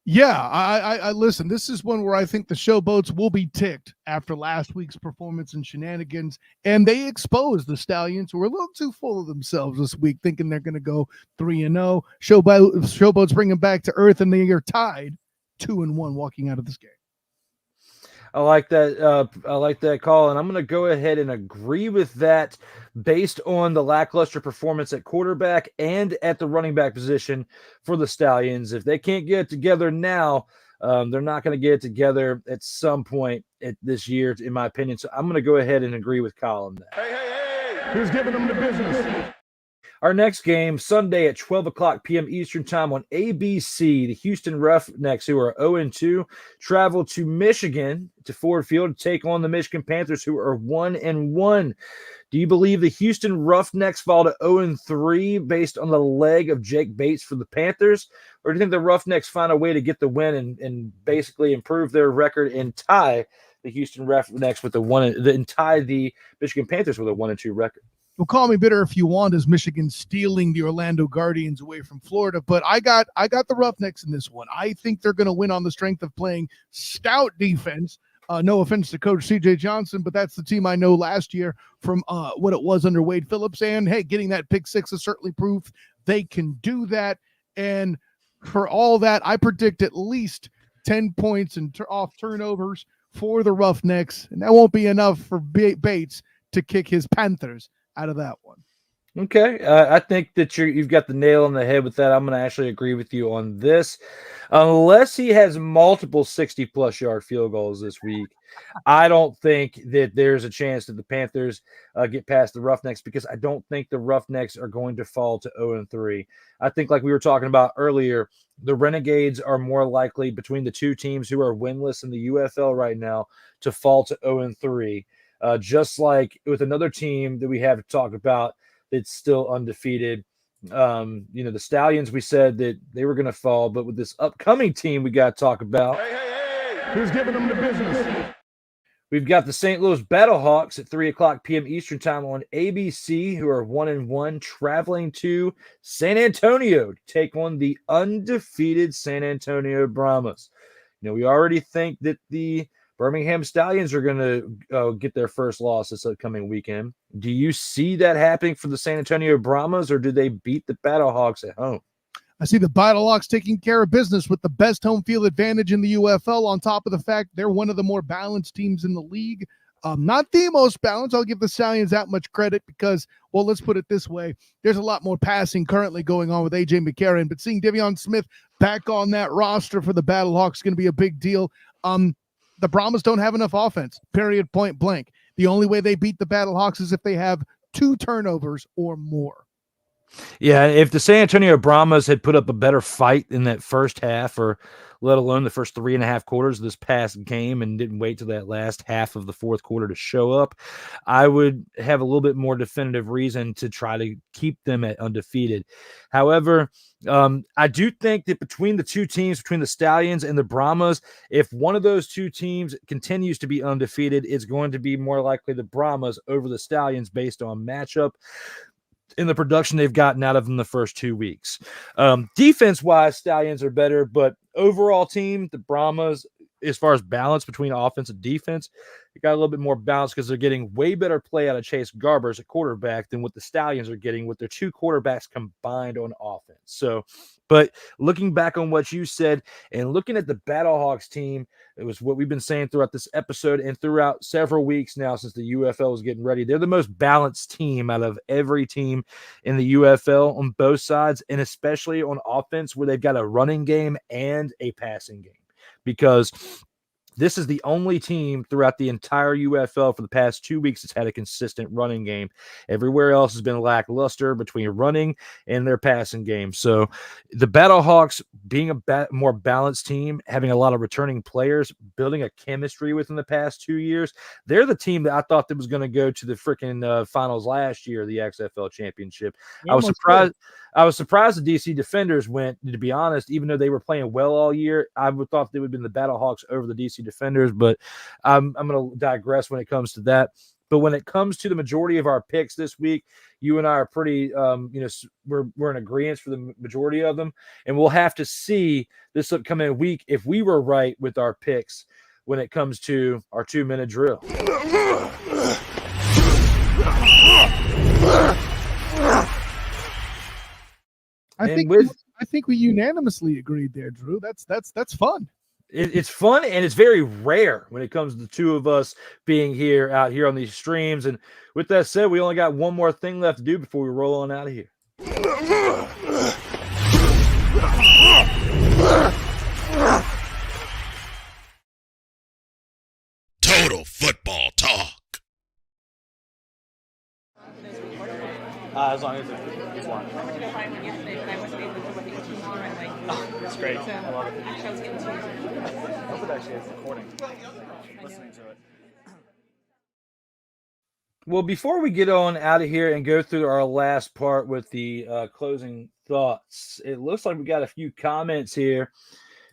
Yeah, I listen. This is one where I think the Showboats will be ticked after last week's performance and shenanigans, and they exposed the Stallions, who were a little too full of themselves this week, thinking they're going to go 3-0. Showboats bring them back to earth, and they are tied 2-1 walking out of this game. I like that. I like that call, and I'm going to go ahead and agree with that based on the lackluster performance at quarterback and at the running back position for the Stallions. If they can't get it together now, they're not going to get it together at some point this year, in my opinion. So I'm going to go ahead and agree with Kyle on that. Who's giving them the business? Our next game, Sunday at 12 o'clock p.m. Eastern time on ABC, the Houston Roughnecks, who are 0-2, travel to Michigan, to Ford Field, to take on the Michigan Panthers, who are 1-1. Do you believe the Houston Roughnecks fall to 0-3 based on the leg of Jake Bates for the Panthers? Or do you think the Roughnecks find a way to get the win and basically improve their record and tie the Houston Roughnecks with and tie the Michigan Panthers with a 1-2 record? Well, call me bitter if you want, as Michigan stealing the Orlando Guardians away from Florida, but I got the Roughnecks in this one. I think they're going to win on the strength of playing stout defense. No offense to Coach C.J. Johnson, but that's the team I know last year from what it was under Wade Phillips. And, hey, getting that pick six is certainly proof they can do that. And for all that, I predict at least 10 points and off turnovers for the Roughnecks, and that won't be enough for Bates to kick his Panthers out of that one. Okay, I think that you've got the nail on the head with that. I'm going to actually agree with you on this. Unless he has multiple 60-plus yard field goals this week, I don't think that there's a chance that the Panthers get past the Roughnecks, because I don't think the Roughnecks are going to fall to 0-3. I think, like we were talking about earlier, the Renegades are more likely, between the two teams who are winless in the UFL right now, to fall to 0-3. Just like with another team that we have to talk about that's still undefeated. The Stallions, we said that they were going to fall, but with this upcoming team we got to talk about. Who's giving them the business? We've got the St. Louis Battlehawks at 3 o'clock p.m. Eastern time on ABC, who are 1-1, traveling to San Antonio to take on the undefeated San Antonio Brahmas. We already think that the Birmingham Stallions are going to get their first loss this upcoming weekend. Do you see that happening for the San Antonio Brahmas, or do they beat the Battlehawks at home? I see the Battlehawks taking care of business with the best home field advantage in the UFL, on top of the fact they're one of the more balanced teams in the league. Not the most balanced. I'll give the Stallions that much credit because, well, let's put it this way. There's a lot more passing currently going on with A.J. McCarron, but seeing Devion Smith back on that roster for the Battlehawks is going to be a big deal. The Brahmas don't have enough offense, period, point blank. The only way they beat the Battlehawks is if they have 2 turnovers or more. Yeah, if the San Antonio Brahmas had put up a better fight in that first half, or let alone the first 3.5 quarters of this past game, and didn't wait till that last half of the fourth quarter to show up, I would have a little bit more definitive reason to try to keep them at undefeated. However, I do think that between the two teams, between the Stallions and the Brahmas, if one of those two teams continues to be undefeated, it's going to be more likely the Brahmas over the Stallions based on matchup in the production they've gotten out of them the first 2 weeks. Defense-wise, Stallions are better, but overall team, the Brahmas, as far as balance between offense and defense, it got a little bit more balance because they're getting way better play out of Chase Garbers at quarterback than what the Stallions are getting with their 2 quarterbacks combined on offense. So, but looking back on what you said and looking at the Battlehawks team, it was what we've been saying throughout this episode and throughout several weeks now since the UFL was getting ready. They're the most balanced team out of every team in the UFL on both sides, and especially on offense where they've got a running game and a passing game, because this is the only team throughout the entire UFL for the past 2 weeks that's had a consistent running game. Everywhere else has been lackluster between running and their passing game. So the Battlehawks, being a more balanced team, having a lot of returning players, building a chemistry within the past 2 years, they're the team that I thought that was going to go to the freaking finals last year, the XFL championship. I was surprised the DC Defenders went, to be honest, even though they were playing well all year. I would thought they would have been the Battlehawks over the DC Defenders, but I'm going to digress when it comes to that. But when it comes to the majority of our picks this week, you and I are pretty, we're in agreement for the majority of them, and we'll have to see this upcoming week if we were right with our picks when it comes to our 2-minute drill. I think we unanimously agreed there, Drew. That's fun. It's fun, and it's very rare when it comes to the two of us being out here on these streams. And with that said, we only got one more thing left to do before we roll on out of here. as long as it's one. I went to go find one yesterday, but I wasn't able to look at it tomorrow at like. Oh, it's great. So, I love it. actually, I was getting tears. I hope it actually is recording. Listening to it. Well, before we get on out of here and go through our last part with the closing thoughts, it looks like we got a few comments here.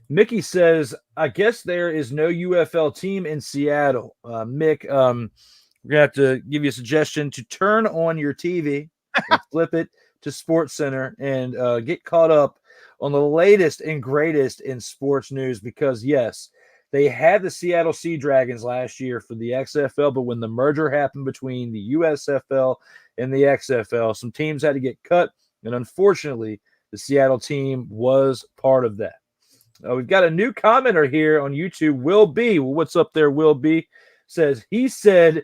Mickey says, I guess there is no UFL team in Seattle. Mick, we're going to have to give you a suggestion to turn on your TV and flip it to Sports Center and get caught up on the latest and greatest in sports news because, yes, they had the Seattle Sea Dragons last year for the XFL, but when the merger happened between the USFL and the XFL, some teams had to get cut, and unfortunately, the Seattle team was part of that. We've got a new commenter here on YouTube, Will B. Well, what's up there, Will B? Says, he said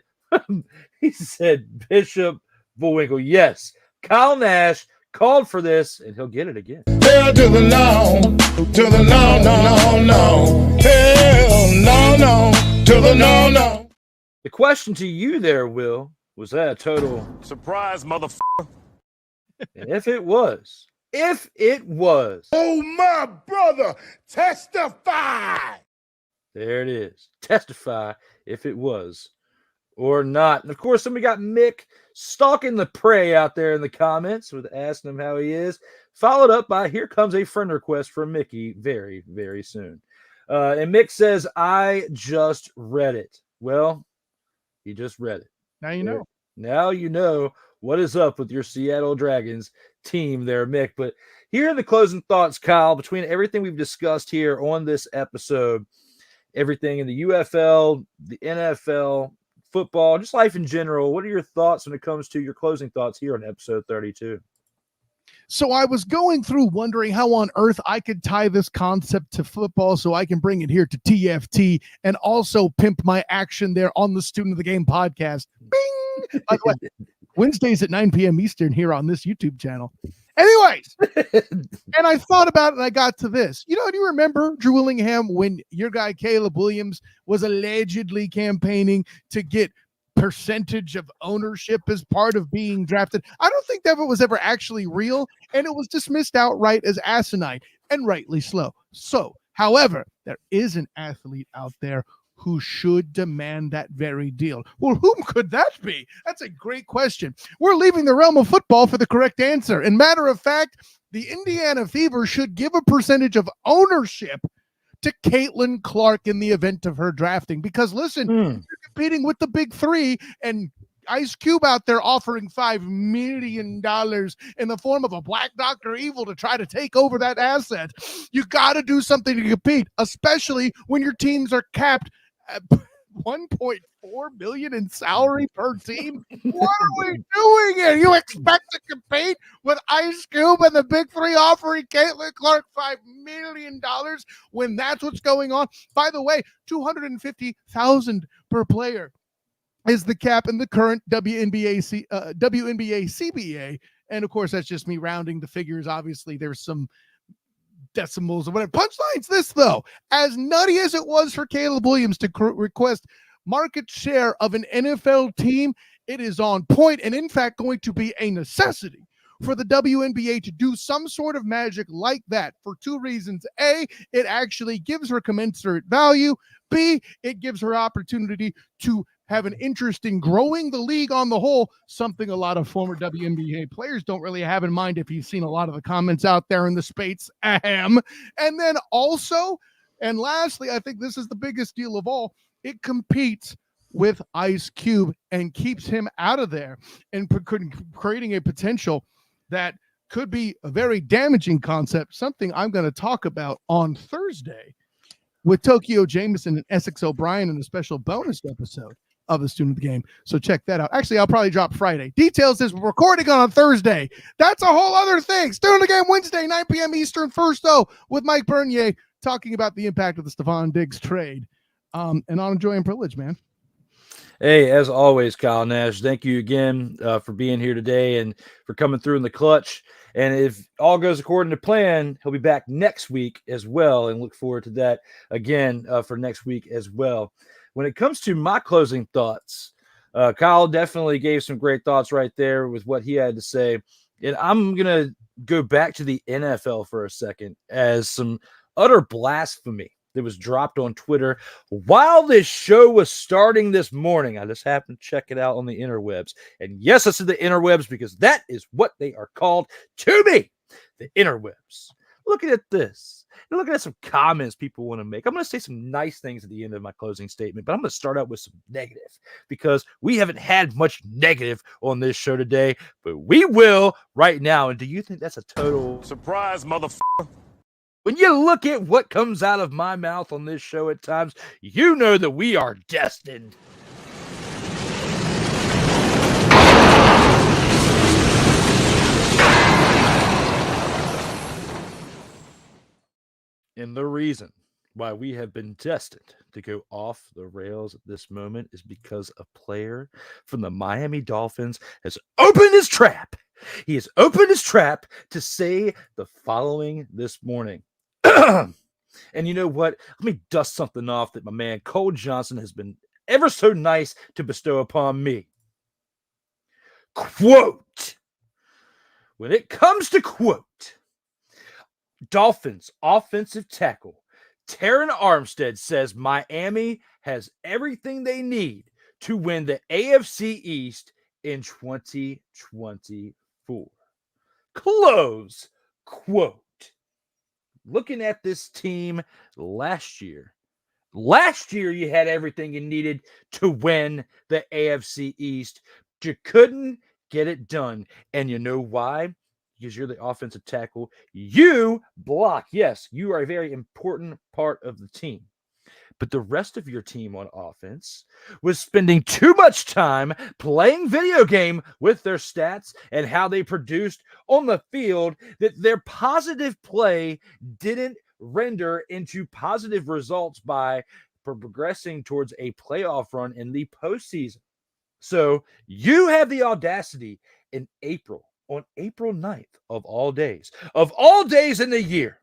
Bishop Bullwinkle. Yes, Kyle Nash called for this, and he'll get it again. Hell to the no, to the no, no, no, no. Hell no, to the no, no. The question to you there, Will, was that a total surprise, motherfucker? And if it was, oh my brother, testify. There it is. Testify if it was or not. And of course, then we got Mick stalking the prey out there in the comments with asking him how he is. Followed up by, here comes a friend request from Mickey very, very soon. And Mick says, I just read it. Well, he just read it. Now you know. Now you know what is up with your Seattle Dragons team there, Mick. But here are the closing thoughts, Kyle, between everything we've discussed here on this episode, everything in the UFL, the NFL, football, just life in general. What are your thoughts when it comes to your closing thoughts here on episode 32? So I was going through wondering how on earth I could tie this concept to football so I can bring it here to TFT and also pimp my action there on the Student of the Game podcast. Bing! By the way, Wednesdays at 9 p.m. Eastern here on this YouTube channel. Anyways, and I thought about it and I got to this. Do you remember, Drew Willingham, when your guy Caleb Williams was allegedly campaigning to get percentage of ownership as part of being drafted? I don't think that was ever actually real, and it was dismissed outright as asinine, and rightly so. However, there is an athlete out there who should demand that very deal. Well, whom could that be? That's a great question. We're leaving the realm of football for the correct answer. And matter of fact, the Indiana Fever should give a percentage of ownership to Caitlin Clark in the event of her drafting. Because listen, you're competing with the big three, and Ice Cube out there offering $5 million in the form of a Black Dr. Evil to try to take over that asset. You got to do something to compete, especially when your teams are capped at $1.4 million in salary per team. What are we doing here? You expect to compete with Ice Cube and the big three offering Caitlin Clark $5 million when that's what's going on? By the way, $250,000 per player is the cap in the current WNBA CBA. And of course, that's just me rounding the figures. Obviously, there's some decimals or whatever. Punchline's this, though. As nutty as it was for Caleb Williams to request market share of an NFL team, it is on point and, in fact, going to be a necessity for the WNBA to do some sort of magic like that for two reasons. A, it actually gives her commensurate value. B, it gives her opportunity to have an interest in growing the league on the whole, something a lot of former WNBA players don't really have in mind if you've seen a lot of the comments out there in the space. And then also, and lastly, I think this is the biggest deal of all, it competes with Ice Cube and keeps him out of there and creating a potential that could be a very damaging concept, something I'm going to talk about on Thursday with Tokyo Jameson and Essex O'Brien in a special bonus episode of the Student of the Game. So check that out. Actually, I'll probably drop Friday. Details is we're recording on Thursday. That's a whole other thing. Student of the Game Wednesday, 9 p.m. Eastern. First, though, with Mike Bernier talking about the impact of the Stefon Diggs trade. And on joy and privilege, man. Hey, as always, Kyle Nash, thank you again for being here today and for coming through in the clutch. And if all goes according to plan, he'll be back next week as well, and look forward to that again for next week as well. When it comes to my closing thoughts, Kyle definitely gave some great thoughts right there with what he had to say. And I'm going to go back to the NFL for a second as some utter blasphemy that was dropped on Twitter while this show was starting this morning. I just happened to check it out on the interwebs. And yes, I said the interwebs because that is what they are called to me, the interwebs. Looking at this, and looking at some comments people want to make. I'm going to say some nice things at the end of my closing statement, but I'm going to start out with some negative because we haven't had much negative on this show today, but we will right now. And do you think that's a total surprise, motherfucker? When you look at what comes out of my mouth on this show at times, you know that we are destined. And the reason why we have been destined to go off the rails at this moment is because a player from the Miami Dolphins has opened his trap. He has opened his trap to say the following this morning. And you know what? Let me dust something off that my man Cole Johnson has been ever so nice to bestow upon me. Quote. When it comes to quote, Dolphins offensive tackle Terron Armstead says Miami has everything they need to win the AFC East in 2024. Close quote. Looking at this team last year you had everything you needed to win the AFC East. But you couldn't get it done. And you know why? Because you're the offensive tackle. You block. Yes, you are a very important part of the team. But the rest of your team on offense was spending too much time playing video game with their stats and how they produced on the field that their positive play didn't render into positive results by progressing towards a playoff run in the postseason. So you have the audacity in April, on April 9th of all days in the year,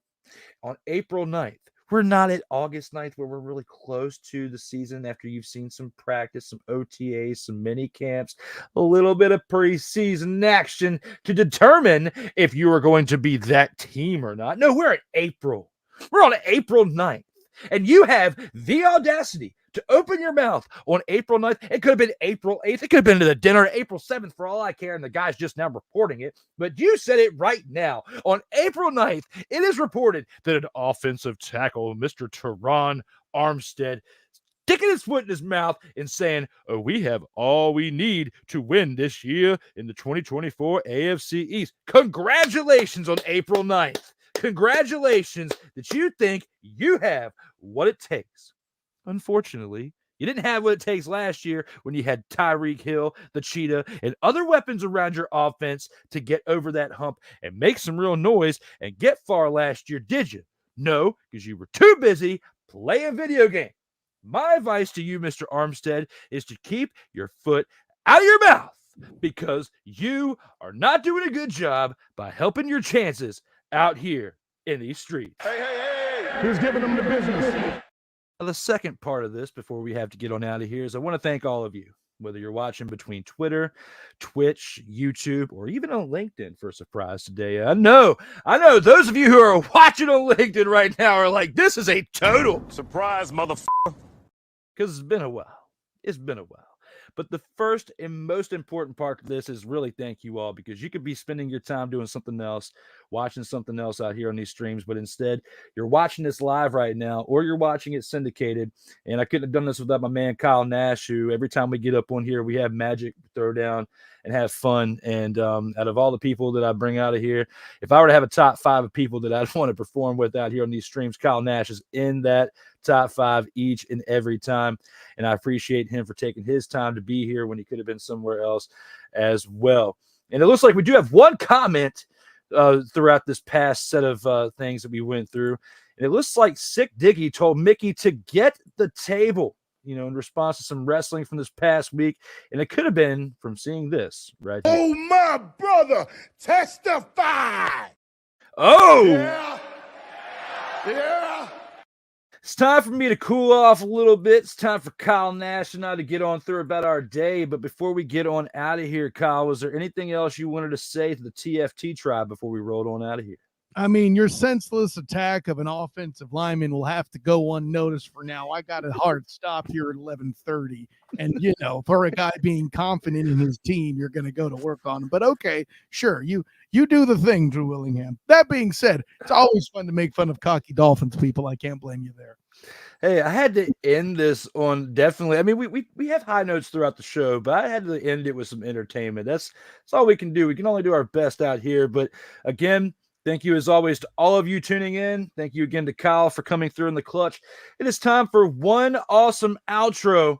on April 9th, we're not at August 9th where we're really close to the season after you've seen some practice, some OTAs, some mini camps, a little bit of preseason action to determine if you are going to be that team or not. No, we're at April. We're on April 9th. And you have the audacity to open your mouth on April 9th. It could have been April 8th. It could have been to the dinner April 7th for all I care. And the guy's just now reporting it. But you said it right now. On April 9th, it is reported that an offensive tackle, Mr. Terron Armstead, sticking his foot in his mouth and saying, oh, we have all we need to win this year in the 2024 AFC East. Congratulations on April 9th. Congratulations that you think you have what it takes. Unfortunately, you didn't have what it takes last year when you had Tyreek Hill, the Cheetah, and other weapons around your offense to get over that hump and make some real noise and get far last year, did you? No, because you were too busy playing video games. My advice to you, Mr. Armstead, is to keep your foot out of your mouth because you are not doing a good job by helping your chances out here in these streets. Hey. Who's giving them the business? Now, the second part of this, before we have to get on out of here, is I want to thank all of you, whether you're watching between Twitter, Twitch, YouTube, or even on LinkedIn for a surprise today. I know those of you who are watching on LinkedIn right now are like, this is a total surprise, motherfucker. Because it's been a while. But the first and most important part of this is really thank you all, because you could be spending your time doing something else, watching something else out here on these streams, but instead you're watching this live right now, or you're watching it syndicated. And I couldn't have done this without my man Kyle Nash, who every time we get up on here, we have magic, throw down, and have fun. And out of all the people that I bring out of here, if I were to have a top 5 of people that I'd want to perform with out here on these streams, Kyle Nash is in that top 5 each and every time. And I appreciate him for taking his time to be here when he could have been somewhere else as well. And it looks like we do have one comment throughout this past set of things that we went through. And it looks like Sick Diggy told Mickey to get the table, in response to some wrestling from this past week. And it could have been from seeing this right here. Oh, my brother, testify. Oh. Yeah. It's time for me to cool off a little bit. It's time for Kyle Nash and I to get on through about our day. But before we get on out of here, Kyle, was there anything else you wanted to say to the TFT tribe before we rolled on out of here? I mean, your senseless attack of an offensive lineman will have to go unnoticed for now. I got a hard stop here at 11:30. And, you know, for a guy being confident in his team, you're going to go to work on him. But, okay, sure, you do the thing, Drew Willingham. That being said, it's always fun to make fun of cocky Dolphins people. I can't blame you there. Hey, I had to end this on definitely. I mean, we have high notes throughout the show, but I had to end it with some entertainment. That's all we can do. We can only do our best out here. But, again, thank you, as always, to all of you tuning in. Thank you again to Kyle for coming through in the clutch. It is time for one awesome outro.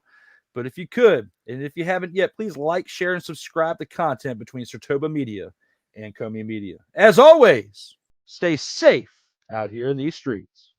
But if you could, and if you haven't yet, please like, share, and subscribe to content between Sartoba Media and Comey Media. As always, stay safe out here in these streets.